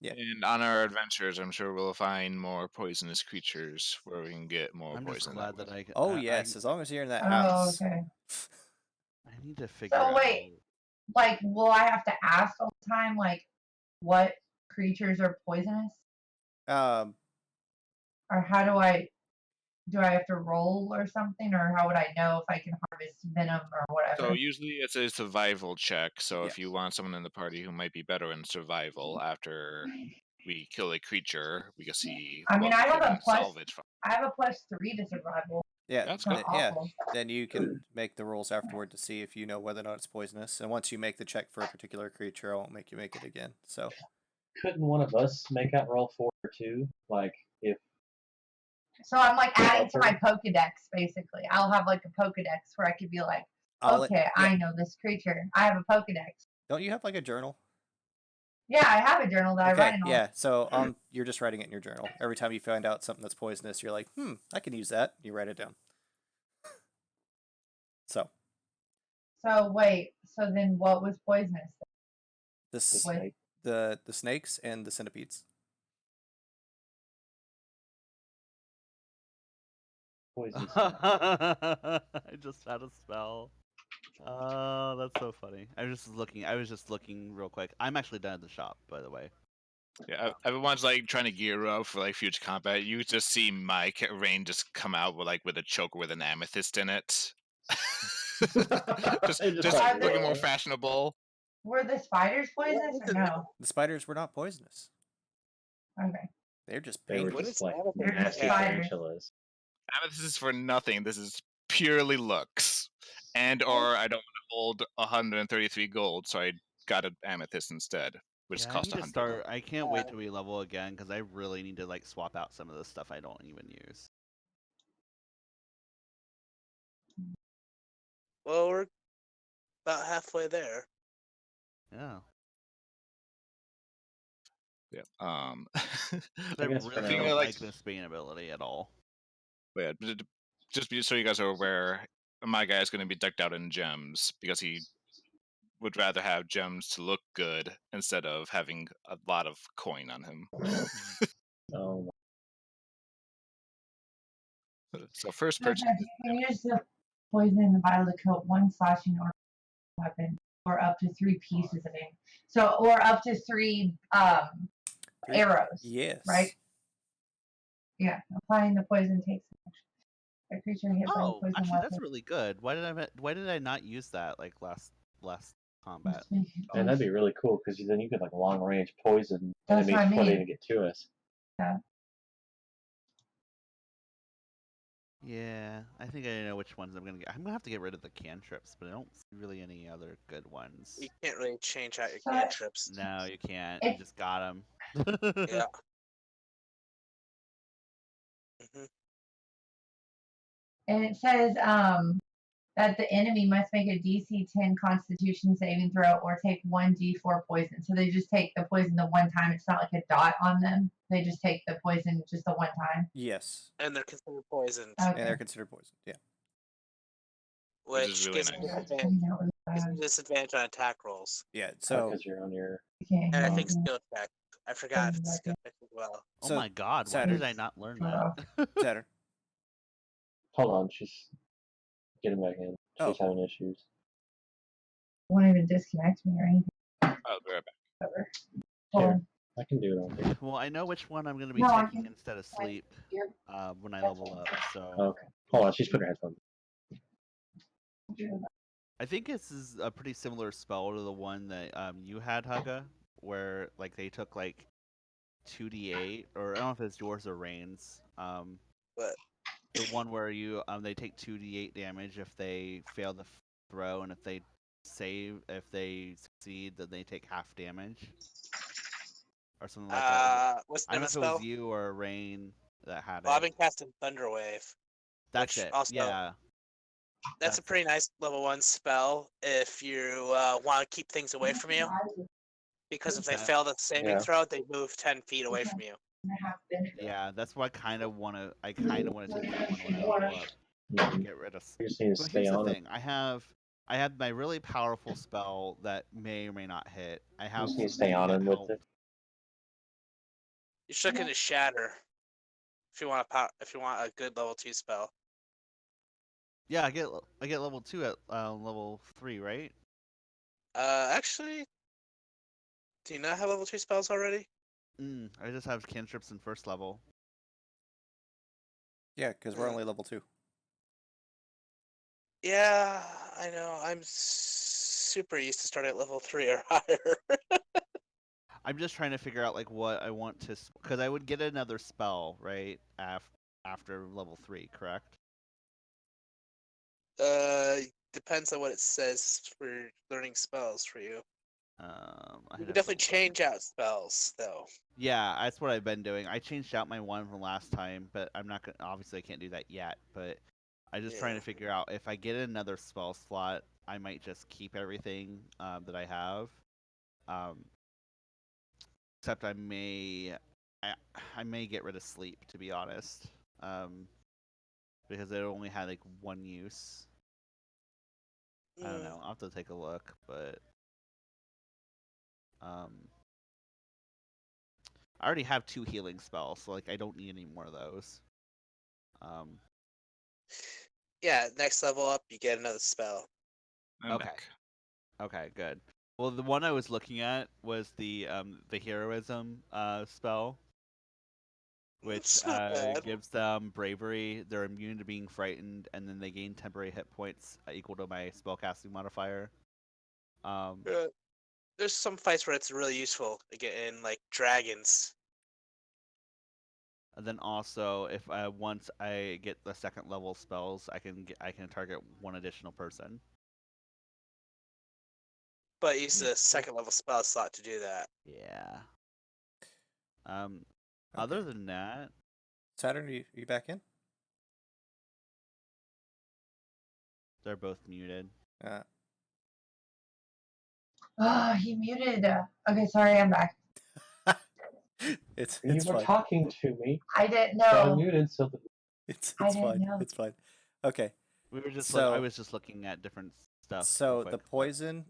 Yeah.
And on our adventures, I'm sure we'll find more poisonous creatures where we can get more
I'm
poison.
just glad that I can.
Oh yes, as long as you're in that
Oh,
house.
okay.
I need to figure
So
out.
wait, like, will I have to ask all the time, like, what creatures are poisonous,
Um,
or how do I have to roll or something, or how would I know if I can harvest venom or whatever?
So usually it's a survival check. So
Yeah.
if you want someone in the party who might be better in survival after we kill a creature, we can see
I mean,
what
I
we
have a
can
plus.
salvage from.
I have a +3 to survival.
Yeah,
That's
Not
good.
yeah.
awful.
Then you can make the rolls afterward to see if you know whether or not it's poisonous. And once you make the check for a particular creature, I won't make you make it again. So
Couldn't one of us make that roll for her too? Like if
So I'm like adding to my Pokedex, basically. I'll have like a Pokedex where I could be like, okay, I know this creature. I have a Pokedex.
Don't you have like a journal?
Yeah, I have a journal that I write in.
Yeah, so you're just writing it in your journal. Every time you find out something that's poisonous, you're like, I can use that. You write it down. So
wait, so then what was poisonous?
the snakes and the centipedes.
poison.
I just had a spell. Oh, that's so funny. I was just looking real quick. I'm actually done at the shop, by the way.
Yeah, everyone's like trying to gear up for like future combat. You just see my Rain just come out with a choker with an amethyst in it. just looking more fashionable.
Were the spiders poisonous or no?
The spiders were not poisonous.
Okay.
They're just
They were
painful.
just like nasty tarantulas.
Amethyst is for nothing. This is purely looks. And or I don't want to hold 133 gold, so I got an amethyst instead, which cost 100.
I can't wait till we level again because I really need to like swap out some of the stuff I don't even use.
Well, we're about halfway there.
Yeah.
Yeah.
I really don't like this Bane ability at all.
Yeah, just so you guys are aware, my guy is going to be decked out in gems because he would rather have gems to look good instead of having a lot of coin on him.
Oh.
So first purchase.
You can use the poison in the vial to coat one slashing or weapon, or up to 3 pieces of it. So, or up to 3 arrows.
Yes.
Right. Yeah. Applying the poison takes action. A creature hit by a
Oh,
poison
actually,
weapon.
that's really good. Why did I not use that like last combat?
Must make it
And that'd be really cool because then you could like long range poison
That's
enemies
what I
before they
mean.
even get to us.
Yeah, I think I know which ones I'm gonna get. I'm gonna have to get rid of the cantrips, but I don't see really any other good ones.
You can't really change out your
So-
cantrips.
No, you can't. You just got them.
Yeah. hmm
And it says that the enemy must make a DC 10 Constitution saving throw or take 1d4 poison. So they just take the poison the one time. It's not like a dot on them. They just take the poison just the one time.
Yes.
And they're considered poisoned,
Okay.
And they're considered poison. Yeah.
Which is really
gives
nice.
them
That's coming out really
gives
bad.
them disadvantage on attack rolls.
Yeah. So
Because you're on your.
Okay,
And I
yeah,
think
yeah.
skill check. I forgot if it's skill check as well.
Oh
So,
my god, why
Saturn.
did I not learn
Oh.
that?
Saturn.
Hold on, she's getting back in. She's
Oh.
having issues.
Won't even disconnect me or anything.
I'll be right back.
Whatever.
Here,
Hold
I can do it on here.
Well, I know which one I'm gonna be
No, I
taking
can-
instead of
I-
sleep
you're-
when I
that's
level
fine.
up. So
Okay. Hold on, she's putting her headphones.
on.
I think this is a pretty similar spell to the one that you had, Hugga, where like they took like 2d8, or I don't know if it's yours or Rain's.
But
The one where you they take 2d8 damage if they fail the throw, and if they succeed, then they take half damage, or something like that.
what's the
I
name
don't know
of
if
the
it
spell?
was you or Rain that had
Well, I've
it.
been casting Thunderwave.
That's
which
it.
also-
Yeah.
That's a pretty nice level 1 spell if you want to keep things away from you. Because if they
Okay.
fail the saving
Yeah.
throw, they move 10 feet away from you.
Yeah, that's why I kind of want to take that one when I level up. To get rid of.
You just need to
But
stay
here's the
on it.
thing: I have my really powerful spell that may or may not hit. I
You
have
just need to
something
stay on
that
him with
help.
it.
You should look into Shatter if you want a good level 2 spell.
Yeah, I get level 2 at level 3, right?
Actually, do you not have level 2 spells already?
I just have cantrips in first level.
Yeah, because we're only level 2.
Yeah, I know. I'm super used to starting at level 3 or higher.
I'm just trying to figure out like what I want to, because I would get another spell right after level 3, correct?
Depends on what it says for learning spells for you.
I
You can definitely change out spells though.
Yeah, that's what I've been doing. I changed out my one from last time, but I'm not gonna. Obviously, I can't do that yet. But I'm just trying to figure out if I get another spell slot, I might just keep everything that I have. Except I may get rid of sleep, to be honest, because it only had like one use. I don't know. I'll have to take a look, but I already have 2 healing spells, so like I don't need any more of those.
Yeah, next level up, you get another spell.
I'm
Okay.
back.
Okay, good. Well, the one I was looking at was the heroism spell, which
It's not bad.
gives them bravery. They're immune to being frightened, and then they gain temporary hit points equal to my spellcasting modifier.
There's some fights where it's really useful in like dragons.
And then also, if once I get the second level spells, I can target one additional person.
But use the second level spell slot to do that.
Yeah. Other than that,
Saturn, are you back in?
they're both muted.
Oh, he muted. Okay, sorry, I'm back.
It's
You were
fine.
talking to me.
I didn't
So I
know.
muted so that
It's
I didn't
fine.
know.
It's fine. Okay.
We were just
So-
I was just looking at different stuff.
So
real
the
quick, but-
poison,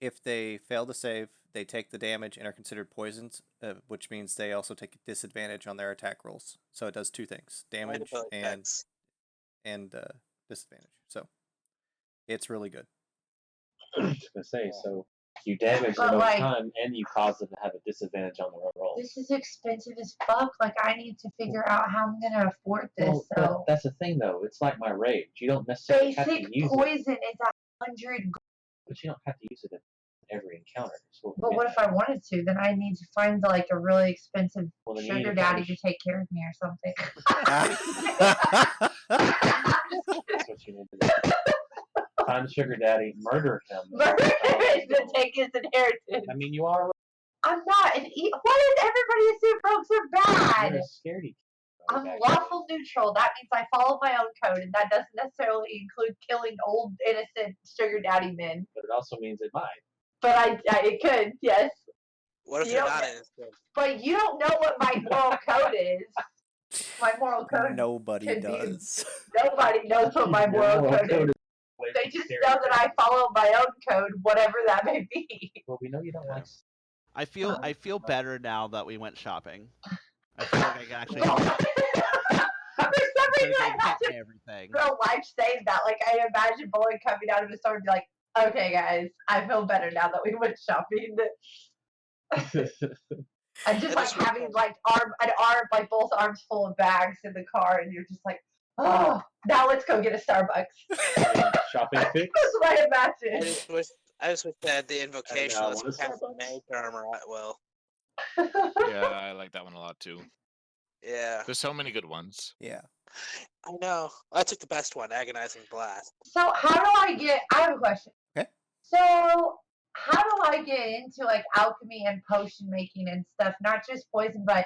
if they fail to save, they take the damage and are considered poisons, which means they also take a disadvantage on their attack rolls. So it does 2 things: damage
Ability
and
checks.
disadvantage. So it's really good.
I was gonna say, so You damage
But,
them over
like-
time, and you cause them to have a disadvantage on their roll.
This is expensive as fuck. Like, I need to figure out how I'm gonna afford this.
Well,
so
but that's the thing, though. It's like my rage. You don't necessarily have
basic
to use it,
poison is 100.
but you don't have to use it in every encounter. So
But what if I wanted to? Then I need to find like a really expensive
Well, then you need
sugar
to
daddy
find
to take care of me or something.
That's what you need to do. Find the sugar daddy, murder him.
Murder to take his inheritance.
I mean, you are.
I'm not an why does everybody assume rogues are bad?
You're a scaredy.
I'm lawful neutral. That means I follow my own code, and that doesn't necessarily include killing old innocent sugar daddy men.
But it also means it might.
But I it could, yes.
What if
You
you're
don't
not
know-
innocent?
But you don't know what my moral code is. My moral code.
Nobody
could be-
does.
Nobody knows what my moral code is. They just know that I follow my own code, whatever that may be.
Well, we know you don't like.
I feel better now that we went shopping. I feel like I can actually
For some reason, I have to
everything.
real life saying that. Like, I imagine Bullet coming out of the store and be like, okay, guys, I feel better now that we went shopping. And just
That
like
is really
having
cool.
like like both arms full of bags in the car, and you're just like, oh, now let's go get a Starbucks.
Shopping fix.
That's what I
I
imagine.
just wish they had the invocation.
now,
Let's
what is
cast
Starbucks?
mage armor at will.
Yeah, I like that one a lot too.
Yeah,
There's so many good ones.
Yeah.
I know. I took the best one, agonizing blast.
So how do I have a question.
Okay.
So how do I get into like alchemy and potion making and stuff? Not just poison, but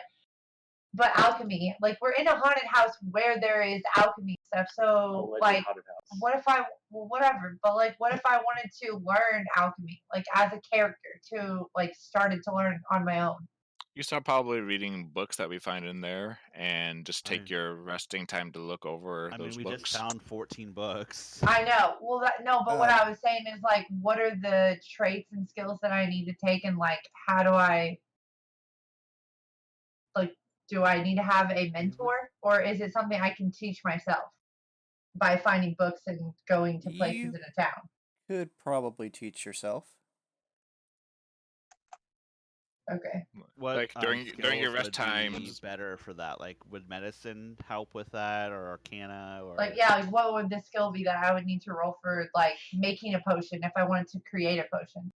alchemy. Like, we're in a haunted house where there is alchemy stuff. So
Alleged
like,
haunted house.
what if whatever, but like, what if I wanted to learn alchemy, like as a character, to like started to learn on my own?
You start probably reading books that we find in there, and just take
Right.
your resting time to look over
I mean,
those
we
books.
just found 14 books.
I know. Well, but what
Um,
I was saying is like, what are the traits and skills that I need to take, and like, how do I, like, do I need to have a mentor, or is it something I can teach myself by finding books and going to places
You-
in a town?
Could probably teach yourself.
Okay.
What
Like, during your
skills
rest
would be
times-
better for that? Like, would medicine help with that, or arcana, or
Like, yeah, like, what would the skill be that I would need to roll for, like, making a potion if I wanted to create a potion?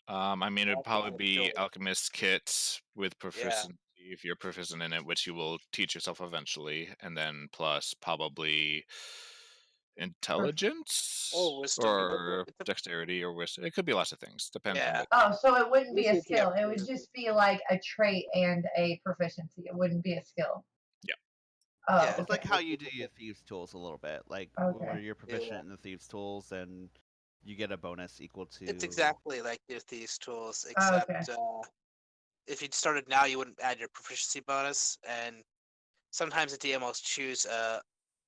I mean, it'd
Alchemist
probably be
kit.
alchemist kits with proficiency if you're proficient in it, which you will teach yourself eventually, and then plus probably intelligence
wisdom.
or
It's a-
dexterity or wisdom. It could be lots of things. Depends on
Yeah.
what.
Oh, so it wouldn't be a
Usually, yeah,
skill. It would just be like a trait and a proficiency. It wouldn't be a skill.
Yeah.
Oh,
Yeah.
it's
okay.
like how you do your thieves tools a little bit. Like,
Okay.
where you're proficient
Yeah.
in the thieves tools, and you get a bonus equal to.
It's exactly like your thieves tools,
Oh,
except if you started now, you wouldn't add your proficiency bonus, and sometimes the DM will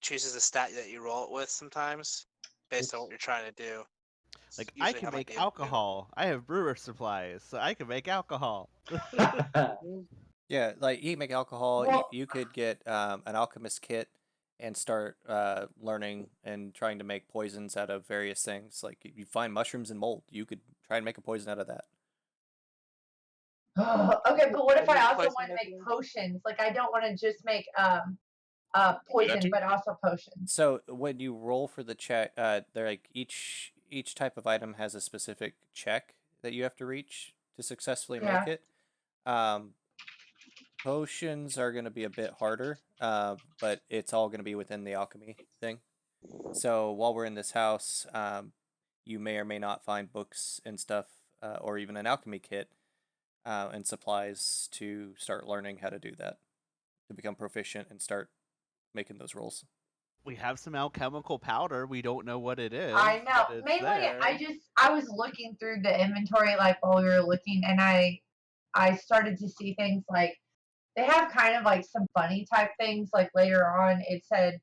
chooses a stat that you roll it with sometimes, based on what you're trying to do. It's
Like, I
usually
can
how my
make
games go.
alcohol. I have brewer supplies, so I can make alcohol.
Yeah, like you can make alcohol.
Well-
You could get an alchemist kit and start learning and trying to make poisons out of various things. Like, if you find mushrooms and mold, you could try and make a poison out of that.
Okay, but what if I also
Poison
want to make
making?
potions? Like, I don't want to just make poison,
too.
but also potions.
So when you roll for the check, they're like each type of item has a specific check that you have to reach to successfully make it. Potions are going to be a bit harder, but it's all going to be within the alchemy thing. So while we're in this house, you may or may not find books and stuff, or even an alchemy kit and supplies to start learning how to do that, to become proficient and start making those rolls.
We have some alchemical powder. We don't know what it is.
I know.
but it's
Mainly,
there.
I was looking through the inventory like while we were looking, and I started to see things like they have kind of like some funny type things. Like later on, it said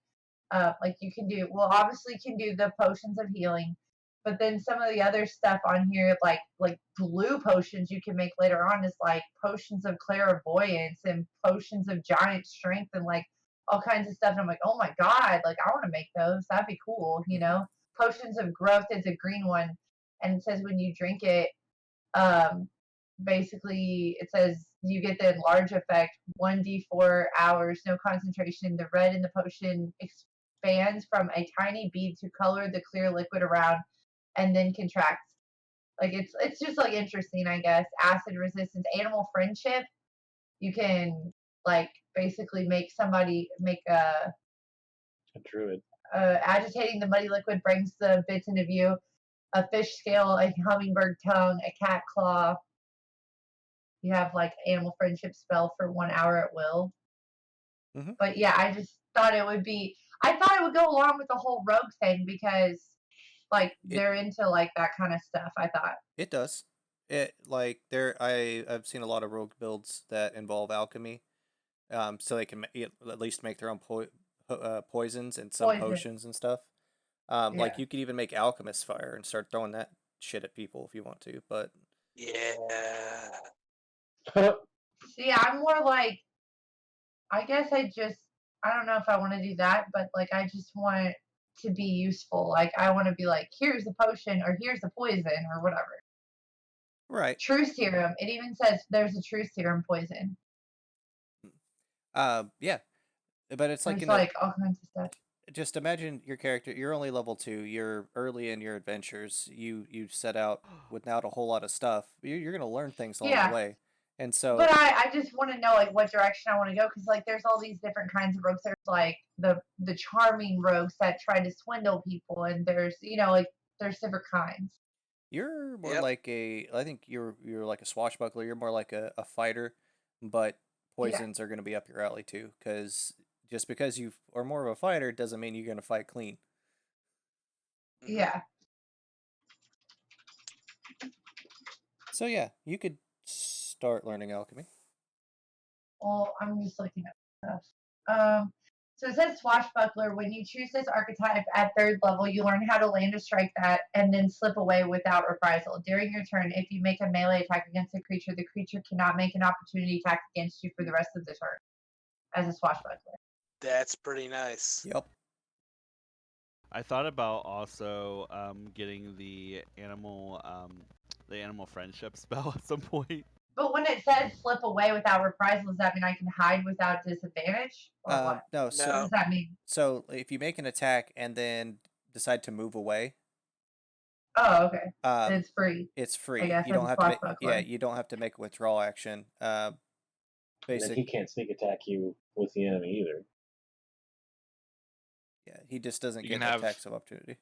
like you can do obviously you can do the potions of healing, but then some of the other stuff on here like blue potions you can make later on is like potions of clairvoyance and potions of giant strength and like all kinds of stuff. And I'm like, oh my god, like I want to make those. That'd be cool, you know. Potions of growth is a green one, and it says when you drink it, basically it says you get the enlarge effect, 1d4 hours, no concentration. The red in the potion expands from a tiny bead to color the clear liquid around, and then contracts. Like it's just like interesting, I guess. Acid resistance, animal friendship. You can like basically make a
druid.
agitating the muddy liquid brings the bits into view. A fish scale, a hummingbird tongue, a cat claw. You have like animal friendship spell for 1 hour at will.
Mhm.
But yeah, I just thought it would be. I thought it would go along with the whole rogue thing because like they're into like that kind of stuff. I thought.
It does. I've seen a lot of rogue builds that involve alchemy, so they can at least make their own poisons and some
Poison.
potions and stuff.
Yeah.
Like you could even make alchemist fire and start throwing that shit at people if you want to. But
Yeah.
See, I'm more like, I guess I don't know if I want to do that, but like I just want it to be useful. Like I want to be like, here's the potion or here's the poison or whatever.
right.
Truth serum. It even says there's a truth serum poison.
Yeah, but it's like
There's like all kinds of stuff.
just imagine your character. You're only level 2. You're early in your adventures. You set out without a whole lot of stuff. You're gonna learn things along
Yeah.
the way, and so.
But I just want to know like what direction I want to go because like there's all these different kinds of rogues. There's like the charming rogues that try to swindle people, and there's like there's different kinds.
You're more
Yep.
like I think you're like a swashbuckler. You're more like a fighter, but poisons are going to be up your alley too. Because just because you are more of a fighter doesn't mean you're going to fight clean.
Yeah.
So yeah, you could start learning alchemy.
Well, I'm just looking at stuff. So it says swashbuckler. When you choose this archetype at 3rd level, you learn how to land a strike that and then slip away without reprisal. During your turn, if you make a melee attack against the creature cannot make an opportunity attack against you for the rest of the turn as a swashbuckler.
That's pretty nice.
Yep.
I thought about also getting the animal friendship spell at some point.
But when it says slip away without reprisal, does that mean I can hide without disadvantage? Or what?
No.
What
So
does that mean?
so if you make an attack and then decide to move away,
Oh, okay. It's free.
it's free.
I guess
You don't
that's
have to.
swashbuckler.
You don't have to make a withdrawal action.
And then he can't sneak attack you with the enemy either.
Yeah, he just doesn't
You
get
can have-
attacks of opportunity.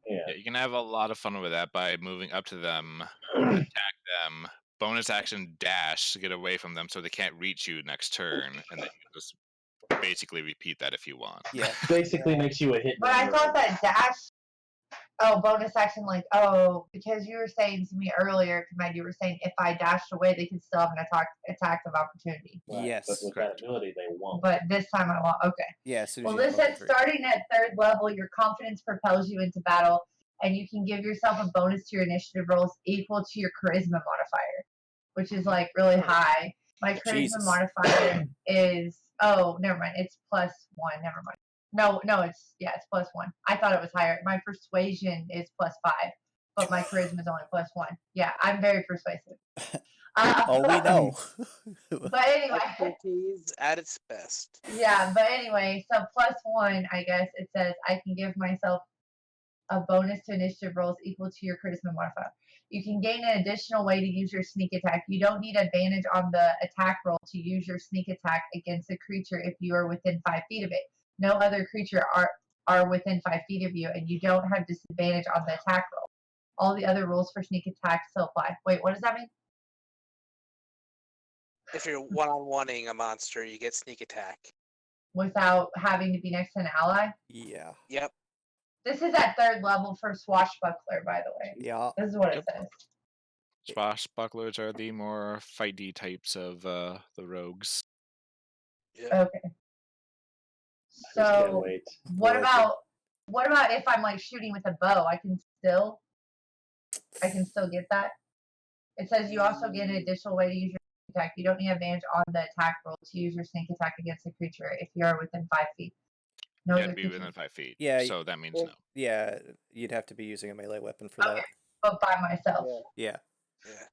Yeah.
Yeah, you can have a lot of fun with that by moving up to them, attack them, bonus action dash to get away from them so they can't reach you next turn, and then you just basically repeat that if you want.
Yeah.
Basically makes you a hit.
But I thought that dash. Oh, bonus action, like, because you were saying to me earlier, Command, you were saying if I dashed away, they could still have an attack of opportunity.
Right.
Yes.
But with
Correct.
that ability, they won't.
But this time I won't. Okay.
Yeah, as soon as
Well,
you
this
go
says
for it.
starting at 3rd level, your confidence propels you into battle, and you can give yourself a bonus to your initiative rolls equal to your charisma modifier, which is like really high. My charisma
Jesus.
modifier is never mind. It's +1. Never mind. No, it's +1. I thought it was higher. My persuasion is +5, but my charisma is only +1. Yeah, I'm very persuasive.
Oh, we know.
But anyway.
Expertise at its best.
Yeah, but anyway, so +1, I guess it says I can give myself a bonus to initiative rolls equal to your charisma modifier. You can gain an additional way to use your sneak attack. You don't need advantage on the attack roll to use your sneak attack against a creature if you are within 5 feet of it. No other creature are within 5 feet of you, and you don't have disadvantage on the attack roll. All the other rules for sneak attacks still apply. Wait, what does that mean?
If you're one-on-oneing a monster, you get sneak attack.
Without having to be next to an ally?
Yeah.
Yep.
This is at 3rd level for swashbuckler, by the way.
Yeah.
This is what
Yep.
it says.
Swashbucklers are the more fighty types of the rogues.
Yep.
Okay.
I just can't
So
wait.
what
Well,
about if I'm like shooting with a bow? I can still get that. It says you also get an additional way to use your sneak attack. You don't need advantage on the attack roll to use your sneak attack against a creature if you are within 5 feet. No
You
other
had to be
creature.
within 5 feet.
Yeah,
So that means
Well-
no.
Yeah, you'd have to be using a melee weapon for
Okay.
that.
but by myself.
Yeah.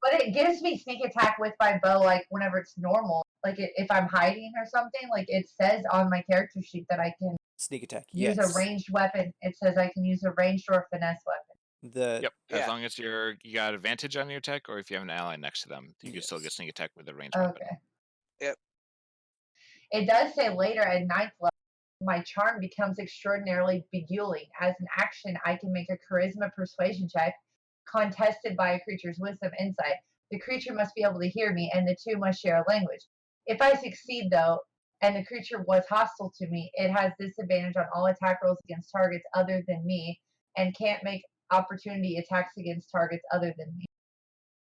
But it gives me sneak attack with my bow, like whenever it's normal. Like if I'm hiding or something, like it says on my character sheet that I can
Sneak attack.
use
Yes.
a ranged weapon. It says I can use a ranged or finesse weapon.
Yep. As
Yeah.
long as you got advantage on your attack, or if you have an ally next to them, you can still get
Yes.
sneak attack with a ranged weapon.
Okay.
Yep.
It does say later at 9th level, my charm becomes extraordinarily beguiling. As an action, I can make a charisma persuasion check contested by a creature's wisdom insight. The creature must be able to hear me, and the two must share a language. If I succeed, though, and the creature was hostile to me, it has disadvantage on all attack rolls against targets other than me, and can't make opportunity attacks against targets other than me.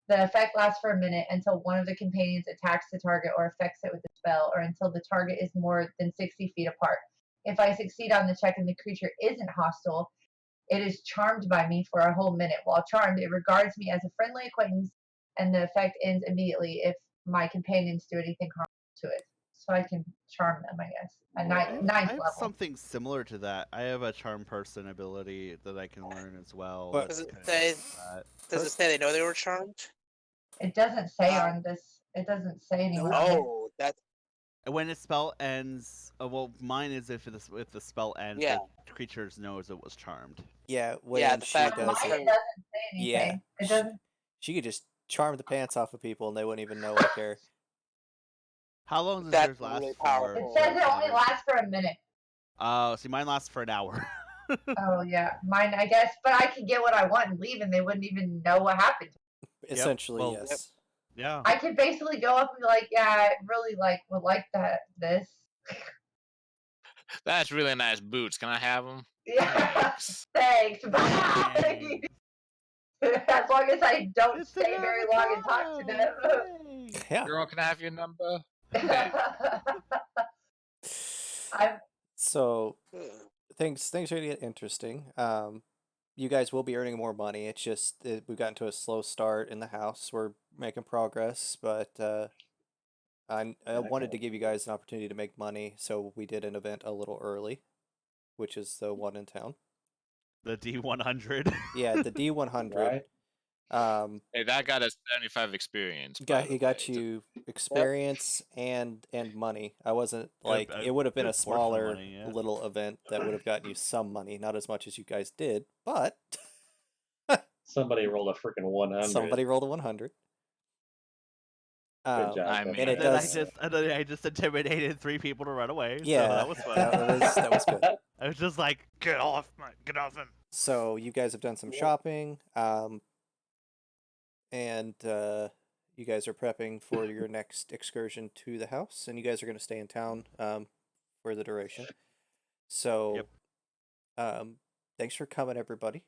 The effect lasts for a minute until one of the companions attacks the target or affects it with a spell, or until the target is more than 60 feet apart. If I succeed on the check and the creature isn't hostile, it is charmed by me for a whole minute. While charmed, it regards me as a friendly acquaintance, and the effect ends immediately if my companions do anything harmful to it. So I can charm them, I guess, at ninth
I have
level.
something similar to that. I have a charm person ability that I can learn as well.
But-
Does it
that's
say?
that.
Does it say they know they were charmed?
It doesn't say
Um,
on this. It doesn't say anywhere on there.
Oh, that.
When a spell ends, well, mine is if the spell ends,
Yeah.
the creature knows it was charmed.
Yeah. When
Yeah, the
she
fact
On
does
mine,
it,
it doesn't say anything.
Yeah.
It doesn't.
she could just charm the pants off of people and they wouldn't even know or care.
How long does
That's
yours last
really
for?
powerful.
It says it only lasts for a minute.
Oh, see, mine lasts for an hour.
Oh yeah, mine I guess, but I could get what I want and leave, and they wouldn't even know what happened.
Essentially,
well,
yes.
Yeah.
I could basically go up and be like, "Yeah, I really would like this."
That's really nice boots. Can I have them?
Yeah, thanks. Bye. As long as I don't
It's
stay very long and talk to them.
Yeah.
Girl, can I have your number?
I'm
So
Ugh.
things are gonna get interesting. You guys will be earning more money. It's just we've gotten to a slow start in the house. We're making progress, but I wanted to give you guys an opportunity to make money, so we did an event a little early, which is the one in town.
The D100.
Yeah, the D100.
Right?
Hey, that got us 75 experience.
It got you experience and money. I wasn't like
a
it would have been a
good portion of
smaller
money, yeah.
little event that would have gotten you some money, not as much as you guys did, but
Somebody rolled a freaking 100.
somebody rolled a 100.
Good job.
I mean,
And it
And then
does.
I just intimidated 3 people to run away.
Yeah,
So that was fun.
that was good.
I was just like, get off him.
So you guys have done some shopping, and you guys are prepping for your next excursion to the house, and you guys are going to stay in town for the duration. So, thanks for coming, everybody.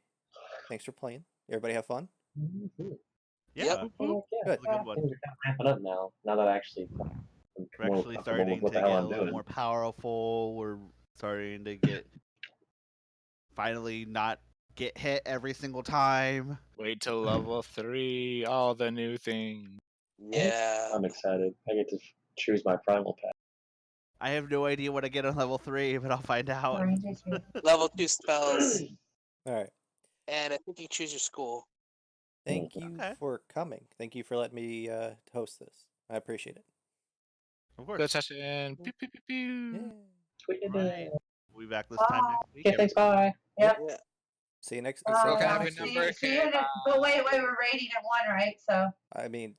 Thanks for playing. Everybody have fun.
Mhm.
Yeah.
Yep.
Yeah,
It was a good one.
things are kind of ramping up now. Now that I actually am
We're
more
actually
comfortable
starting
with what
to
the
get
hell
a
I'm
little
doing.
more powerful. We're starting to get finally not get hit every single time.
wait till level 3. All the new things.
Yeah.
I'm excited. I get to choose my primal path.
I have no idea what I get on level 3, but I'll find out.
Level 2 spells,
All right.
and I think you choose your school.
Thank you
Okay.
for coming. Thank you for letting me host this. I appreciate it.
Of course.
Good session. Pew, pew, pew, pew.
Yeah.
Tweet it
Right.
in.
We'll be back this time next week.
Okay, thanks. Bye.
Yep.
Yeah.
See you next.
Oh,
see you
Okay,
guys
have
next
your
week.
number.
See you but wait, we're rating at 1, right? So
I mean,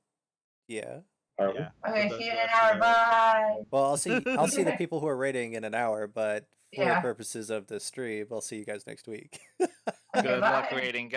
yeah.
Are we?
Yeah.
okay,
For
see you
those
in an
of us
hour.
who are-
Bye.
Well, I'll see the people who are rating in an hour, but for the
Yeah.
purposes of the stream, I'll see you guys next week.
Okay,
Good luck
bye.
rating,